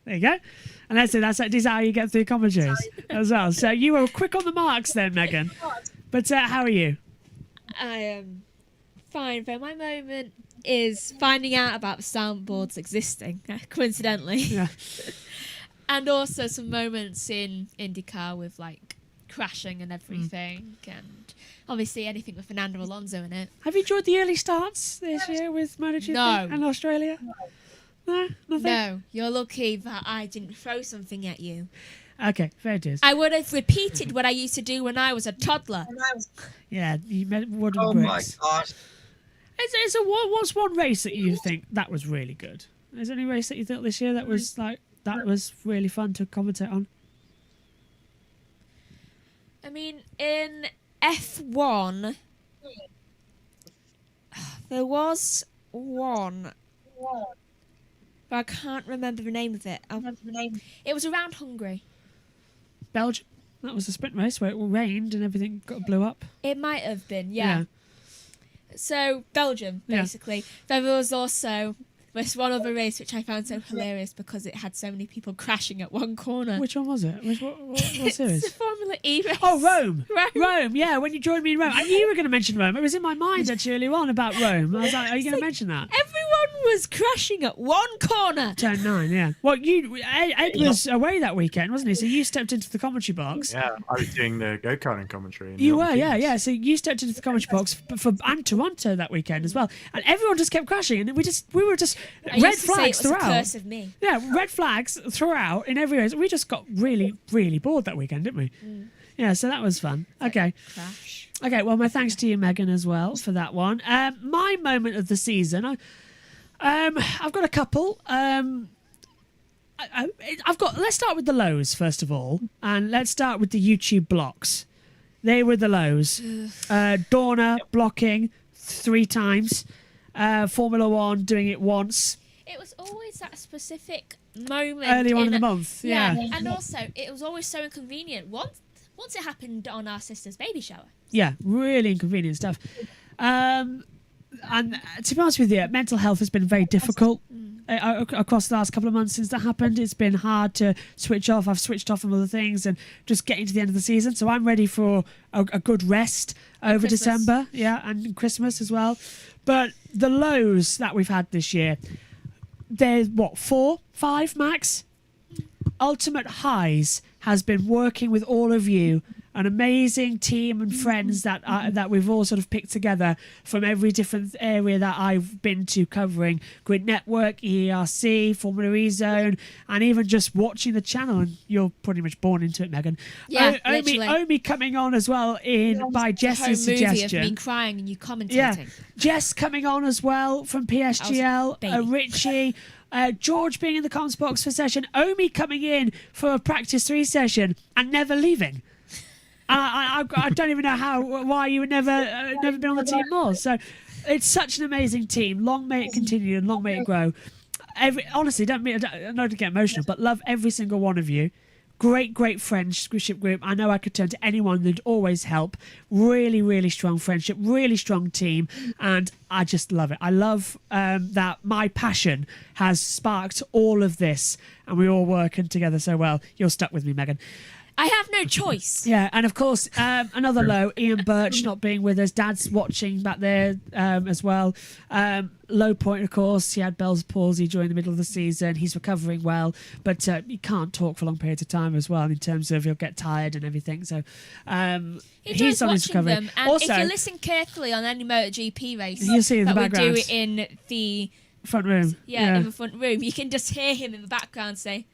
there you go. And that's it. That's how you get through commentaries as well. So you were quick on the marks then, Megan. But how are you? I am fine, but my moment is finding out about the soundboards existing, coincidentally. Yeah. And also some moments in IndyCar with like crashing and everything, and obviously anything with Fernando Alonso in it. Have you enjoyed the early starts this year with MotoGP and Australia? No, nothing? No, you're lucky that I didn't throw something at you. Okay, fair dues. I would have repeated what I used to do when I was a toddler. Yeah, you meant wooden Oh bricks. my gosh. What's one race that you think that was really good? Is there any race that you thought this year that was really fun to commentate on? I mean, in F1, there was one, but I can't remember the name of it. It was around Hungary. Belgium. That was a sprint race where it rained and everything blew up. It might have been, yeah. So, Belgium, basically. There was also this one other race which I found so hilarious because it had so many people crashing at one corner. Which one was it? What series? It's the Formula E race. Oh, Rome. Rome, yeah, when you joined me in Rome. I knew you were going to mention Rome. It was in my mind actually earlier on about Rome. I was like, are you going to mention that? Everyone was crashing at one corner. Turn 9, yeah. Well, Ed was away that weekend, wasn't he? So you stepped into the commentary box. Yeah, I was doing the go-karting commentary. You were, yeah. So you stepped into the commentary box and Toronto that weekend as well. And everyone just kept crashing. And we were just red flags it was throughout. A curse of me. Yeah, red flags throughout in every race. We just got really, really bored that weekend, didn't we? Yeah, so that was fun. Okay. Crash. Okay, well, my thanks to you, Megan, as well, for that one. My moment of the season, I've got a couple. Let's start with the lows, first of all. And let's start with the YouTube blocks. They were the lows. Dorna blocking 3 times. Formula One doing it once. It was always that specific moment. Early on in the month, yeah. And also, it was always so inconvenient. Once it happened on our sister's baby shower. Yeah, really inconvenient stuff. And to be honest with you, mental health has been very difficult across the last couple of months since that happened. It's been hard to switch off. I've switched off from other things and just getting to the end of the season. So I'm ready for a good rest over December. Yeah, and Christmas as well. But the lows that we've had this year, there's 4, 5 max? Ultimate Highs has been working with all of you, an amazing team and friends that we've all sort of picked together from every different area that I've been to, covering Grid Network, ERC, Formula E Zone, and even just watching the channel. And you're pretty much born into it, Megan. Yeah, Omi coming on as well by Jess's suggestion. Of me crying and you commentating. Yeah, Jess coming on as well from PSGL. Richie. George being in the comms box for session, Omi coming in for a practice 3 session and never leaving. I don't even know why you would never been on the team more. So it's such an amazing team. Long may it continue and long may it grow. Honestly, not to get emotional, but love every single one of you. Great friendship group. I know I could turn to anyone that'd always help. Really, really strong friendship, really strong team, and I just love it. I love that my passion has sparked all of this, and we're all working together so well. You're stuck with me, Megan. I have no choice. Yeah, and of course, another low, Ian Birch not being with us. Dad's watching back there as well. Low point, of course, he had Bell's palsy during the middle of the season. He's recovering well, but he can't talk for long periods of time as well in terms of he'll get tired and everything. So he's on his recovery. Them. And also, if you listen carefully on any MotoGP race, you'll see in the background. We do it in the front room. Yeah, in the front room. You can just hear him in the background say,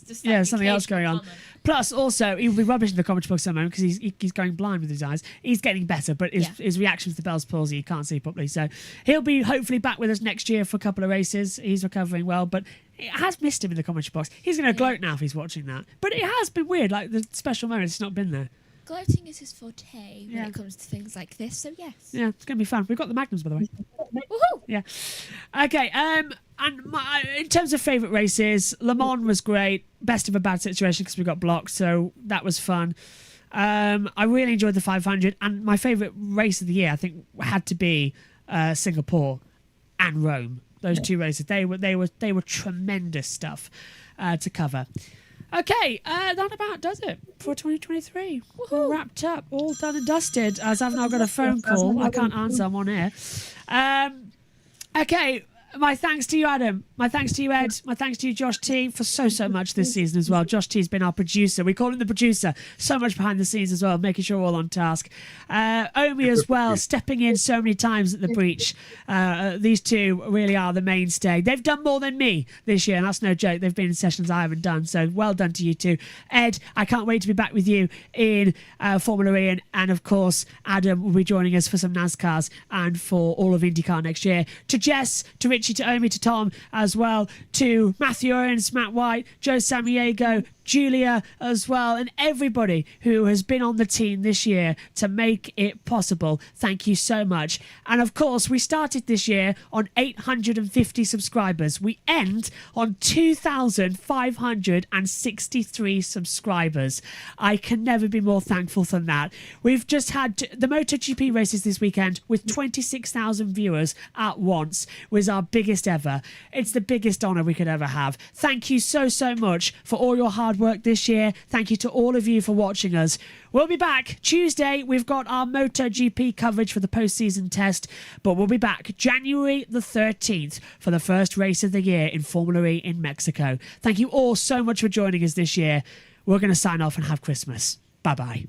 just like something else going on. Plus, also, he'll be rubbish in the commentary box at the moment because he's going blind with his eyes. He's getting better, but his reaction to the Bell's palsy, he can't see properly. So he'll be hopefully back with us next year for a couple of races. He's recovering well, but it has missed him in the commentary box. He's going to gloat now if he's watching that. But it has been weird, like the special moments, it's not been there. Gloating is his forte when it comes to things like this, so yes. Yeah, it's going to be fun. We've got the Magnums, by the way. Woohoo! Yeah. Okay, and in terms of favourite races, Le Mans was great. Best of a bad situation because we got blocked, so that was fun. I really enjoyed the 500, and my favourite race of the year, I think, had to be Singapore and Rome. Those two races, they were tremendous stuff to cover. Okay, that about does it for 2023. All wrapped up, all done and dusted. As I've now got a phone call, I can't answer. I'm on air. Okay. My thanks to you, Adam. My thanks to you, Ed. My thanks to you, Josh T, for so much this season as well. Josh T's been our producer. We call him the producer. So much behind the scenes as well, making sure we're all on task. Omi as well, stepping in so many times at the breach. These two really are the mainstay. They've done more than me this year, and that's no joke. They've been in sessions I haven't done, so well done to you two. Ed, I can't wait to be back with you in Formula E, and of course, Adam will be joining us for some NASCARs and for all of IndyCar next year. To Jess, to Richie, to Omi, to Tom as well, to Matthew Owens, Matt White, Joe Samiego, Julia as well, and everybody who has been on the team this year to make it possible. Thank you so much. And of course, we started this year on 850 subscribers. We end on 2,563 subscribers. I can never be more thankful than that. We've just had the MotoGP races this weekend with 26,000 viewers at once. Was our biggest ever. It's the biggest honour we could ever have. Thank you so much for all your hard work this year. Thank you to all of you for watching us. We'll be back Tuesday. We've got our MotoGP coverage for the postseason test, but we'll be back January the 13th for the first race of the year in Formula E in Mexico. Thank you all so much for joining us this year. We're going to sign off and have Christmas. Bye-bye.